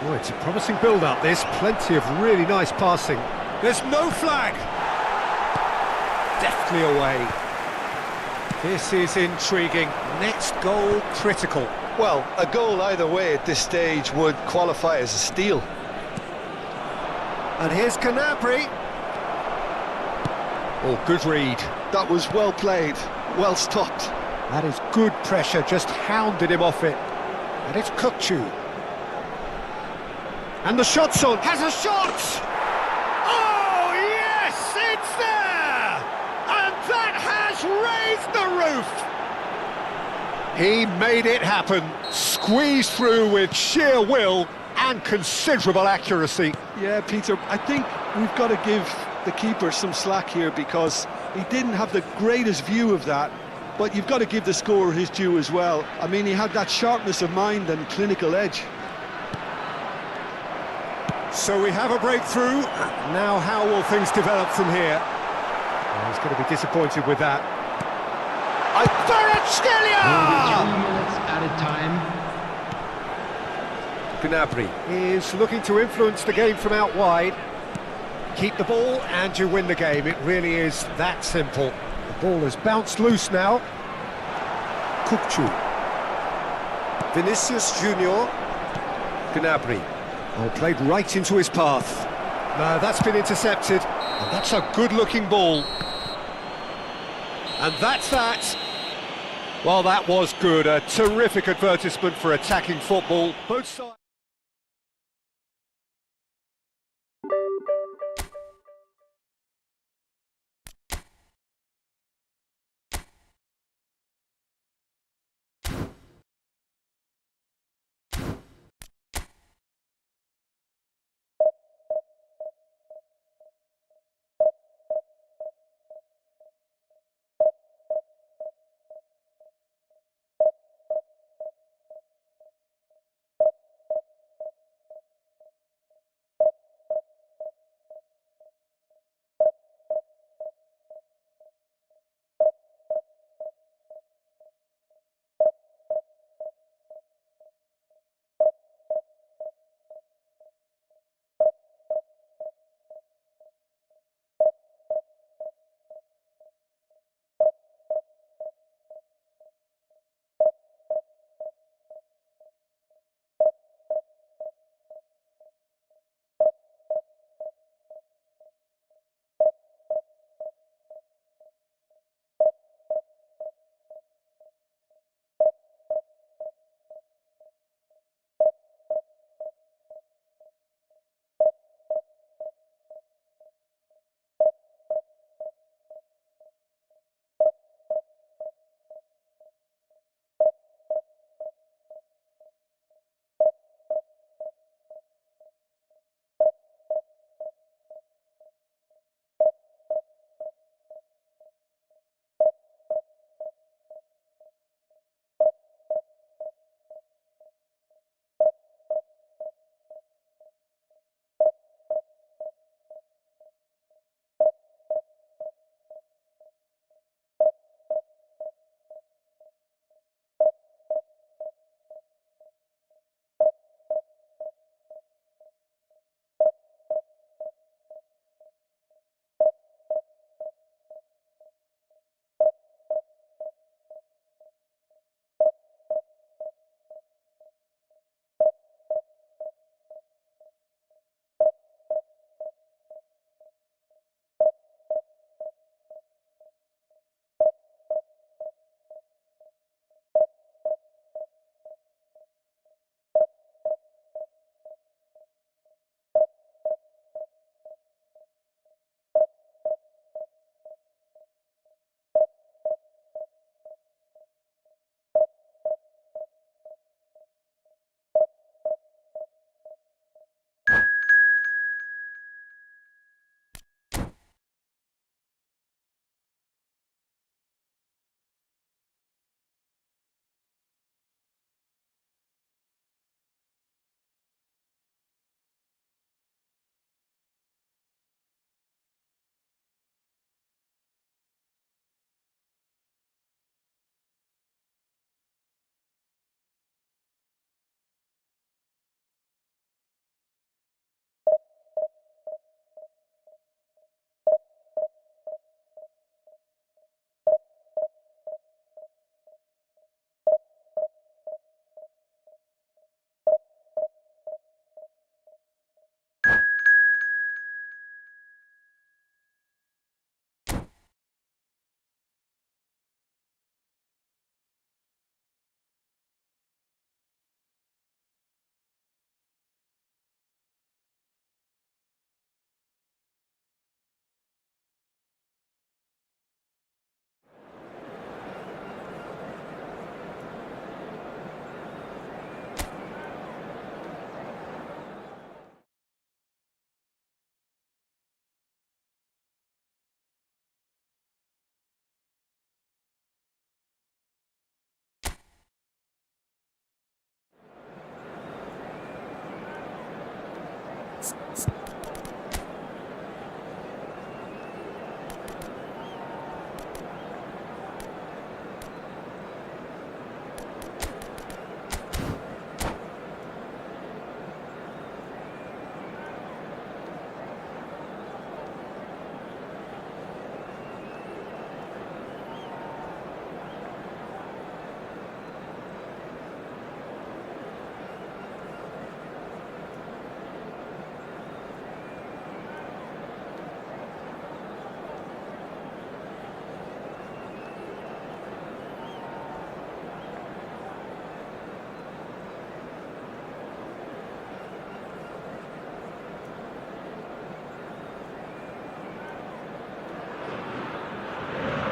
Oh, it's a promising build-up, this. Plenty of really nice passing. There's no flag! Deftly away. This is intriguing. Next goal, critical. Well, a goal either way at this stage would qualify as a steal. And here's Canapri. Oh, good read. That was well played, well stopped. That is good pressure, just hounded him off it. And it's Kukçu. And the shot's on. Has a shot! Oh, yes! It's there! And that has raised the roof! He made it happen. Squeezed through with sheer will and considerable accuracy. Yeah, Peter, I think we've got to give the keeper some slack here because he didn't have the greatest view of that, but you've got to give the scorer his due as well. I mean, he had that sharpness of mind and clinical edge. So we have a breakthrough. Now how will things develop from here? Oh, he's going to be disappointed with that. Kvaratskhelia! 3 minutes added time. Gnabry is looking to influence the game from out wide. Keep the ball and you win the game. It really is that simple. The ball has bounced loose now. Kukçu. Vinicius Junior. Gnabry. Oh, played right into his path. No, that's been intercepted. And that's a good-looking ball. And that's that. Well, that was good. A terrific advertisement for attacking football. Both sides.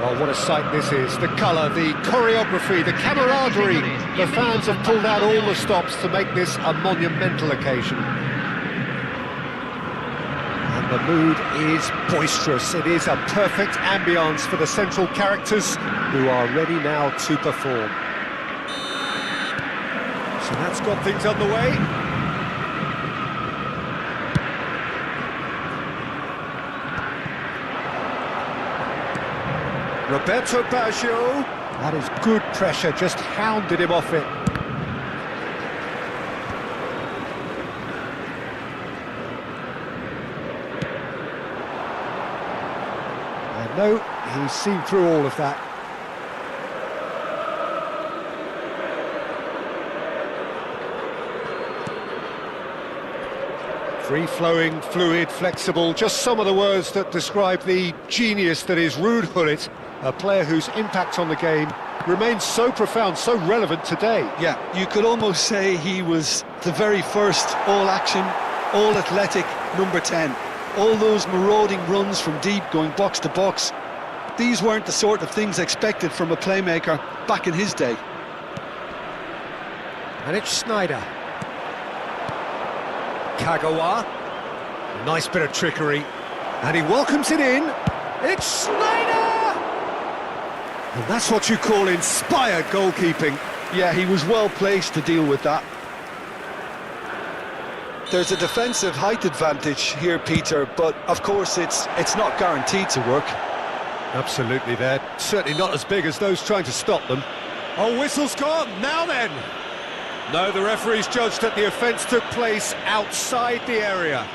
Oh, what a sight this is. The colour, the choreography, the camaraderie. The fans have pulled out all the stops to make this a monumental occasion. And the mood is boisterous. It is a perfect ambience for the central characters who are ready now to perform. So that's got things underway. Roberto Baggio, that is good pressure, just hounded him off it. And no, he's seen through all of that. Free-flowing, fluid, flexible, just some of the words that describe the genius that is Ruud Gullit, a player whose impact on the game remains so profound, so relevant today. Yeah, you could almost say he was the very first all-action, all-athletic number 10. All those marauding runs from deep, going box to box, these weren't the sort of things expected from a playmaker back in his day. And it's Sneijder. Kagawa, nice bit of trickery, and he welcomes it in. It's Sneijder! And that's what you call inspired goalkeeping. Yeah, he was well placed to deal with that. There's a defensive height advantage here, Peter, but of course it's not guaranteed to work. Absolutely, they're certainly not as big as those trying to stop them. Oh, whistle's gone, now then! No, the referee's judged that the offence took place outside the area.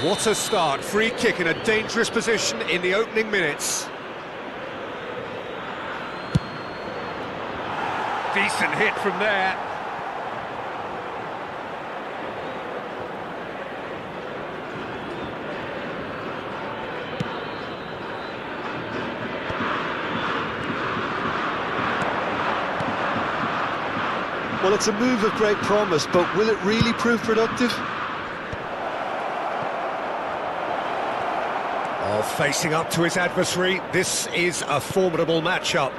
What a start, free kick in a dangerous position in the opening minutes. Decent hit from there. Well, it's a move of great promise, but will it really prove productive? Oh, facing up to his adversary, this is a formidable matchup.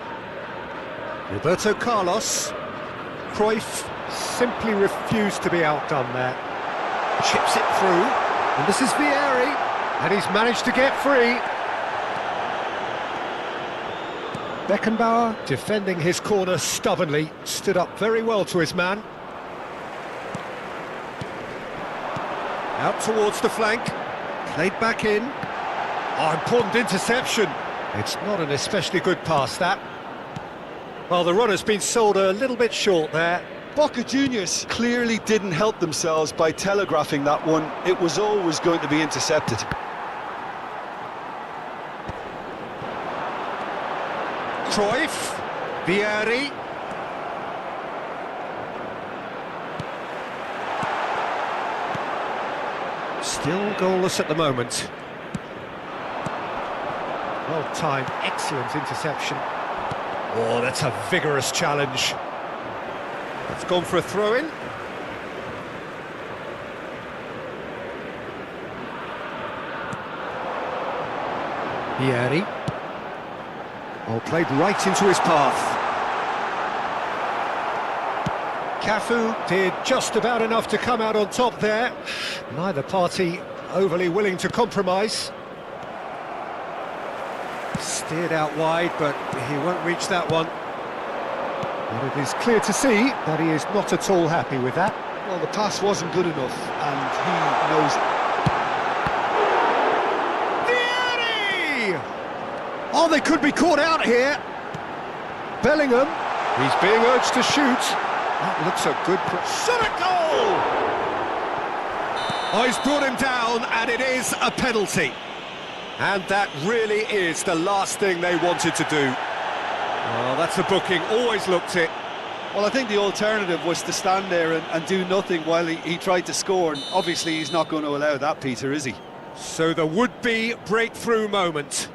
Roberto Carlos. Cruyff simply refused to be outdone there. Chips it through, and this is Vieri, and he's managed to get free. Beckenbauer, defending his corner stubbornly, stood up very well to his man. Out towards the flank, played back in. Oh, important interception. It's not an especially good pass, that. Well, the runner's been sold a little bit short there. Boca Juniors clearly didn't help themselves by telegraphing that one. It was always going to be intercepted. Cruyff, Vieri. Still goalless at the moment. Well timed, excellent interception. Oh, that's a vigorous challenge. It's gone for a throw-in. Vieri. Oh, played right into his path. Cafu did just about enough to come out on top there. Neither party overly willing to compromise. Steered out wide, but he won't reach that one. And it is clear to see that he is not at all happy with that. Well, the pass wasn't good enough, and he knows it. Oh, they could be caught out here. Bellingham, he's being urged to shoot. That looks a good... Shot at goal! Oh, he's brought him down, and it is a penalty. And that really is the last thing they wanted to do. Oh, that's a booking, always looked it. Well, I think the alternative was to stand there and do nothing while he tried to score, and obviously he's not going to allow that, Peter, is he? So the would-be breakthrough moment.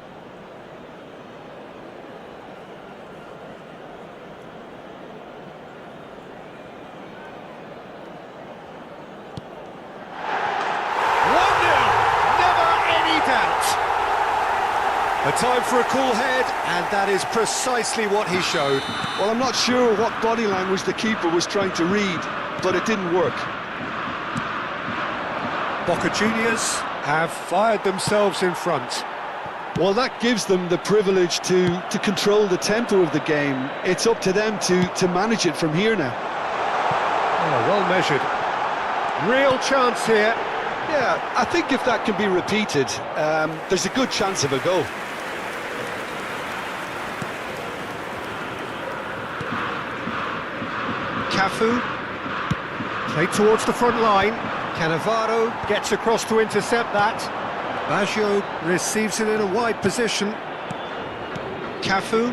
A time for a cool head, and that is precisely what he showed. Well, I'm not sure what body language the keeper was trying to read, but it didn't work. Boca Juniors have fired themselves in front. Well, that gives them the privilege to control the tempo of the game. It's up to them to manage it from here now. Oh, well measured. Real chance here. Yeah, I think if that can be repeated, there's a good chance of a goal. Cafu, played towards the front line. Cannavaro gets across to intercept that. Baggio receives it in a wide position. Cafu.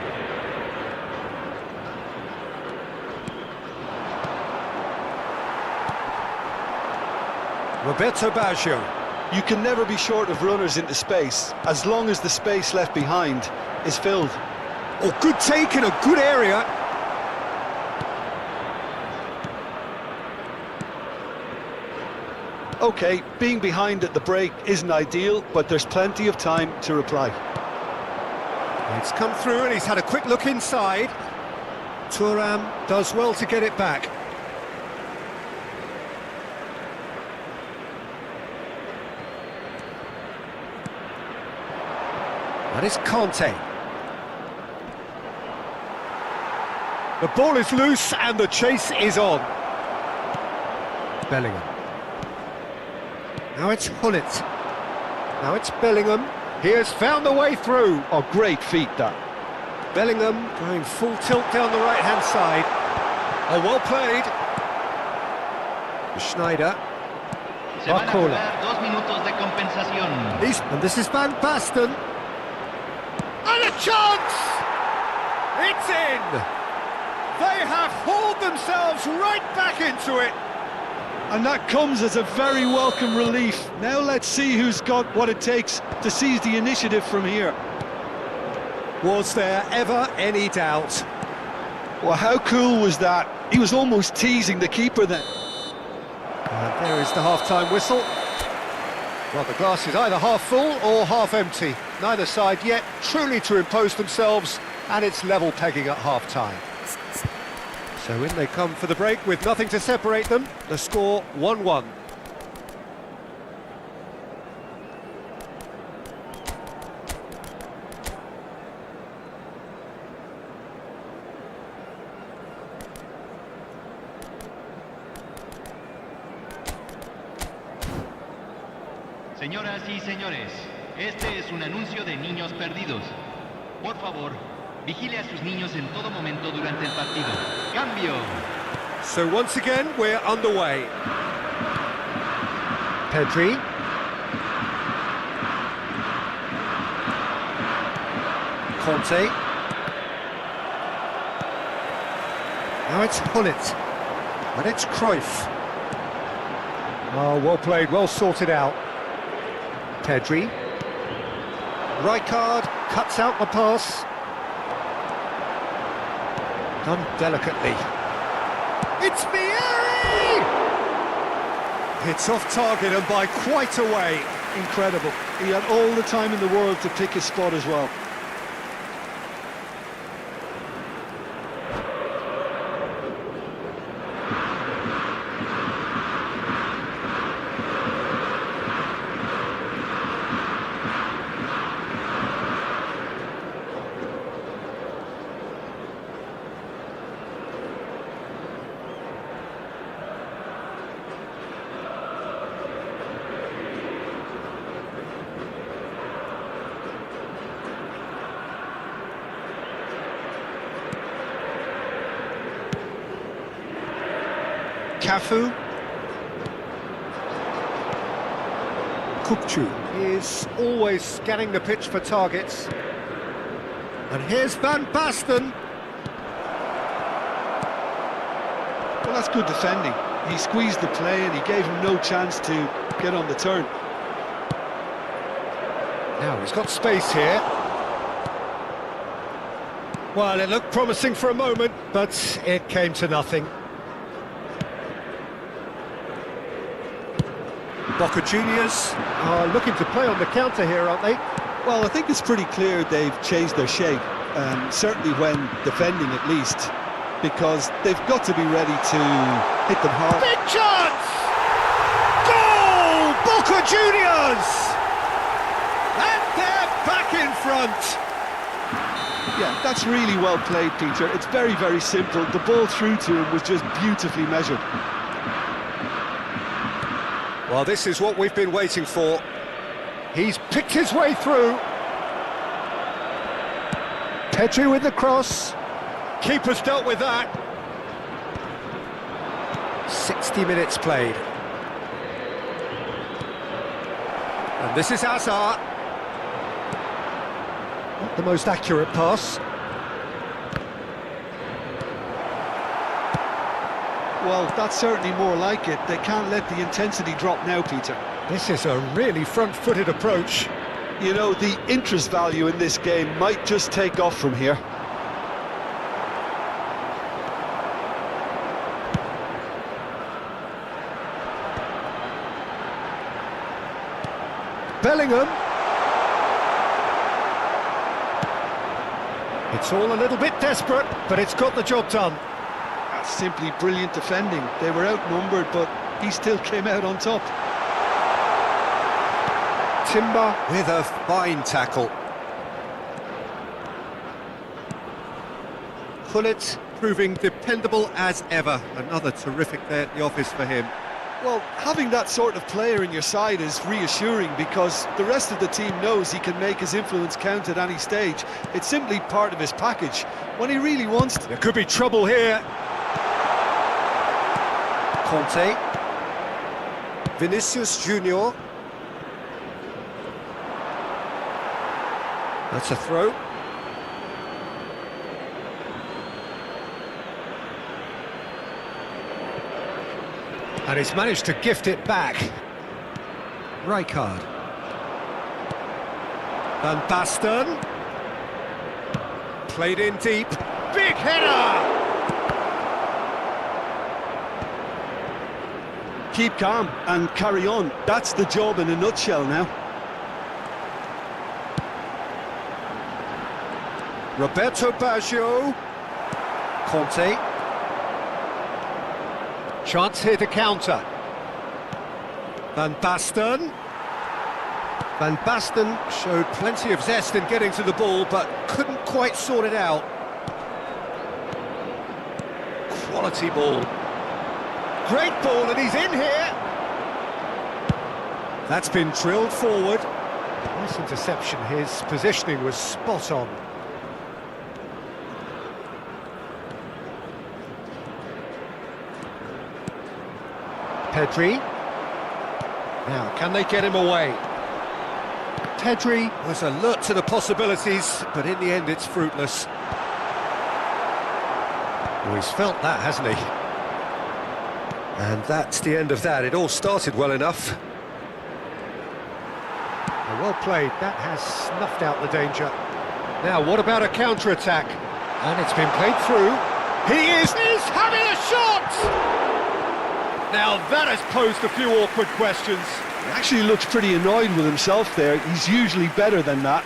Roberto Baggio. You can never be short of runners into space, as long as the space left behind is filled. Oh, good take in a good area. Okay, being behind at the break isn't ideal, but there's plenty of time to reply. It's come through and he's had a quick look inside. Thuram does well to get it back. That is Conte. The ball is loose and the chase is on. Bellingham. Now it's Hullet. Now it's Bellingham. He has found the way through. Oh, great feat, that. Bellingham going full tilt down the right-hand side. Oh, well played. Schneider. Barcola. And this is Van Basten. And a chance! It's in! They have hauled themselves right back into it. And that comes as a very welcome relief. Now let's see who's got what it takes to seize the initiative from here. Was there ever any doubt? Well, how cool was that? He was almost teasing the keeper then. And there is the half-time whistle. Well, the glass is either half full or half empty. Neither side yet truly to impose themselves, and it's level pegging at half-time. So in they come for the break with nothing to separate them. The score 1-1. Señoras y señores, este es un anuncio de niños perdidos. Por favor, vigile a sus niños en todo momento durante el partido. ¡Cambio! So once again, we're underway. Pedri. Conte. Now it's Hullet. And it's Cruyff. Oh, well played, well sorted out. Pedri. Rijkaard cuts out the pass. Done delicately. It's Vieri! It's off target and by quite a way. Incredible. He had all the time in the world to pick his spot as well. Cafu. Kupchu is always scanning the pitch for targets. And here's Van Basten. Well, that's good defending. He squeezed the play and he gave him no chance to get on the turn. Now he's got space here. Well, it looked promising for a moment, but it came to nothing. Boca Juniors are looking to play on the counter here, aren't they? Well, I think it's pretty clear they've changed their shape, certainly when defending at least, because they've got to be ready to hit them hard. Big chance! Goal! Boca Juniors! And they're back in front. Yeah, that's really well played, Peter. It's very, very simple. The ball through to him was just beautifully measured. Well, this is what we've been waiting for. He's picked his way through. Pedri with the cross. Keeper's dealt with that. 60 minutes played. And this is Hazard. Not the most accurate pass. Well, that's certainly more like it. They can't let the intensity drop now, Peter. This is a really front-footed approach. You know, the interest value in this game might just take off from here. Bellingham. It's all a little bit desperate, but it's got the job done. That's simply brilliant defending. They were outnumbered, but he still came out on top. Timber with a fine tackle. Pullet proving dependable as ever. Another terrific day at the office for him. Well, having that sort of player in your side is reassuring because the rest of the team knows he can make his influence count at any stage. It's simply part of his package. When he really wants to... There could be trouble here. Conte. Vinicius Junior. That's a throw. And he's managed to gift it back. Rijkaard. Van Basten. Played in deep. Big header! Keep calm and carry on. That's the job in a nutshell now. Roberto Baggio. Conte. Chance here to counter. Van Basten. Van Basten showed plenty of zest in getting to the ball, but couldn't quite sort it out. Quality ball. Great ball, and he's in here. That's been drilled forward. Nice interception. His positioning was spot on. Pedri. Now, can they get him away? Pedri was alert to the possibilities, but in the end it's fruitless. Well, he's felt that, hasn't he? And that's the end of that. It all started well enough. Well played. That has snuffed out the danger. Now, what about a counter-attack? And it's been played through. He's having a shot! Now that has posed a few awkward questions. He actually looks pretty annoyed with himself there. He's usually better than that.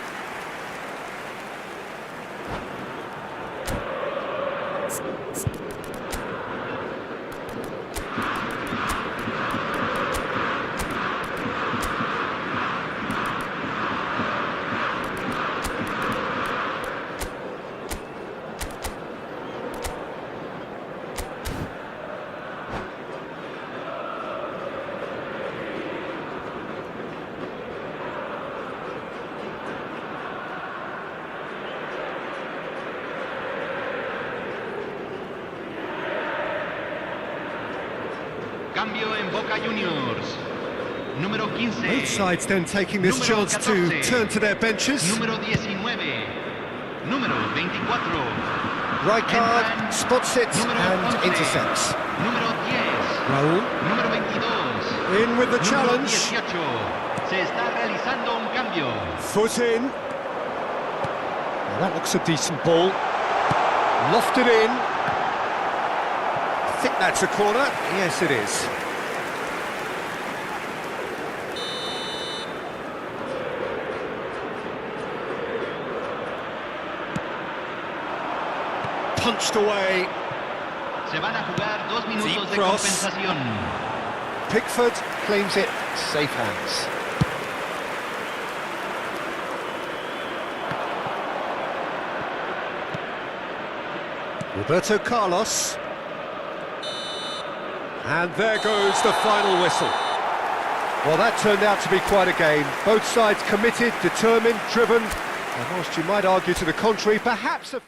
Cambio en Boca Juniors. Número 15. Both sides then taking this chance to turn to their benches. Número 19. Número 24. Rijkaard spots it and intercepts. Número 10. Raúl. Número 22. In with the challenge. Número 18. Se está realizando un cambio. Foot in. Now that looks a decent ball. Lofted in. I think that's a corner. Yes, it is. punched away. Se van a jugar 2 minutos Deep de cross. compensación. Pickford claims it, safe hands. Roberto Carlos. And there goes the final whistle. Well, that turned out to be quite a game. Both sides committed, determined, driven, and whilst you might argue to the contrary, perhaps a...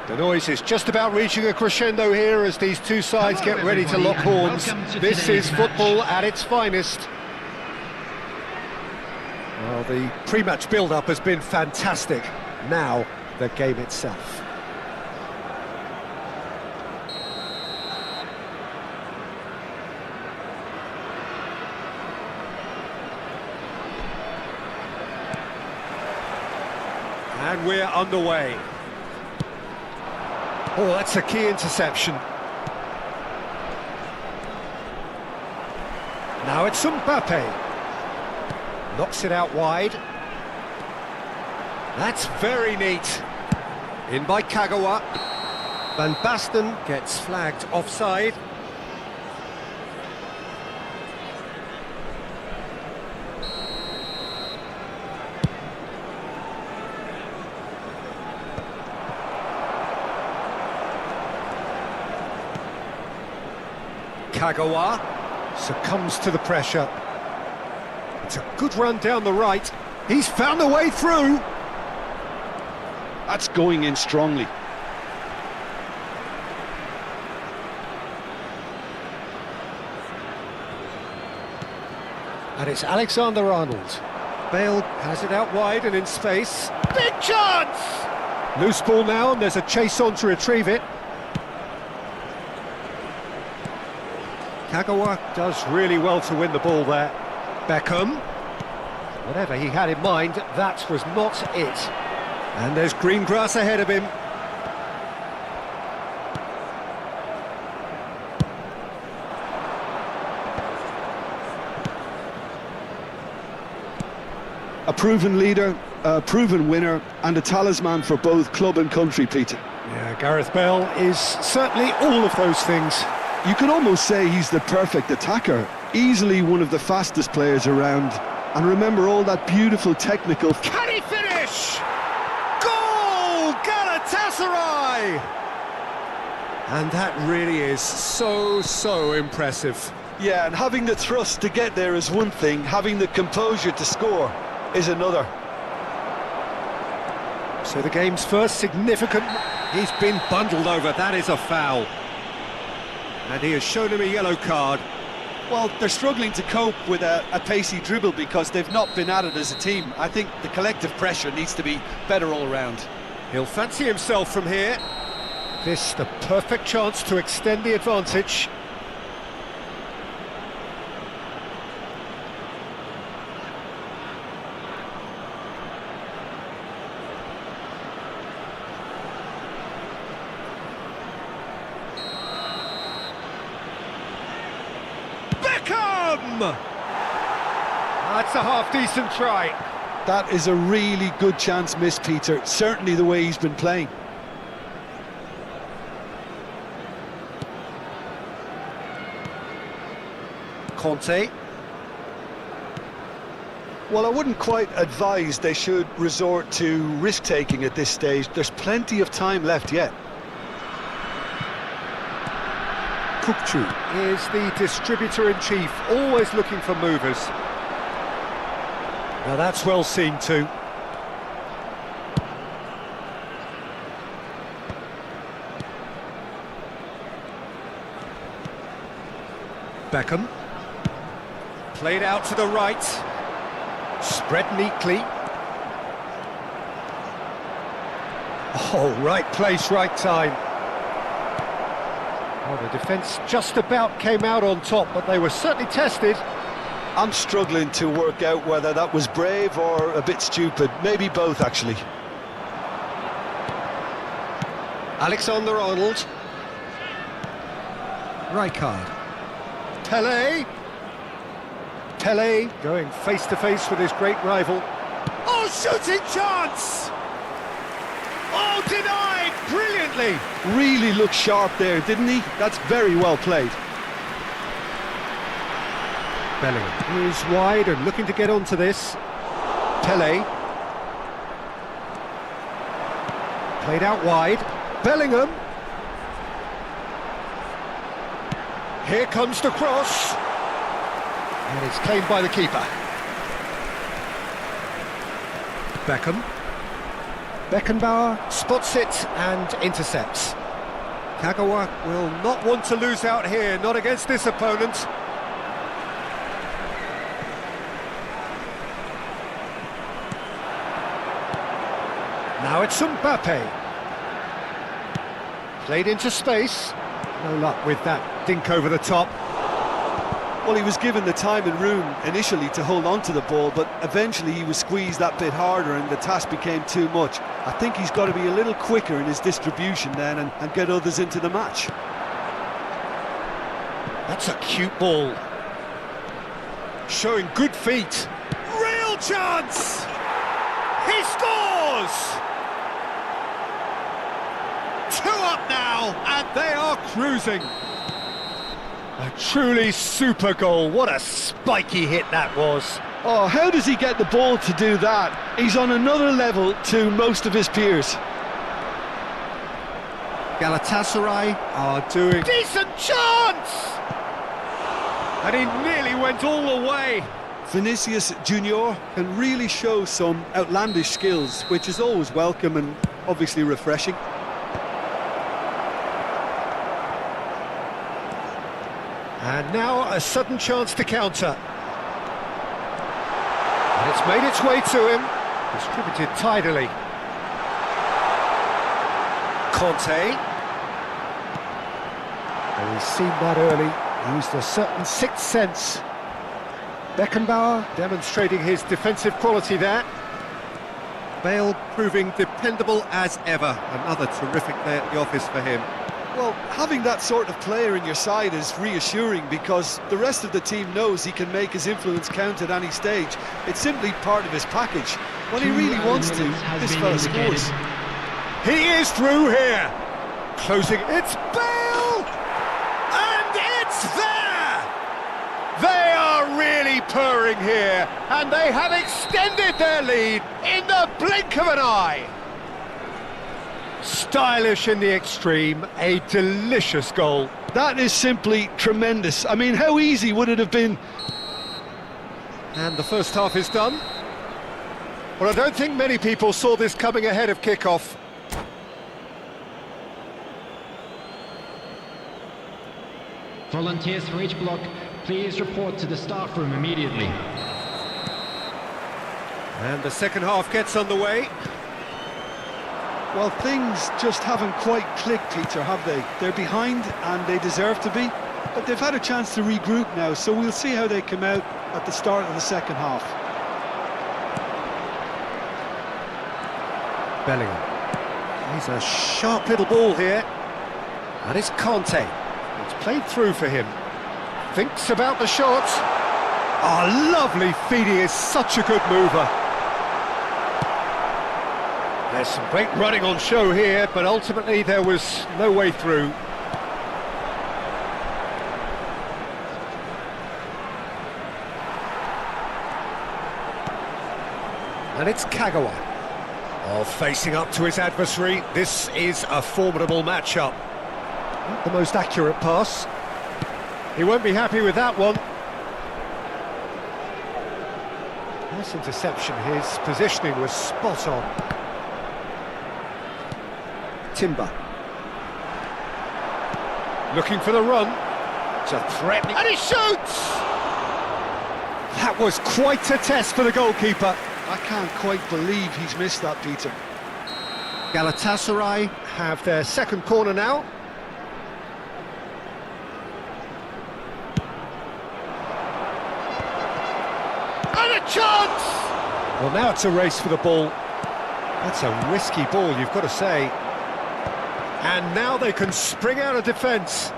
The noise is just about reaching a crescendo here as these two sides get ready to lock horns. This is football at its finest. Well, the pre-match build-up has been fantastic. Now, the game itself. And we're underway. Oh, that's a key interception. Now it's Mbappe. Knocks it out wide. That's very neat. In by Kagawa. Van Basten gets flagged offside. Kagawa succumbs to the pressure. It's a good run down the right. He's found a way through. That's going in strongly. And it's Alexander-Arnold. Bale has it out wide and in space. Big chance! Loose ball now, and there's a chase on to retrieve it. Kagawa does really well to win the ball there. Beckham. Whatever he had in mind, that was not it. And there's green grass ahead of him. A proven leader, a proven winner, and a talisman for both club and country, Peter. Yeah, Gareth Bale is certainly all of those things. You could almost say he's the perfect attacker, easily one of the fastest players around, And remember all that beautiful technical... Can he finish? Goal! Galatasaray! And that really is so impressive. Yeah, and having the thrust to get there is one thing, having the composure to score is another. So the game's first significant... He's been bundled over, that is a foul. And he has shown him a yellow card. Well, they're struggling to cope with a pacey dribble because they've not been at it as a team. I think the collective pressure needs to be better all round. He'll fancy himself from here. This the perfect chance to extend the advantage. That's a half-decent try. That is a really good chance missed, Peter. Certainly the way he's been playing. Conte. Well, I wouldn't quite advise they should resort to risk-taking at this stage. There's plenty of time left yet. Kukçu is the distributor-in-chief, always looking for movers. Now that's well seen too. Beckham. Played out to the right. Spread neatly. Oh, right place, right time. Well, the defence just about came out on top, but they were certainly tested. I'm struggling to work out whether that was brave or a bit stupid. Maybe both, actually. Alexander-Arnold. Rijkaard. Pelé. Pelé going face-to-face with his great rival. Oh, shooting chance! Oh, denied brilliantly! Really looked sharp there, didn't he? That's very well played. Bellingham is wide and looking to get onto this. Pelé. Played out wide. Bellingham. Here comes the cross. And it's claimed by the keeper. Beckham. Beckenbauer spots it and intercepts. Kagawa will not want to lose out here, not against this opponent. Now it's Mbappe. Played into space. No luck with that dink over the top. Well, he was given the time and room initially to hold on to the ball, but eventually he was squeezed that bit harder and the task became too much. I think he's got to be a little quicker in his distribution then and get others into the match. That's a cute ball. Showing good feet. Real chance! He scores! 2 up now, and they are cruising. A truly super goal. What a spiky hit that was. Oh, how does he get the ball to do that? He's on another level to most of his peers. Galatasaray are doing... Decent chance! And he nearly went all the way. Vinicius Junior can really show some outlandish skills, which is always welcome and obviously refreshing. And now a sudden chance to counter. And it's made its way to him. Distributed tidily. Conte. And he's seen that early. Used a certain sixth sense. Beckenbauer demonstrating his defensive quality there. Bale proving dependable as ever. Another terrific day at the office for him. Well, having that sort of player in your side is reassuring because the rest of the team knows he can make his influence count at any stage. It's simply part of his package. When he really wants to, this fella scores. He is through here. Closing, it's Bale! And it's there! They are really purring here, and they have extended their lead in the blink of an eye. Stylish in the extreme, a delicious goal. That is simply tremendous. I mean, how easy would it have been? And the first half is done. Well, I don't think many people saw this coming ahead of kick-off. Volunteers for each block, please report to the staff room immediately. And the second half gets underway. Well, things just haven't quite clicked, Peter, have they? They're behind and they deserve to be, but they've had a chance to regroup now, so we'll see how they come out at the start of the second half. Bellingham. He's a sharp little ball here. And it's Conte. It's played through for him. Thinks about the shot. Oh, lovely feed. He is such a good mover. There's some great running on show here, but ultimately there was no way through. And it's Kagawa. Oh, facing up to his adversary. This is a formidable matchup. Not the most accurate pass. He won't be happy with that one. Nice interception. His positioning was spot on. Timber. Looking for the run. It's a threatening... And he shoots! That was quite a test for the goalkeeper. I can't quite believe he's missed that, Peter. Galatasaray have their second corner now. And a chance! Well, now it's a race for the ball. That's a risky ball, you've got to say. And now they can spring out of defence.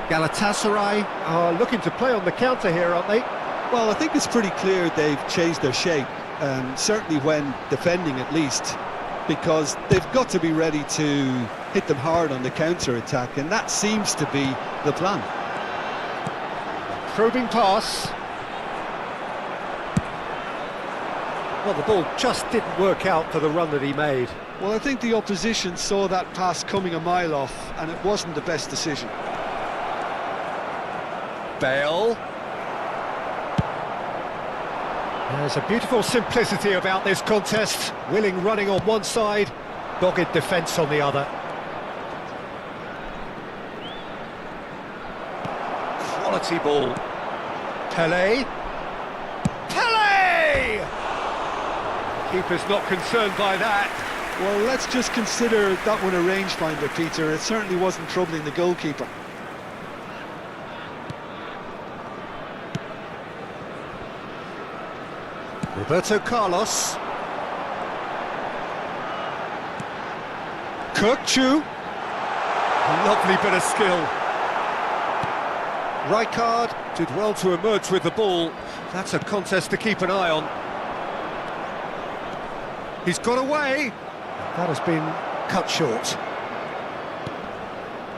Galatasaray are looking to play on the counter here, aren't they? Well, I think it's pretty clear they've changed their shape, certainly when defending at least, because they've got to be ready to hit them hard on the counter-attack, and that seems to be the plan. Probing pass. Well, the ball just didn't work out for the run that he made. Well, I think the opposition saw that pass coming a mile off, and it wasn't the best decision. Bale. There's a beautiful simplicity about this contest. Willing running on one side, dogged defence on the other. Quality ball. Pelé. Pelé! Keeper's not concerned by that. Well, let's just consider that one a rangefinder, Peter. It certainly wasn't troubling the goalkeeper. Roberto Carlos. Kirkchu. Lovely bit of skill. Rijkaard did well to emerge with the ball. That's a contest to keep an eye on. He's got away. That has been cut short.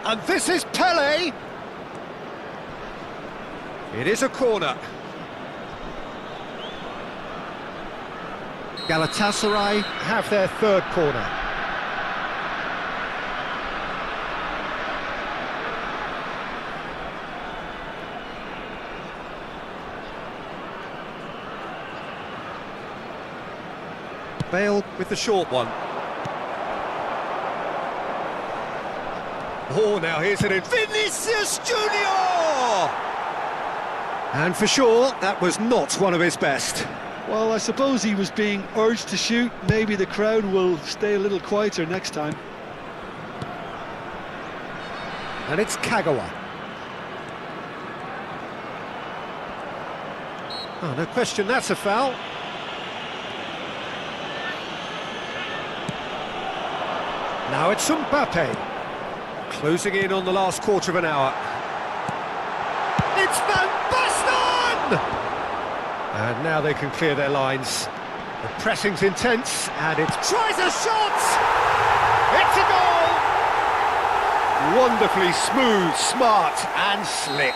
And this is Pelé. It is a corner. Galatasaray have their third corner. Bale with the short one. Oh, now here's an... Vinicius Junior! And for sure, that was not one of his best. Well, I suppose he was being urged to shoot. Maybe the crowd will stay a little quieter next time. And it's Kagawa. Oh, no question, that's a foul. Now it's Mbappe. Closing in on the last quarter of an hour. It's Van Basten! And now they can clear their lines. The pressing's intense, and it tries a shot! It's a goal! Wonderfully smooth, smart and slick.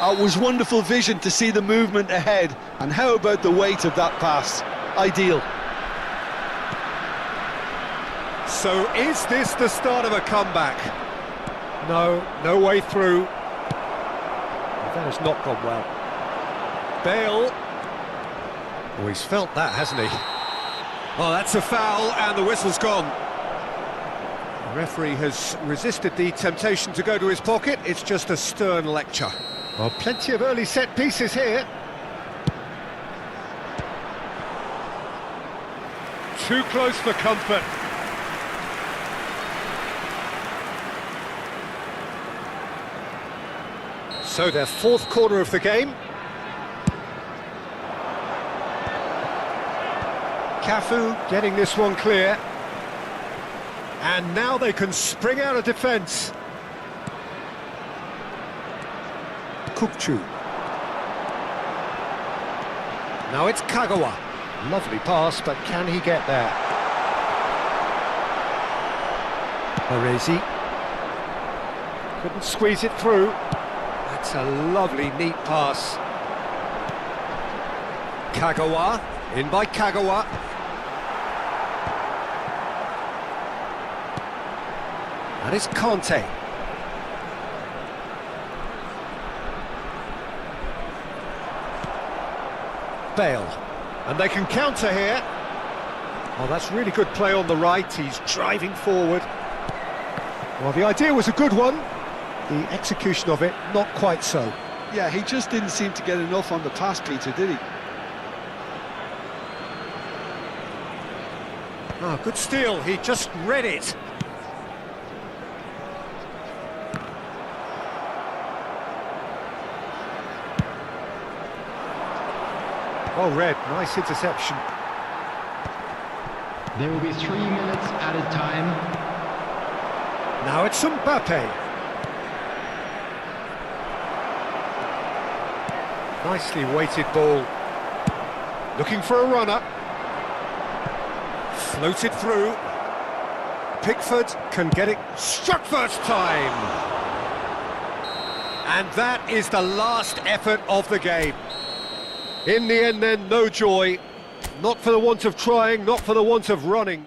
It was wonderful vision to see the movement ahead, and how about the weight of that pass? Ideal. So is this the start of a comeback? No, no way through. That has not gone well. Bale. Oh, he's felt that, hasn't he? Oh, that's a foul, and the whistle's gone. The referee has resisted the temptation to go to his pocket. It's just a stern lecture. Well, plenty of early set pieces here. Too close for comfort. So their fourth corner of the game. Cafu getting this one clear. And now they can spring out of defence. Kukchu. Now it's Kagawa. Lovely pass, but can he get there? Arezi. Couldn't squeeze it through. That's a lovely, neat pass. Kagawa. In by Kagawa. That is Conte. Bale. And they can counter here. Oh, that's really good play on the right. He's driving forward. Well, the idea was a good one. The execution of it, not quite so. Yeah, he just didn't seem to get enough on the pass, Peter, did he? Oh, good steal. He just read it. Well read, nice interception. There will be 3 minutes added time. Now it's Mbappe. Nicely weighted ball. Looking for a runner. Floated through. Pickford can get it. Struck first time. And that is the last effort of the game. In the end then, no joy. Not for the want of trying, not for the want of running.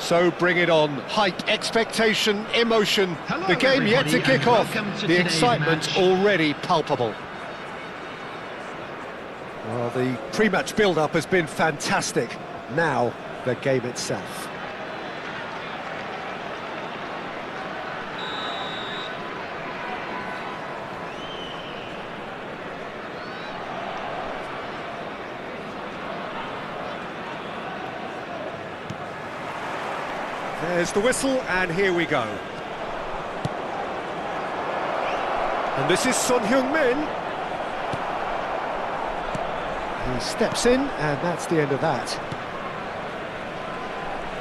So bring it on. Hype, expectation, emotion. Hello, The game yet to everybody, kick and off. welcome to The today's excitement match. already palpable. Well, the pre-match build-up has been fantastic. Now, the game itself. There's the whistle, and here we go. And this is Son Heung-min. He steps in, and that's the end of that.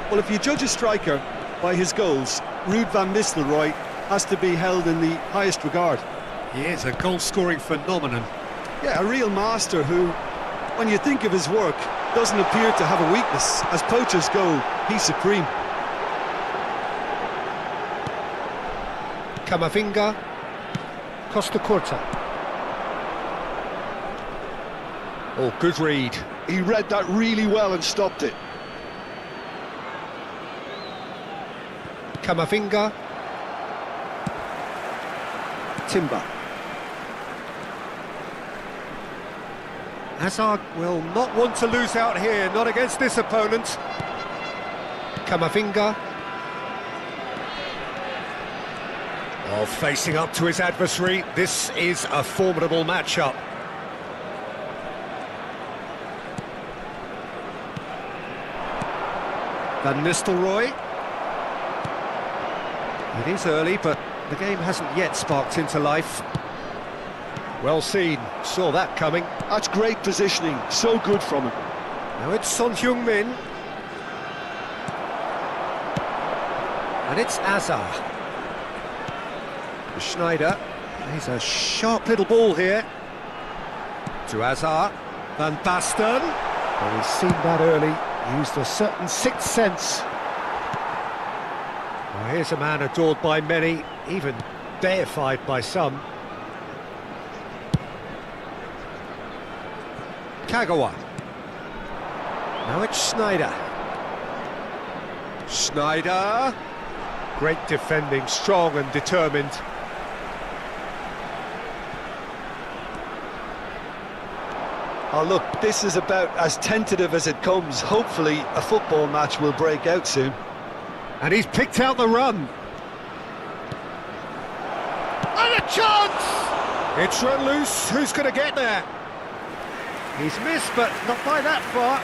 Well, if you judge a striker by his goals, Ruud van Nistelrooy has to be held in the highest regard. He is a goal-scoring phenomenon. Yeah, a real master who, when you think of his work, doesn't appear to have a weakness. As poachers go, he's supreme. Camavinga, Costa Curta. Oh, good read. He read that really well and stopped it. Camavinga. Timber. Hazard will not want to lose out here, not against this opponent. Camavinga. Oh, facing up to his adversary, this is a formidable matchup. Van Nistelrooy. It is early, but the game hasn't yet sparked into life. Well seen, saw that coming. That's great positioning, so good from him. Now it's Son Heung-min. And it's Hazard. Schneider, he's a sharp little ball here. To Hazard, Van Basten. Well, he's seen that early, used a certain sixth sense. Well, here's a man adored by many, even deified by some. Kagawa. Now it's Schneider. Schneider. Great defending, strong and determined. Oh, look, this is about as tentative as it comes. Hopefully, a football match will break out soon. And he's picked out the run. And a chance! It's run loose. Who's going to get there? He's missed, but not by that far.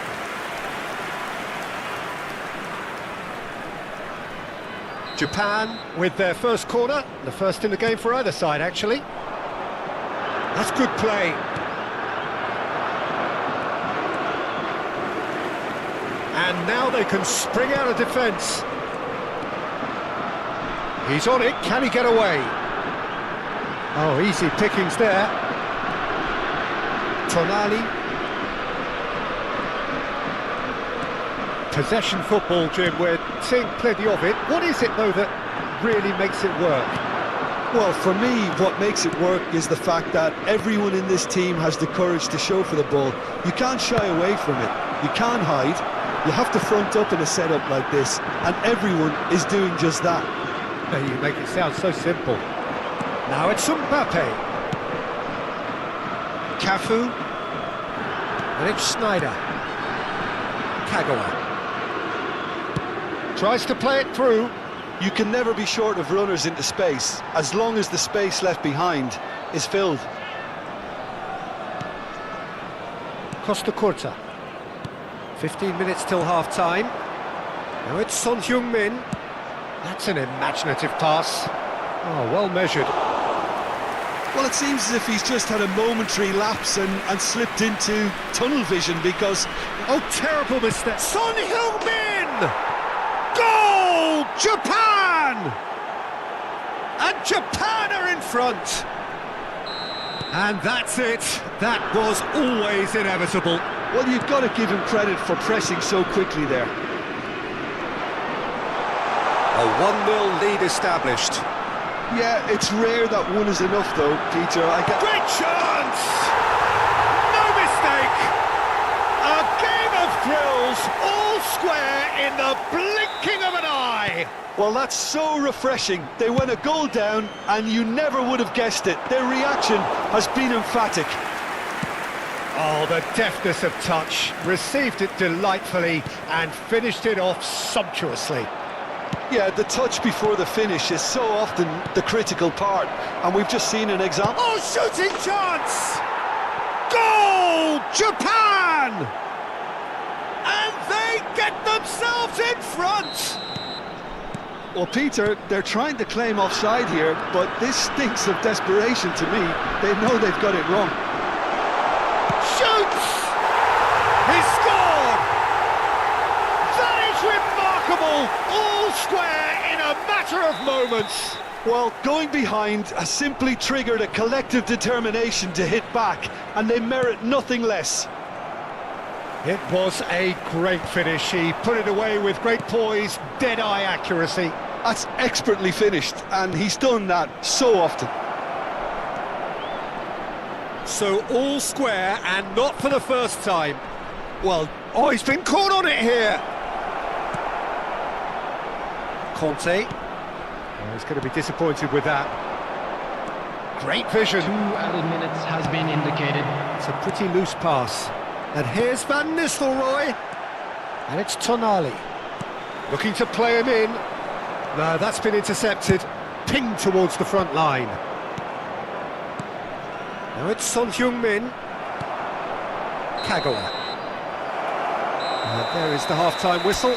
Japan with their first corner. The first in the game for either side, actually. That's good play. And now they can spring out of defence. He's on it, can he get away? Oh, easy pickings there. Tonali. Possession football, Jim, we're seeing plenty of it. What is it, though, that really makes it work? Well, for me, what makes it work is the fact that everyone in this team has the courage to show for the ball. You can't shy away from it. You can't hide. You have to front up in a setup like this, and everyone is doing just that. You make it sound so simple. Now it's Mbappe. Cafu. And it's Schneider. Kagawa. Tries to play it through. You can never be short of runners into space, as long as the space left behind is filled. Costa Curta. 15 minutes till half-time. Now it's Son Heung-min. That's an imaginative pass. Oh, well measured. Well, it seems as if he's just had a momentary lapse and slipped into tunnel vision because... Oh, terrible mistake. Son Heung-min! Goal! Japan! And Japan are in front. And that's it. That was always inevitable. Well, you've got to give him credit for pressing so quickly there. A 1-0 lead established. Yeah, it's rare that one is enough, though, Peter. Great chance! No mistake! A game of thrills, all square in the blinking of eye. Well, that's so refreshing. They went a goal down and you never would have guessed it. Their reaction has been emphatic. Oh, the deftness of touch. Received it delightfully and finished it off sumptuously. Yeah, the touch before the finish is so often the critical part, and we've just seen an example. Oh, shooting chance! Goal! Japan! And they get themselves in front! Well, Peter, they're trying to claim offside here, but this stinks of desperation to me. They know they've got it wrong. Shoots! He scored! That is remarkable! All square in a matter of moments. Well, going behind has simply triggered a collective determination to hit back, and they merit nothing less. It was a great finish. He put it away with great poise, dead-eye accuracy. That's expertly finished, and he's done that so often. So all square, and not for the first time. Well, oh, he's been caught on it here. Conte. Oh, he's going to be disappointed with that. Great vision. 2 added minutes has been indicated. It's a pretty loose pass. And here's Van Nistelrooy. And it's Tonali. Looking to play him in. No, that's been intercepted. Pinged towards the front line. Now it's Son Heung-min. Kagawa. And there is the half-time whistle.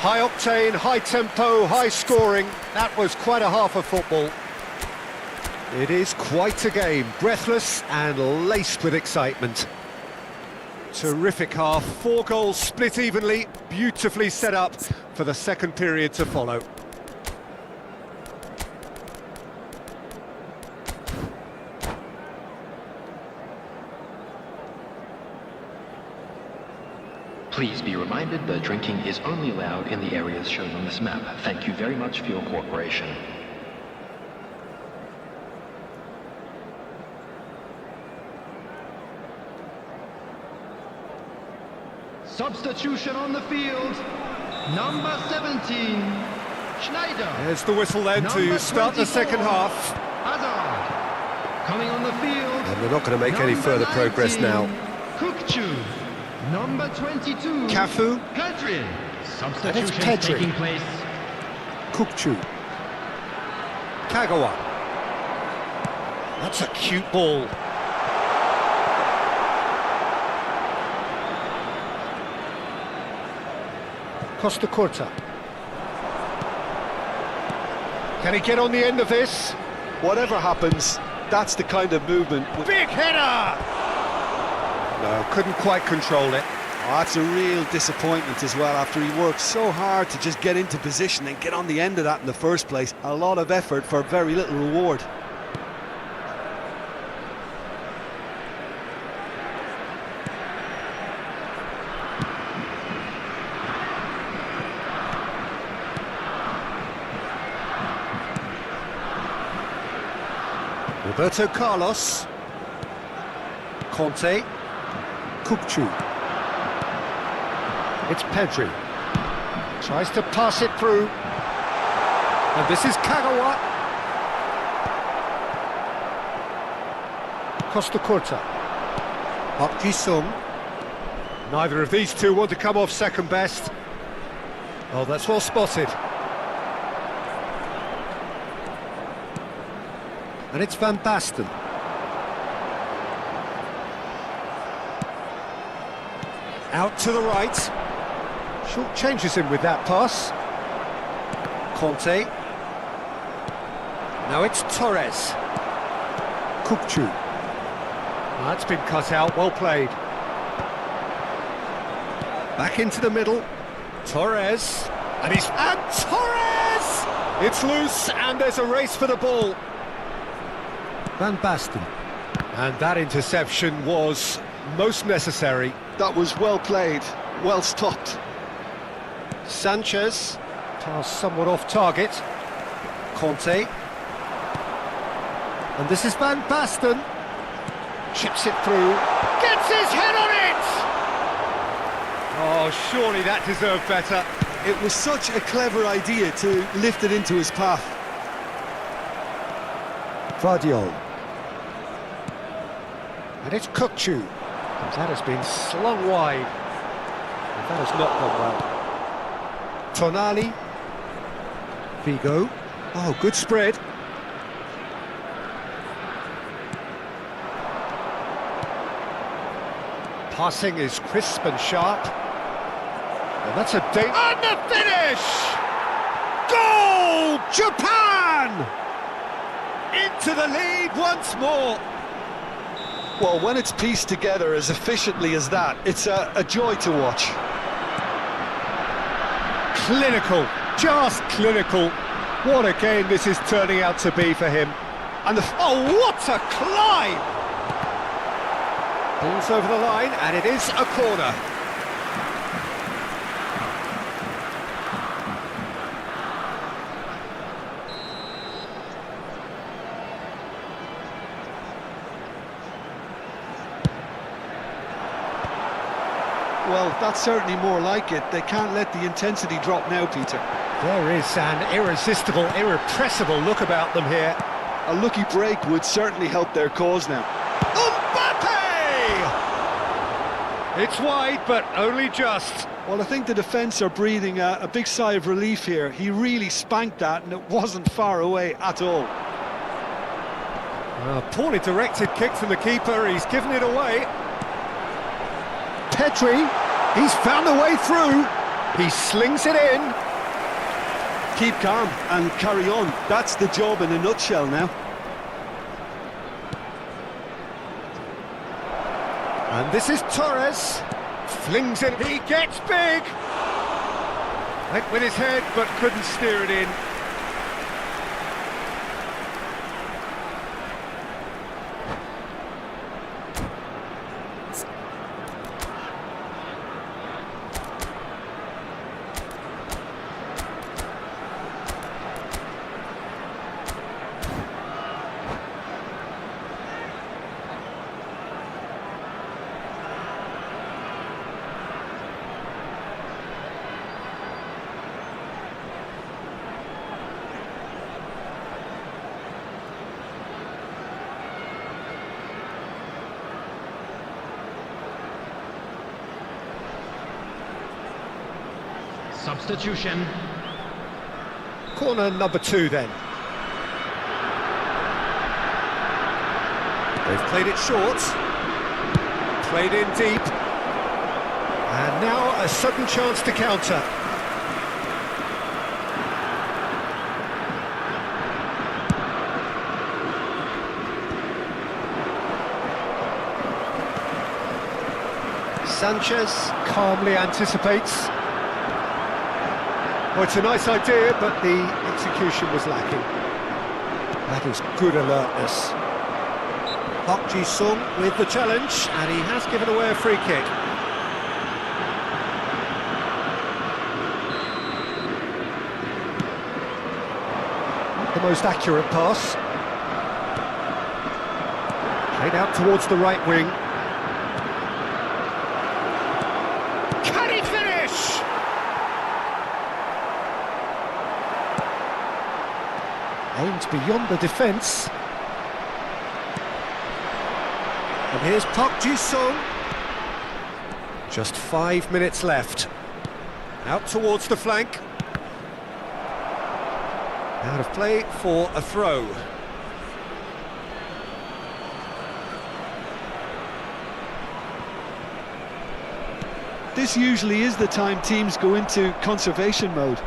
High octane, high tempo, high scoring. That was quite a half of football. It is quite a game. Breathless and laced with excitement. Terrific half, 4 goals split evenly, beautifully set up for the second period to follow. Please be reminded that drinking is only allowed in the areas shown on this map. Thank you very much for your cooperation. Substitution on the field. Number 17, Schneider. There's the whistle then to start the second half. Hazard. Coming on the field. And they're not going to make any further progress now. Kukchu. Number 22. Cafu. Pedri. And it's Substitution Pedri. taking place. Kukchu. Kagawa. That's a cute ball. Costa Curta. Can he get on the end of this? Whatever happens, that's the kind of movement. Big header! No, couldn't quite control it. Oh, that's a real disappointment as well, after he worked so hard to just get into position and get on the end of that in the first place. A lot of effort for very little reward. Roberto Carlos. Conte. Kukchu. It's Pedri. Tries to pass it through. And this is Kagawa. Costa Curta. Park Ji-sung. Neither of these two want to come off second best. Oh, that's well spotted. And it's Van Basten. Out to the right. Short changes him with that pass. Conte. Now it's Torres. Kukchu. That's been cut out, well played. Back into the middle. Torres. And Torres! It's loose and there's a race for the ball. Van Basten. And that interception was most necessary. That was well played, well stopped. Sanchez. Pass somewhat off target. Conte. And this is Van Basten. Chips it through. Gets his head on it! Oh, surely that deserved better. It was such a clever idea to lift it into his path. Vardiol. And it's Kukcu. That has been slung wide. And that has not gone well. Tonali. Vigo. Oh, good spread. Passing is crisp and sharp. And that's a date. And the finish! Goal! Japan! Into the lead once more. Well, when it's pieced together as efficiently as that, it's a joy to watch. Clinical, just clinical. What a game this is turning out to be for him. And oh, what a climb! Ball's over the line, and it is a corner. Well, that's certainly more like it. They can't let the intensity drop now, Peter. There is an irresistible, irrepressible look about them here. A lucky break would certainly help their cause now. It's wide, but only just. Well, I think the defence are breathing a big sigh of relief here. He really spanked that, and it wasn't far away at all. A poorly directed kick from the keeper. He's given it away. Petri, he's found a way through. He slings it in. Keep calm and carry on. That's the job in a nutshell now. And this is Torres. Flings it. He gets big. Went with his head, but couldn't steer it in. Substitution. Corner number 2 then. They've played it short. Played in deep. And now a sudden chance to counter. Sanchez calmly anticipates. Well, it's a nice idea, but the execution was lacking. That is good alertness. Park Ji-sung with the challenge, and he has given away a free kick. Not the most accurate pass. Played out towards the right wing. Can he finish? Aimed beyond the defence. And here's Park Ji-sung. Just 5 minutes left. Out towards the flank. Out of play for a throw. This usually is the time teams go into conservation mode.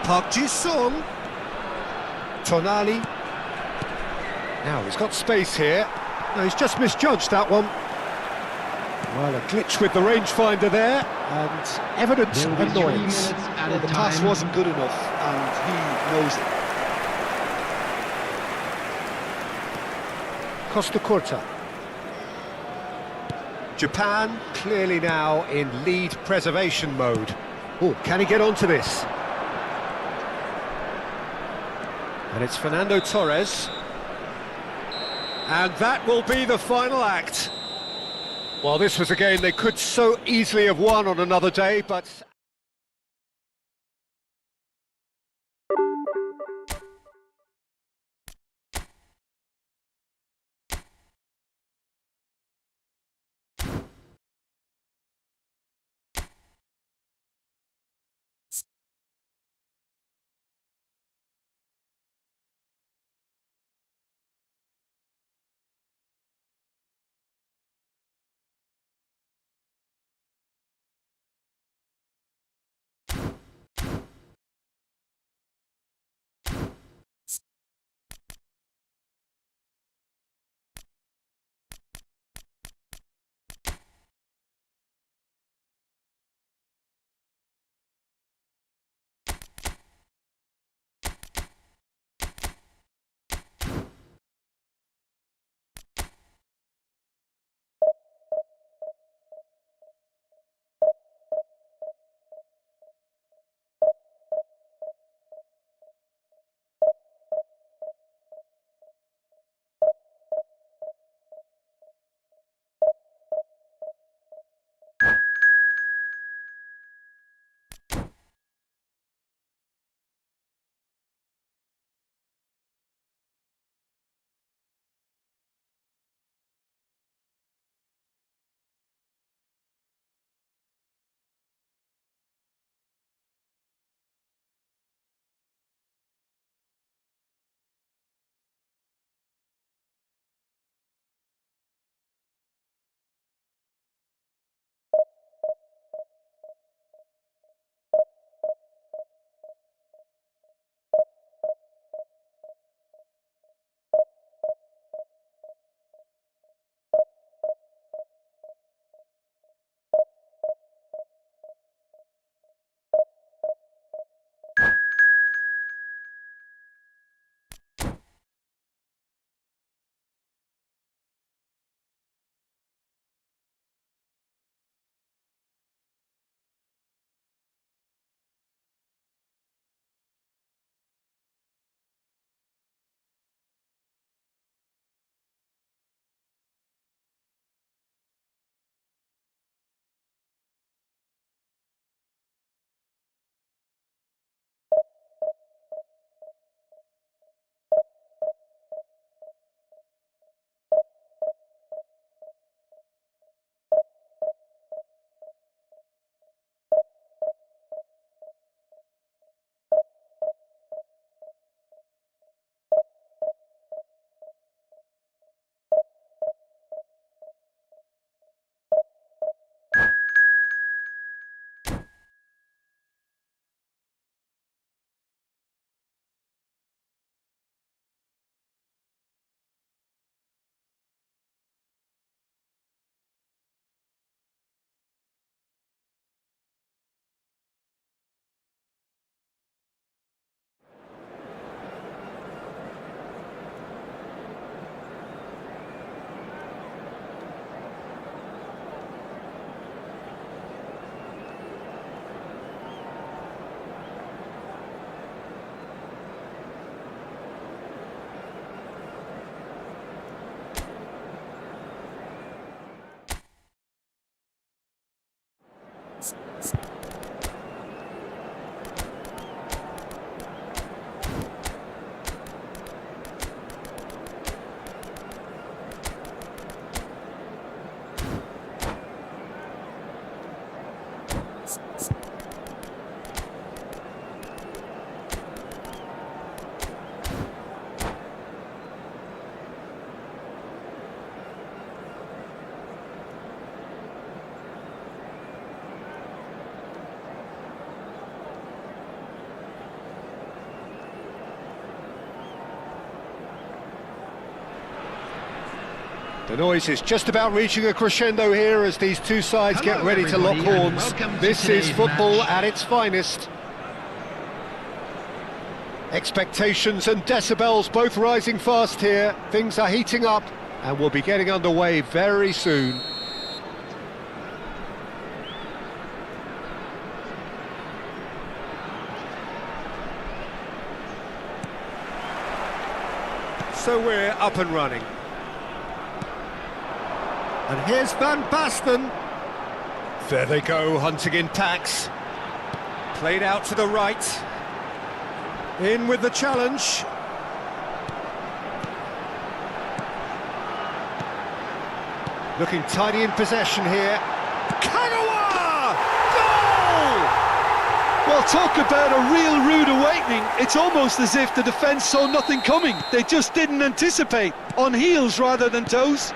Park Ji-sung. Tonali. Now he's got space here. No, he's just misjudged that one. Well, a glitch with the rangefinder there, and evident annoyance. Well, the pass wasn't good enough, and he knows it. Costa Curta. Japan clearly now in lead preservation mode. Oh, can he get onto this? And it's Fernando Torres. And that will be the final act. Well, this was a game they could so easily have won on another day, but... The noise is just about reaching a crescendo here as these two sides get ready to lock horns. This is football at its finest. Expectations and decibels both rising fast here. Things are heating up and we'll be getting underway very soon. So we're up and running. And here's Van Basten. There they go, hunting in packs. Played out to the right. In with the challenge. Looking tidy in possession here. Kagawa! Goal! Well, talk about a real rude awakening. It's almost as if the defence saw nothing coming. They just didn't anticipate. On heels rather than toes.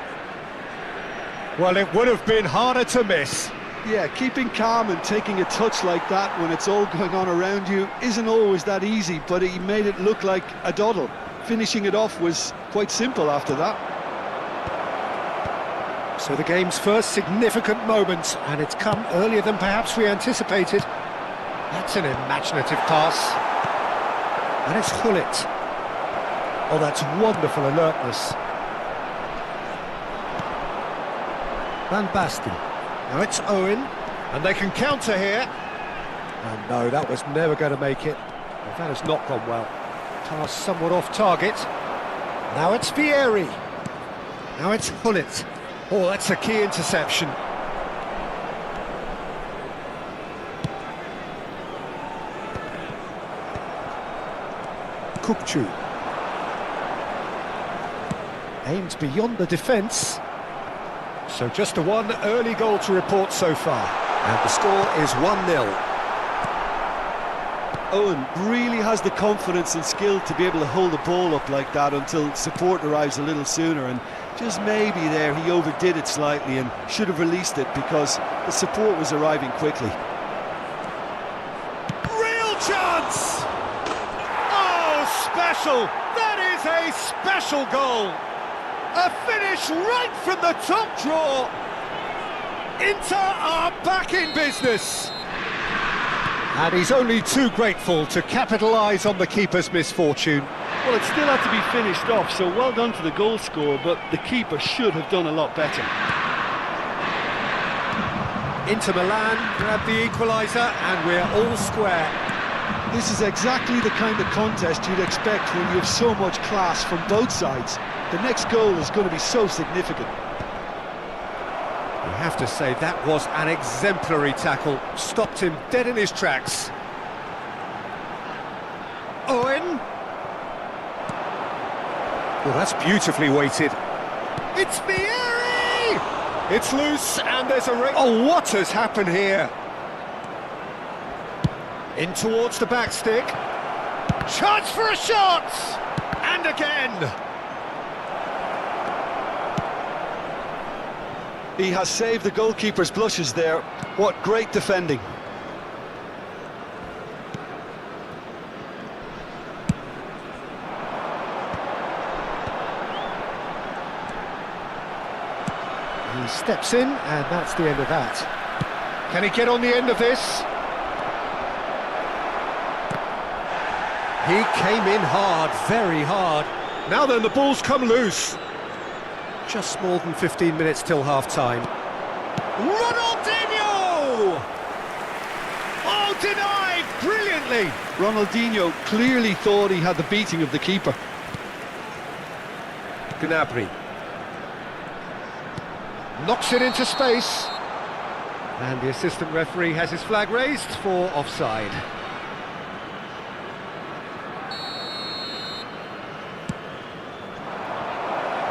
Well, it would have been harder to miss. Yeah, keeping calm and taking a touch like that when it's all going on around you isn't always that easy, but he made it look like a doddle. Finishing it off was quite simple after that. So the game's first significant moment, and it's come earlier than perhaps we anticipated. That's an imaginative pass. And it's Gullit. Oh, that's wonderful alertness. Van Basten. Now it's Owen, and they can counter here. And no, that was never going to make it. Well, that has not gone well. Pass somewhat off target. Now it's Vieri. Now it's Gullit. Oh, that's a key interception. Kukcu. Aims beyond the defence. So just the one early goal to report so far. And the score is 1-0. Owen really has the confidence and skill to be able to hold the ball up like that until support arrives a little sooner, and just maybe there he overdid it slightly and should have released it because the support was arriving quickly. Real chance! Oh, special! That is a special goal! A finish right from the top draw! Inter are back in business! And he's only too grateful to capitalise on the keeper's misfortune. Well, it still had to be finished off, so well done to the goal scorer, but the keeper should have done a lot better. Inter Milan grab the equaliser, and we're all square. This is exactly the kind of contest you'd expect when you have so much class from both sides. The next goal is going to be so significant. You have to say that was an exemplary tackle. Stopped him dead in his tracks. Owen. Well, that's beautifully weighted. It's Vieri! It's loose, and there's a ring. Oh, what has happened here? In towards the back stick. Chance for a shot! And again! He has saved the goalkeeper's blushes there. What great defending. He steps in, and that's the end of that. Can he get on the end of this? He came in hard, very hard. Now then, the ball's come loose. Just more than 15 minutes till half-time. Ronaldinho! Oh, denied brilliantly! Ronaldinho clearly thought he had the beating of the keeper. Gnabry. Knocks it into space. And the assistant referee has his flag raised for offside.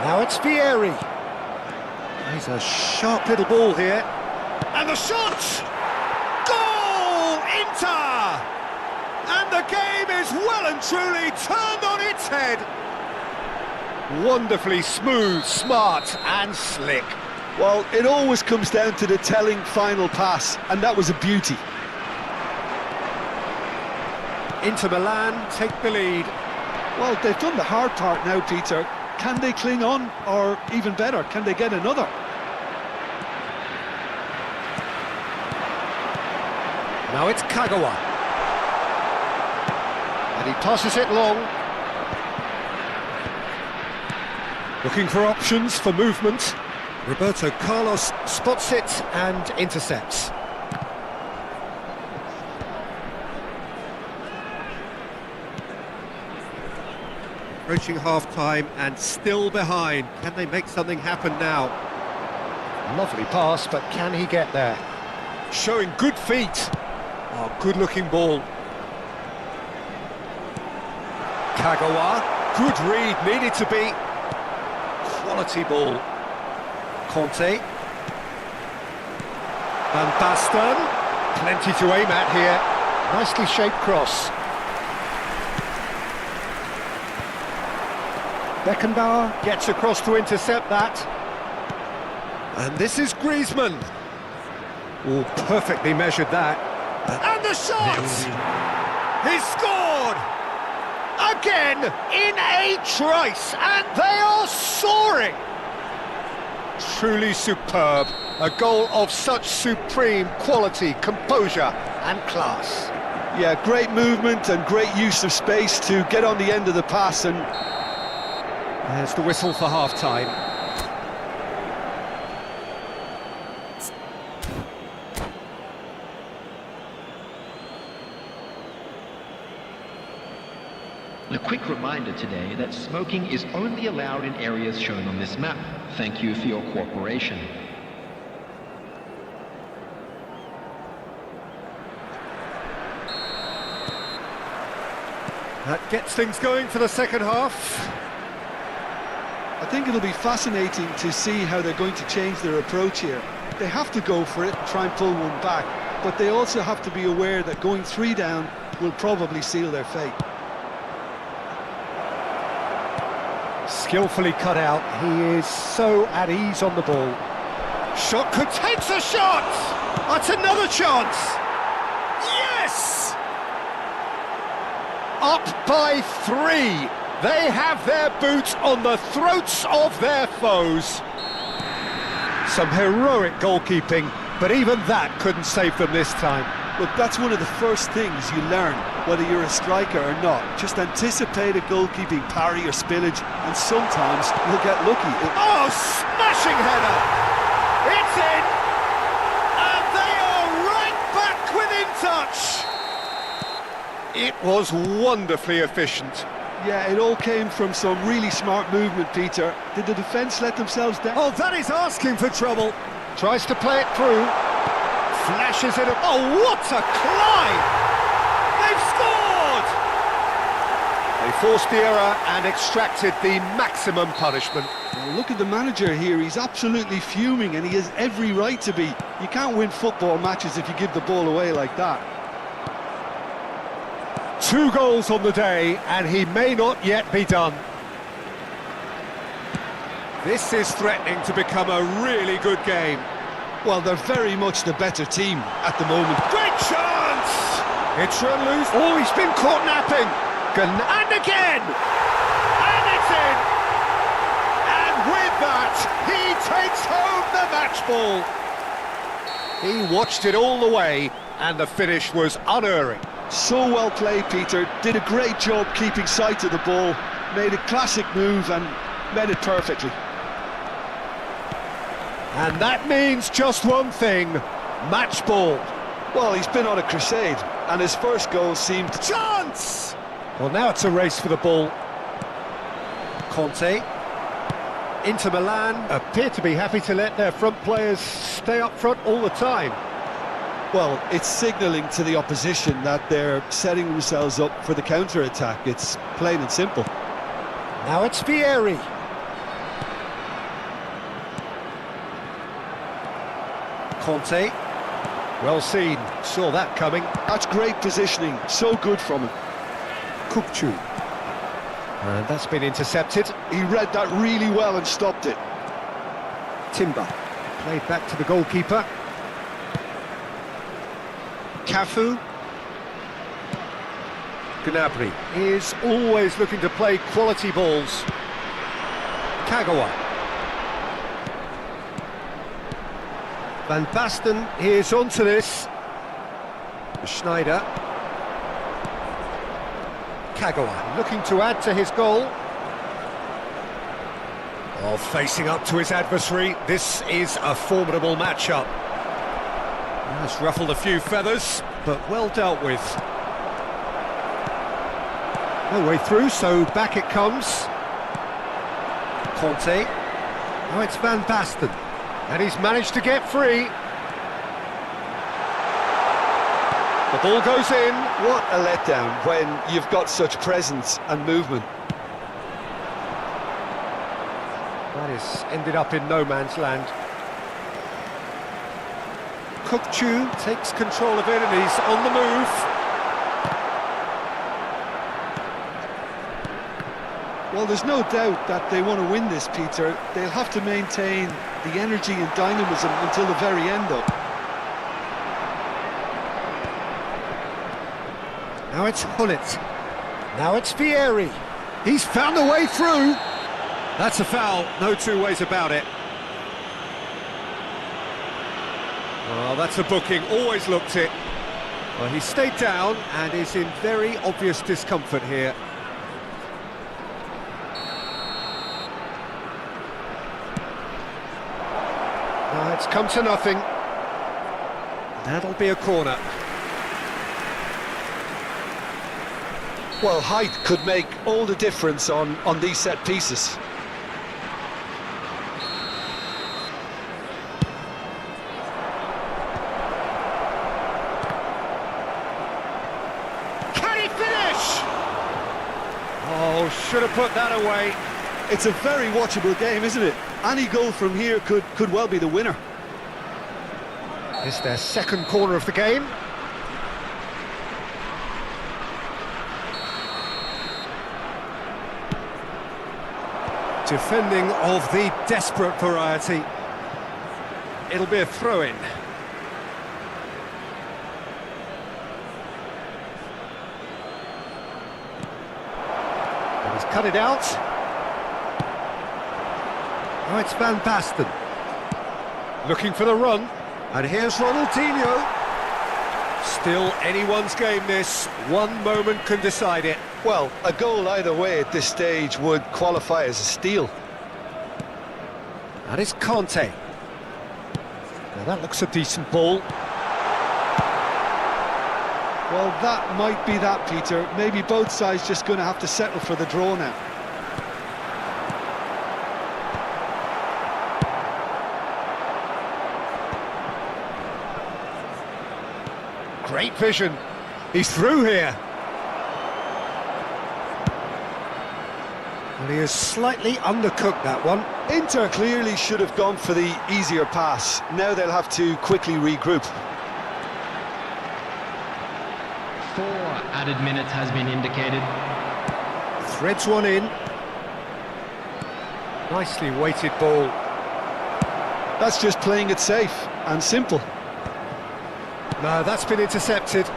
Now it's Vieri. He's a sharp little ball here. And the shot! Goal! Inter! And the game is well and truly turned on its head. Wonderfully smooth, smart and slick. Well, it always comes down to the telling final pass, and that was a beauty. Inter Milan take the lead. Well, they've done the hard part now, Peter. Can they cling on, or even better, can they get another? Now it's Kagawa. And he passes it long. Looking for options for movement. Roberto Carlos spots it and intercepts. Approaching half-time and still behind. Can they make something happen now? Lovely pass, but can he get there? Showing good feet. Oh, good-looking ball. Kagawa, good read, needed to be. Quality ball. Conte. Van Basten, plenty to aim at here. Nicely shaped cross. Beckenbauer gets across to intercept that. And this is Griezmann. Oh, perfectly measured that. And the shot! He's scored! Again, in a trice, and they are soaring! Truly superb. A goal of such supreme quality, composure and class. Yeah, great movement and great use of space to get on the end of the pass, and there's the whistle for half-time. A quick reminder today that smoking is only allowed in areas shown on this map. Thank you for your cooperation. That gets things going for the second half. I think it'll be fascinating to see how they're going to change their approach here. They have to go for it and try and pull one back, but they also have to be aware that going 3 down will probably seal their fate. Skillfully cut out, he is so at ease on the ball. Shot could take a shot! That's another chance! Yes! Up by 3. They have their boots on the throats of their foes. Some heroic goalkeeping, but even that couldn't save them this time. Look, that's one of the first things you learn, whether you're a striker or not. Just anticipate a goalkeeping parry or spillage, and sometimes you'll get lucky. Oh, smashing header! It's in! And they are right back within touch! It was wonderfully efficient. Yeah, it all came from some really smart movement, Peter. Did the defence let themselves down? Oh, that is asking for trouble. Tries to play it through. Flashes it. Oh, what a climb! They've scored! They forced the error and extracted the maximum punishment. Well, look at the manager here. He's absolutely fuming, and he has every right to be. You can't win football matches if you give the ball away like that. 2 goals on the day, and he may not yet be done. This is threatening to become a really good game. Well, they're very much the better team at the moment. Great chance! It's run loose. Oh, he's been caught napping. And again! And it's in! And with that, he takes home the match ball. He watched it all the way, and the finish was unerring. So well played, Peter. Did a great job keeping sight of the ball. Made a classic move and made it perfectly. And that means just one thing, match ball. Well, he's been on a crusade, and his first goal seemed... Chance! Well, now it's a race for the ball. Conte. Inter Milan appear to be happy to let their front players stay up front all the time. Well, it's signalling to the opposition that they're setting themselves up for the counter-attack. It's plain and simple. Now it's Vieri. Conte, well seen, saw that coming. That's great positioning, so good from him. Kukçu, and that's been intercepted. He read that really well and stopped it. Timber, played back to the goalkeeper. Cafu. Gnabry is always looking to play quality balls. Kagawa. Van Basten is onto this. Schneider. Kagawa looking to add to his goal. Oh, facing up to his adversary. This is a formidable matchup. Has ruffled a few feathers, but well dealt with. No way through, so back it comes. Conte. Now it's Van Basten. And he's managed to get free. The ball goes in. What a letdown when you've got such presence and movement. That has ended up in no man's land. Kukçu takes control of it and he's on the move. Well, there's no doubt that they want to win this, Peter. They'll have to maintain the energy and dynamism until the very end, though. Now it's Hullet. Now it's Vieri. He's found a way through. That's a foul, no two ways about it. Well, that's a booking, always looked it. Well, he stayed down and is in very obvious discomfort here. It's come to nothing. That'll be a corner. Well, height could make all the difference on these set pieces. Can he finish? Oh, should have put that away. It's a very watchable game, isn't it? Any goal from here could well be the winner. It's their second corner of the game. Defending of the desperate variety. It'll be a throw-in. And he's cut it out. Oh, it's Van Basten. Looking for the run. And here's Ronaldinho. Still anyone's game this. One moment can decide it. Well, a goal either way at this stage would qualify as a steal. That is Conte. Now that looks a decent ball. Well, that might be that, Peter. Maybe both sides just going to have to settle for the draw now. Great vision. He's through here. Well, he has slightly undercooked that one. Inter clearly should have gone for the easier pass. Now they'll have to quickly regroup. 4 added minutes has been indicated. Threads one in. Nicely weighted ball. That's just playing it safe and simple. No, that's been intercepted.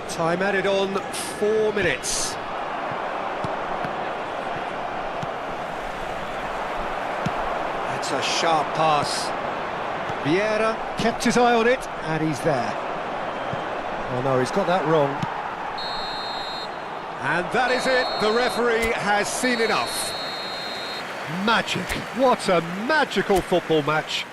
Time added on 4 minutes. That's a sharp pass. Vieira kept his eye on it, and he's there. Oh no, he's got that wrong. And that is it. The referee has seen enough. Magic. What a magical football match.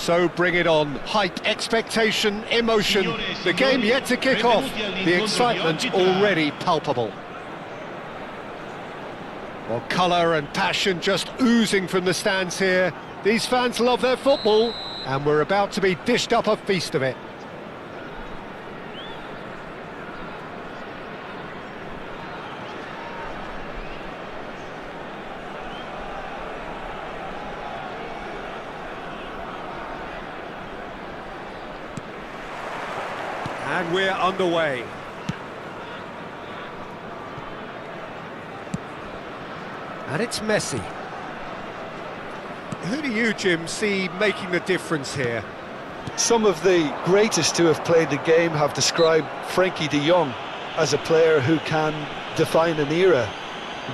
So bring it on. Hype, expectation, emotion. The game yet to kick off. The excitement already palpable. Well, colour and passion just oozing from the stands here. These fans love their football, and we're about to be dished up a feast of it. And we're underway. And it's Messi. Who do you, Jim, see making the difference here? Some of the greatest who have played the game have described Frankie de Jong as a player who can define an era.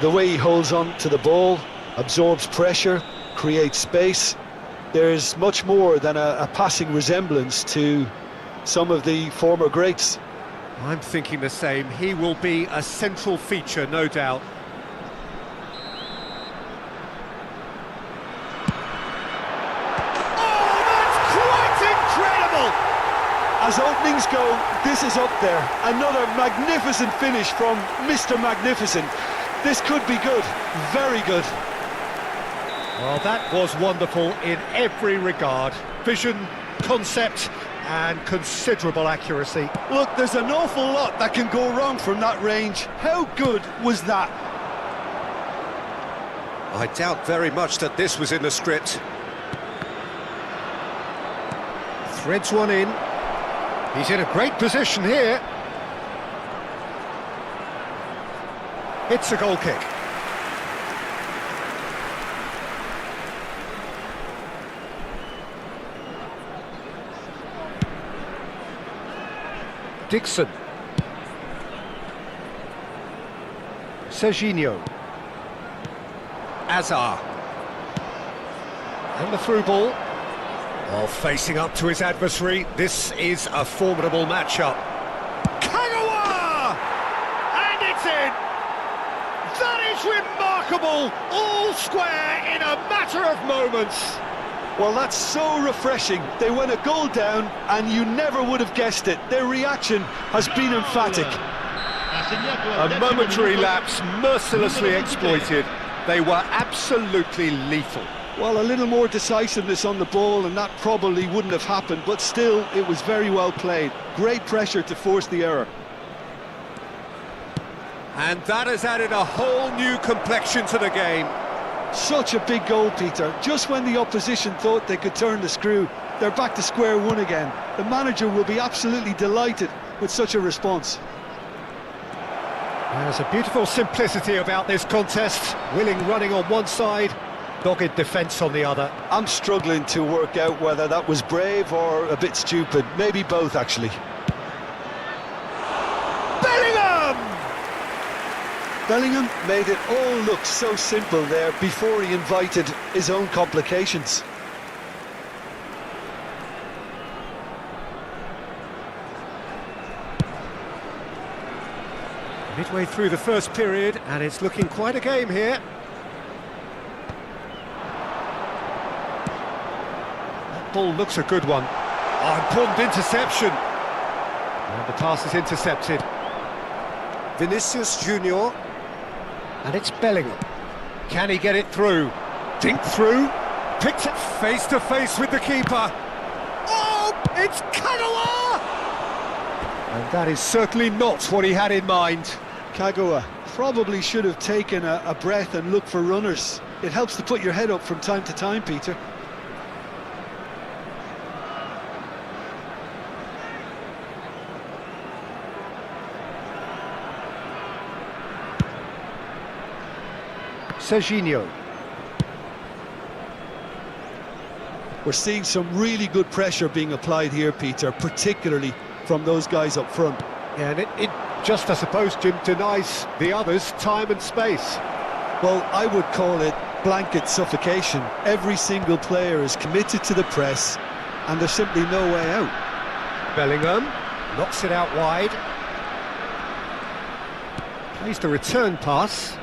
The way he holds on to the ball, absorbs pressure, creates space. There's much more than a passing resemblance to some of the former greats. I'm thinking the same. He will be a central feature, no doubt. As openings go, this is up there. Another magnificent finish from Mr. Magnificent. This could be good, very good. Well, that was wonderful in every regard. Vision, concept, and considerable accuracy. Look, there's an awful lot that can go wrong from that range. How good was that? I doubt very much that this was in the script. Threads one in. He's in a great position here. It's a goal kick. Dixon. Serginho. Azar. And the through ball. Well, facing up to his adversary, this is a formidable matchup. Kagawa! And it's in! That is remarkable! All square in a matter of moments. Well, that's so refreshing. They went a goal down and you never would have guessed it. Their reaction has been emphatic. A momentary lapse mercilessly exploited. They were absolutely lethal. Well, a little more decisiveness on the ball and that probably wouldn't have happened, but still, it was very well played. Great pressure to force the error. And that has added a whole new complexion to the game. Such a big goal, Peter. Just when the opposition thought they could turn the screw, they're back to square one again. The manager will be absolutely delighted with such a response. There's a beautiful simplicity about this contest. Willing running on one side, dogged defence on the other. I'm struggling to work out whether that was brave or a bit stupid. Maybe both, actually. Bellingham made it all look so simple there before he invited his own complications. Midway through the first period, and it's looking quite a game here. That ball looks a good one. Oh, important interception. And the pass is intercepted. Vinicius Junior. And it's Bellingham. Can he get it through? Dink through. Picked it face to face with the keeper. Oh, it's Kagawa! And that is certainly not what he had in mind. Kagawa probably should have taken a breath and looked for runners. It helps to put your head up from time to time, Peter. Serginho. We're seeing some really good pressure being applied here, Peter, particularly from those guys up front. Yeah, and it just, I suppose, Jim, denies the others time and space. Well, I would call it blanket suffocation. Every single player is committed to the press, and there's simply no way out. Bellingham knocks it out wide. Plays the return pass.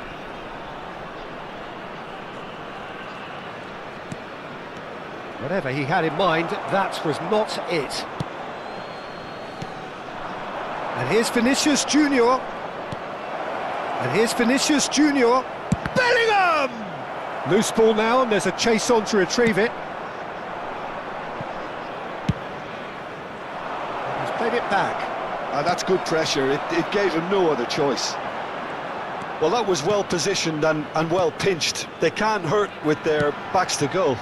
Whatever he had in mind, that was not it. And here's Vinicius Junior. And here's Vinicius Junior. Bellingham! Loose ball now, and there's a chase on to retrieve it. He's played it back. That's good pressure. It gave him no other choice. Well, that was well positioned and well pinched. They can't hurt with their backs to goal.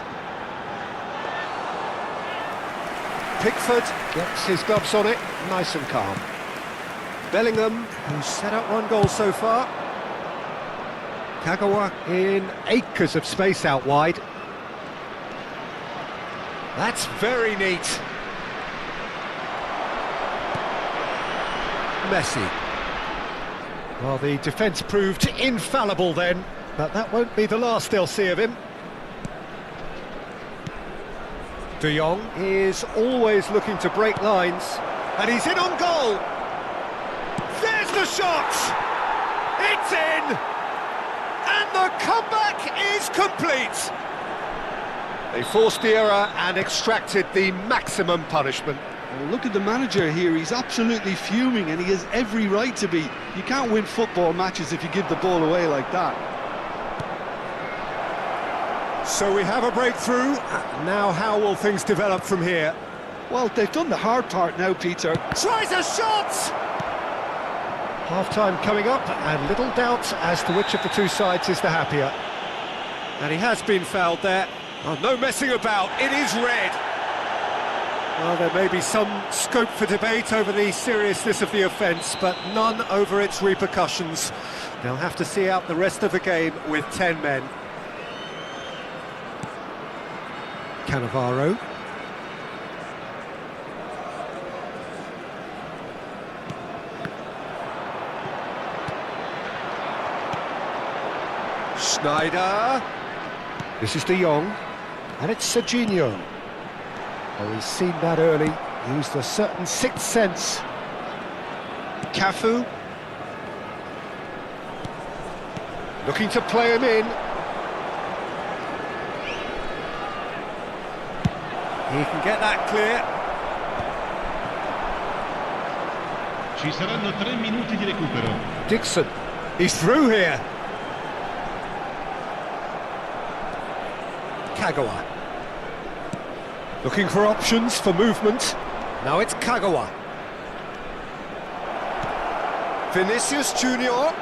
Pickford gets his gloves on it, nice and calm. Bellingham, who's set up one goal so far. Kagawa in acres of space out wide. That's very neat. Messi. Well, the defence proved infallible then, but that won't be the last they'll see of him. De Jong is always looking to break lines, and he's in on goal. There's the shot! It's in! And the comeback is complete! They forced the error and extracted the maximum punishment. Well, look at the manager here, he's absolutely fuming and he has every right to be. You can't win football matches if you give the ball away like that. So we have a breakthrough. Now how will things develop from here? Well, they've done the hard part now, Peter. Tries a shot! Half-time coming up, and little doubt as to which of the two sides is the happier. And he has been fouled there. Oh, no messing about, it is red. Well, there may be some scope for debate over the seriousness of the offence, but none over its repercussions. They'll have to see out the rest of the game with 10 men. Cannavaro. Schneider. This is De Jong, and it's Serginho. Oh, he's seen that early, used a certain sixth sense. Cafu. Looking to play him in. He can get that clear. Ci saranno 3 minuti di recupero. Dixon, he's through here. Kagawa. Looking for options for movement. Now it's Kagawa. Vinicius Junior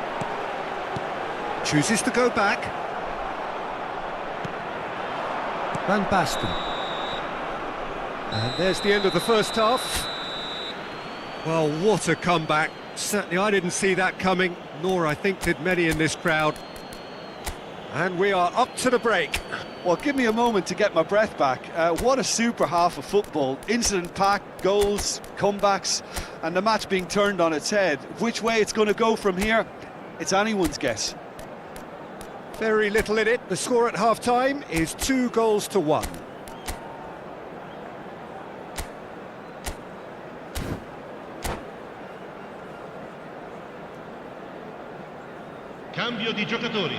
chooses to go back. Van Basten. And there's the end of the first half. Well, what a comeback. Certainly I didn't see that coming, nor I think did many in this crowd. And we are up to the break. Well, give me a moment to get my breath back. What a super half of football. Incident-packed, goals, comebacks, and the match being turned on its head. Which way it's going to go from here, it's anyone's guess. Very little in it. The score at half-time is 2-1. Cambio di giocatori.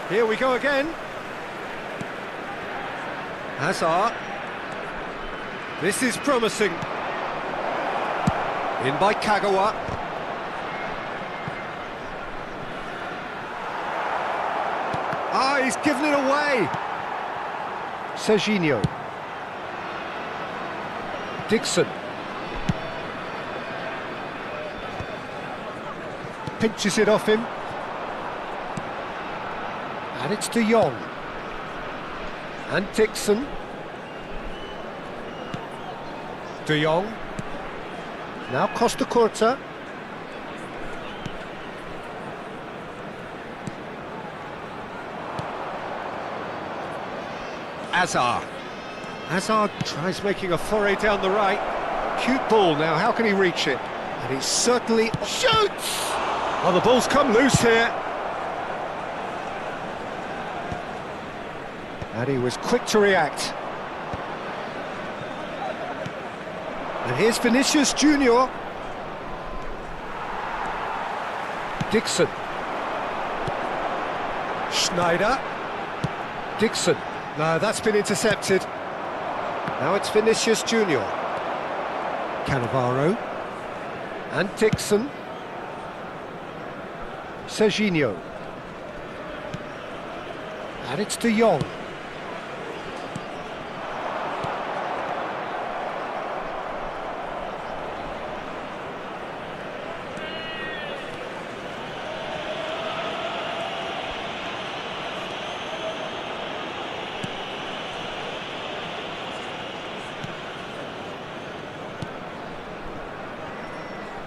Here we go again. Hazard. This is promising. In by Kagawa. Ah, he's given it away. Serginho. Dixon. Pinches it off him. And it's De Jong. And Dixon. De Jong. Now Costa Curta. Hazard. Hazard tries making a foray down the right. Cute ball now, how can he reach it? And he certainly shoots! Oh, the ball's come loose here. And he was quick to react. And here's Vinicius Junior. Dixon. Schneider. Dixon. No, that's been intercepted. Now it's Vinicius Junior. Cannavaro. And Dixon. Serginho. And it's De Jong.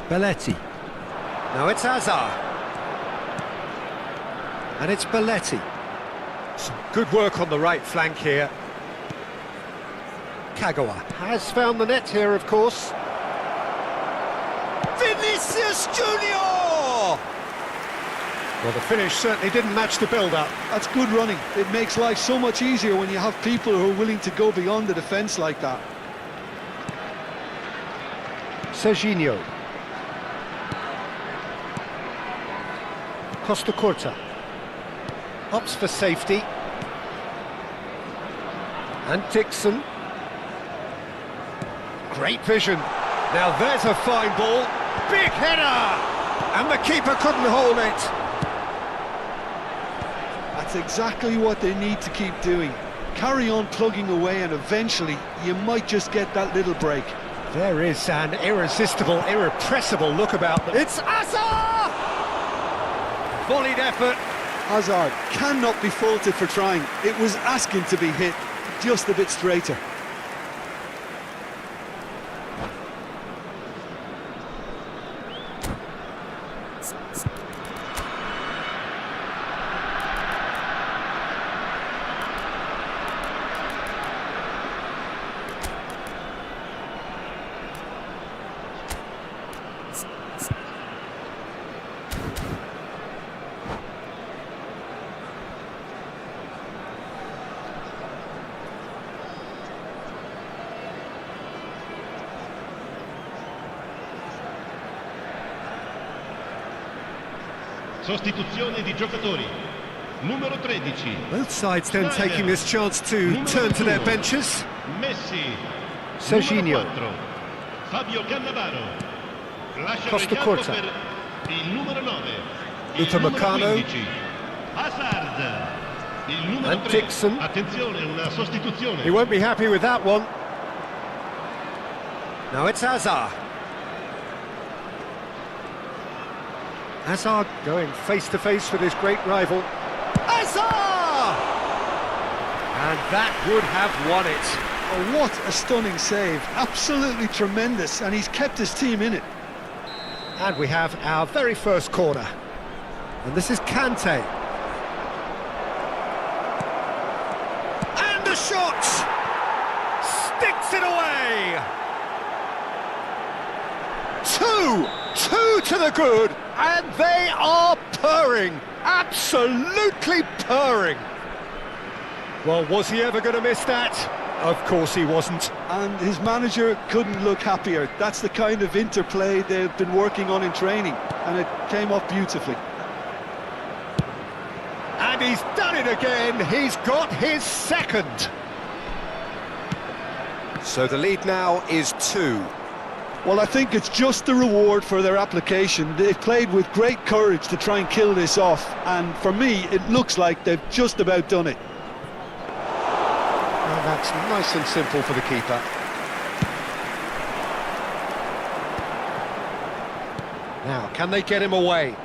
Belletti. Now it's Hazard. And it's Belletti. Some good work on the right flank here. Kagawa has found the net here, of course. Vinicius Junior! Well, the finish certainly didn't match the build-up. That's good running. It makes life so much easier when you have people who are willing to go beyond the defence like that. Serginho. Costa Curta. Opts for safety. And Dixon. Great vision. Now there's a fine ball. Big header! And the keeper couldn't hold it. That's exactly what they need to keep doing. Carry on plugging away and eventually you might just get that little break. There is an irresistible, irrepressible look about them. It's Hazard! Volleyed effort. Hazard cannot be faulted for trying. It was asking to be hit, just a bit straighter. Sostituzione di giocatori. Numero 13. Both sides then taking this chance to turn to their benches. Messi. Serginho. Fabio Cannavaro. Costa Curta. Il numero 9. Upamecano. Hazard. Il numero And 3. Dixon. Attenzione, una sostituzione. He won't be happy with that one. Now it's Hazard. Hazard going face-to-face with his great rival. Hazard! And that would have won it. Oh, what a stunning save. Absolutely tremendous, and he's kept his team in it. And we have our very first corner. And this is Kante. And the shot! Sticks it away! Two to the good, and they are purring, absolutely purring. Well, was he ever going to miss that? Of course he wasn't. And his manager couldn't look happier. That's the kind of interplay they've been working on in training, and it came off beautifully. And he's done it again, he's got his second. So the lead now is 2. Well, I think it's just the reward for their application. They've played with great courage to try and kill this off, and for me, it looks like they've just about done it. Well, that's nice and simple for the keeper. Now, can they get him away?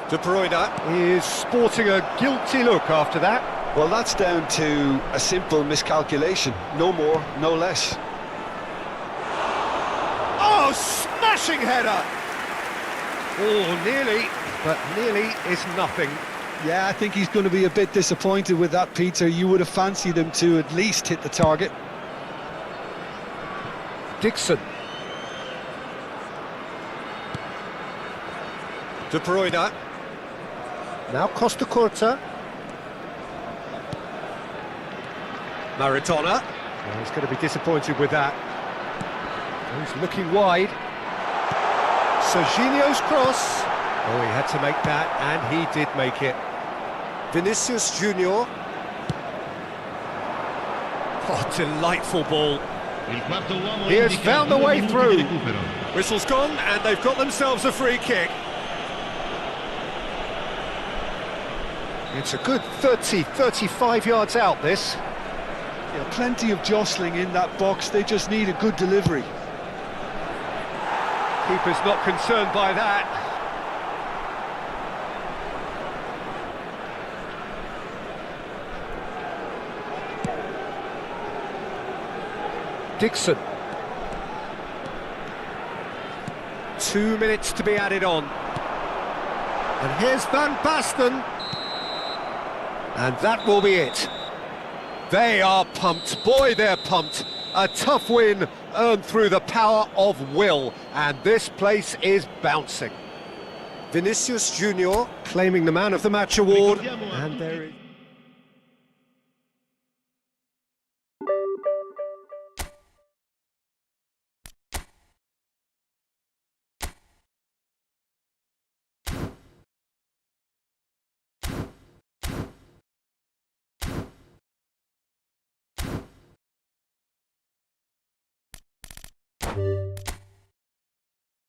De Bruyne is sporting a guilty look after that. Well, that's down to a simple miscalculation. No more, no less. Oh, smashing header! Oh, nearly, but nearly is nothing. Yeah, I think he's going to be a bit disappointed with that, Peter. You would have fancied him to at least hit the target. Dixon. De Bruyne. Now Costa Curta. Maradona. Well, he's going to be disappointed with that. He's looking wide. Serginho's cross. Oh, he had to make that, and he did make it. Vinicius Junior. Oh, delightful ball. He has found the way through. Whistle's gone, and they've got themselves a free kick. It's a good 35 yards out, this. Yeah, plenty of jostling in that box, they just need a good delivery. Keeper's not concerned by that. Dixon. 2 minutes to be added on. And here's Van Basten. And that will be it. They are pumped. Boy, they're pumped. A tough win earned through the power of will. And this place is bouncing. Vinicius Junior claiming the Man of the Match award. And there is...